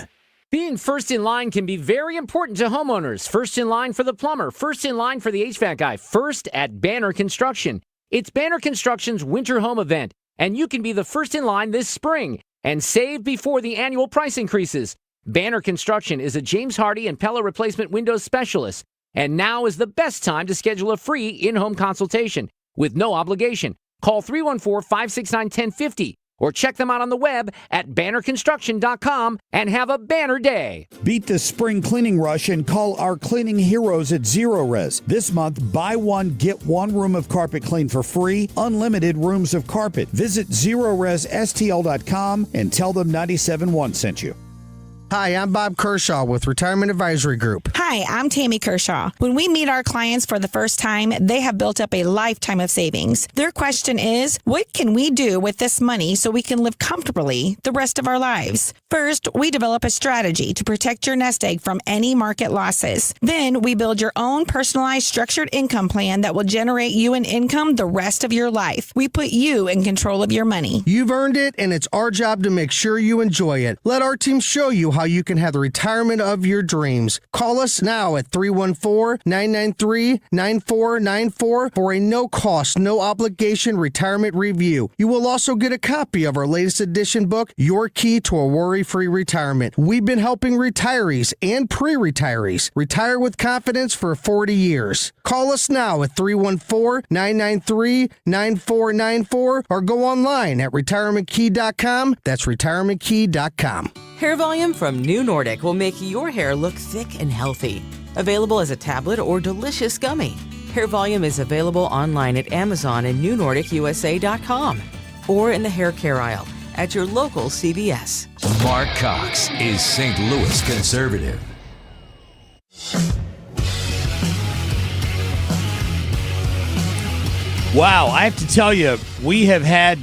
Being first in line can be very important to homeowners. First in line for the plumber, first in line for the HVAC guy, first at Banner Construction. It's Banner Construction's winter home event, and you can be the first in line this spring and save before the annual price increases. Banner Construction is a James Hardie and Pella replacement windows specialist, and now is the best time to schedule a free in-home consultation with no obligation. Call 314-569-1050 or check them out on the web at bannerconstruction.com and have a banner day. Beat the spring cleaning rush and call our cleaning heroes at Zero Res. This month, buy one, get one room of carpet clean for free, unlimited rooms of carpet. Visit ZeroResSTL.com and tell them 97.1 sent you. Hi, I'm Bob Kershaw with Retirement Advisory Group. Hi, I'm Tammy Kershaw. When we meet our clients for the first time, they have built up a lifetime of savings. Their question is, what can we do with this money so we can live comfortably the rest of our lives? First, we develop a strategy to protect your nest egg from any market losses. Then, we build your own personalized structured income plan that will generate you an income the rest of your life. We put you in control of your money. You've earned it, and it's our job to make sure you enjoy it. Let our team show you how you can have the retirement of your dreams. Call us now at 314-993-9494 for a no-cost, no-obligation retirement review. You will also get a copy of our latest edition book, Your Key to a Worry-Free Retirement. We've been helping retirees and pre-retirees retire with confidence for 40 years. Call us now at 314-993-9494 or go online at retirementkey.com. That's retirementkey.com. Hair volume from New Nordic will make your hair look thick and healthy. Available as a tablet or delicious gummy. Hair volume is available online at Amazon and NewNordicUSA.com or in the hair care aisle at your local CVS. Marc Cox is St. Louis conservative. Wow, I have to tell you, we have had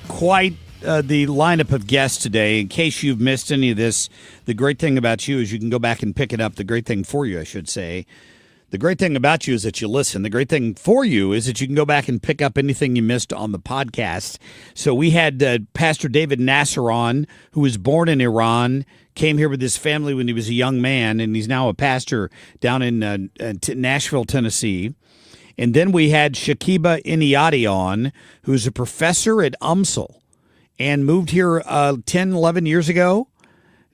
quite the lineup of guests today. In case you've missed any of this, the great thing about you is you can go back and pick it up. The great thing for you, I should say. The great thing about you is that you listen. The great thing for you is that you can go back and pick up anything you missed on the podcast. So we had Pastor David Nasser on, who was born in Iran, came here with his family when he was a young man, and he's now a pastor down in Nashville, Tennessee. And then we had Shakiba Enayati on, who's a professor at UMSL and moved here 10, 11 years ago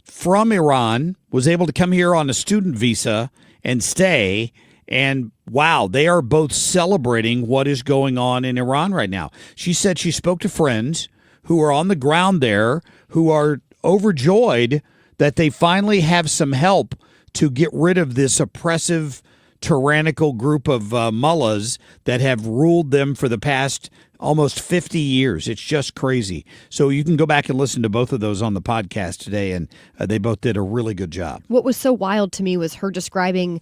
from Iran, was able to come here on a student visa and stay. And wow, they are both celebrating what is going on in Iran right now. She said she spoke to friends who are on the ground there who are overjoyed that they finally have some help to get rid of this oppressive, tyrannical group of mullahs that have ruled them for the past almost 50 years. It's just crazy. So you can go back and listen to both of those on the podcast today, and they both did a really good job. What was so wild to me was her describing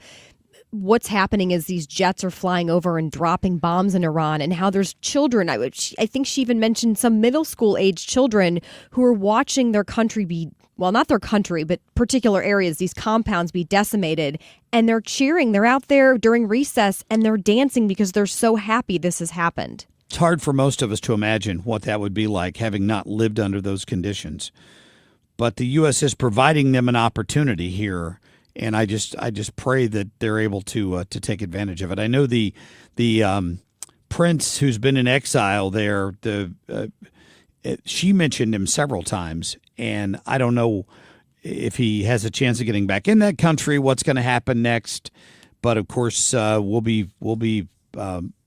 what's happening as these jets are flying over and dropping bombs in Iran, and how there's children. I think she even mentioned some middle school age children who are watching their country be well, not their country, but particular areas, these compounds be decimated. And they're cheering. They're out there during recess and they're dancing because they're so happy this has happened. It's hard for most of us to imagine what that would be like, having not lived under those conditions. But the U.S. is providing them an opportunity here, and I just pray that they're able to take advantage of it. I know the prince who's been in exile there. She mentioned him several times, and I don't know if he has a chance of getting back in that country. What's going to happen next? But of course, we'll be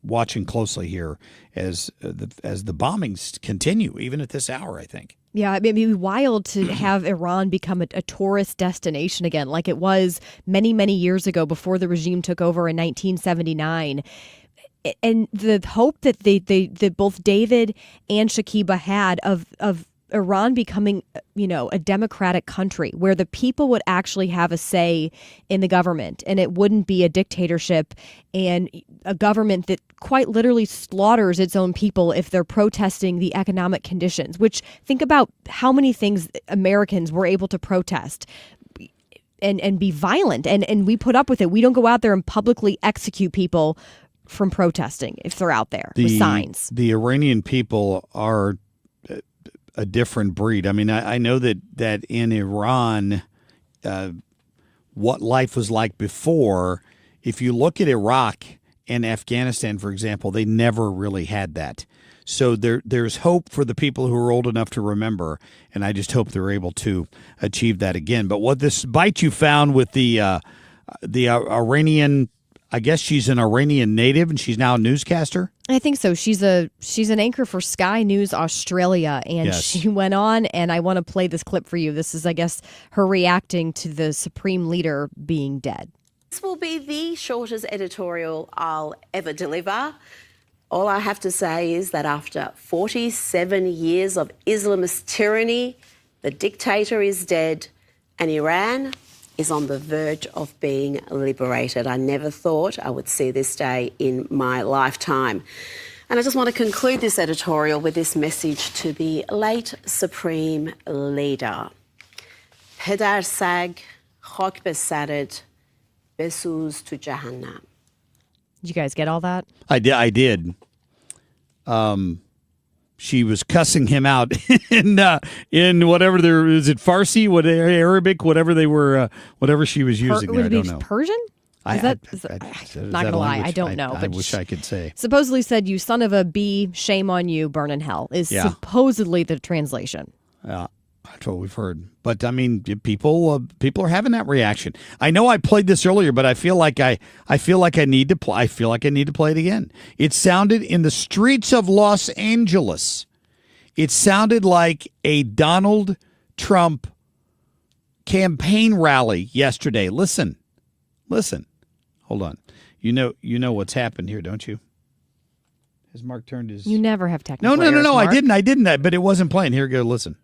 watching closely here as the bombings continue, even at this hour, I think. Yeah, it may be wild to have Iran become a tourist destination again, like it was many, many years ago before the regime took over in 1979. And the hope that that both David and Shakiba had of Iran becoming, a democratic country where the people would actually have a say in the government and it wouldn't be a dictatorship and a government that quite literally slaughters its own people if they're protesting the economic conditions, which think about how many things Americans were able to protest and be violent. And we put up with it. We don't go out there and publicly execute people from protesting if they're out there with signs. The Iranian people are a different breed. I mean, I know that in Iran, what life was like before, if you look at Iraq and Afghanistan, for example, they never really had that. So there's hope for the people who are old enough to remember, and I just hope they're able to achieve that again. But what this bite you found with the Iranian, I guess she's an Iranian native, and she's now a newscaster? I think so. She's an anchor for Sky News Australia, and Yes. she went on, and I want to play this clip for you. This is, I guess, her reacting to the Supreme Leader being dead. This will be the shortest editorial I'll ever deliver. All I have to say is that after 47 years of Islamist tyranny, the dictator is dead and Iran is on the verge of being liberated. I never thought I would see this day in my lifetime. And I just want to conclude this editorial with this message to the late Supreme Leader. Pedar sag, khak be saret, besuz tu jahannam. Did you guys get all that? I did. She was cussing him out in whatever there is. It Farsi, Arabic, whatever they were, whatever she was using. Would I it don't be know. Persian? Is not that gonna a lie, language? I don't know. I But wish I could say. Supposedly said, "You son of a bee, shame on you, burn in hell," is supposedly the translation. Yeah, that's what we've heard. But I mean, people are having that reaction. I know I played this earlier, but I feel like I need to play. I feel like I need to play it again. It sounded in the streets of Los Angeles. It sounded like a Donald Trump campaign rally yesterday. Listen. Hold on. You know what's happened here, don't you? Has Mark turned his? You never have technical No. errors, Mark. I didn't. But it wasn't playing. Here, go listen.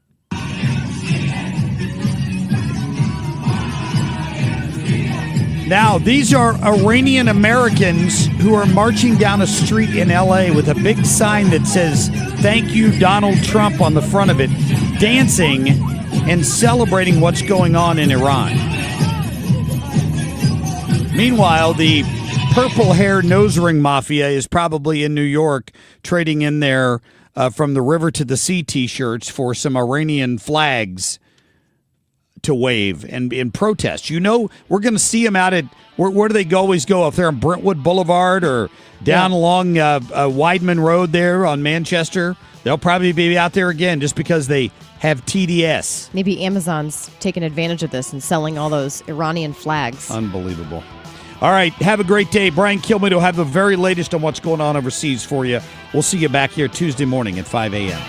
Now, these are Iranian Americans who are marching down a street in L.A. with a big sign that says, "Thank you, Donald Trump," on the front of it, dancing and celebrating what's going on in Iran. Meanwhile, the purple-hair nose-ring mafia is probably in New York trading in their From the River to the Sea T-shirts for some Iranian flags to wave and in protest. We're going to see them out at, where do they always go? If they're on Brentwood Boulevard or down along Wideman Road there on Manchester, they'll probably be out there again just because they have TDS. Maybe Amazon's taking advantage of this and selling all those Iranian flags. Unbelievable. All right, have a great day. Brian Kilmeade will have the very latest on what's going on overseas for you. We'll see you back here Tuesday morning at 5 a.m.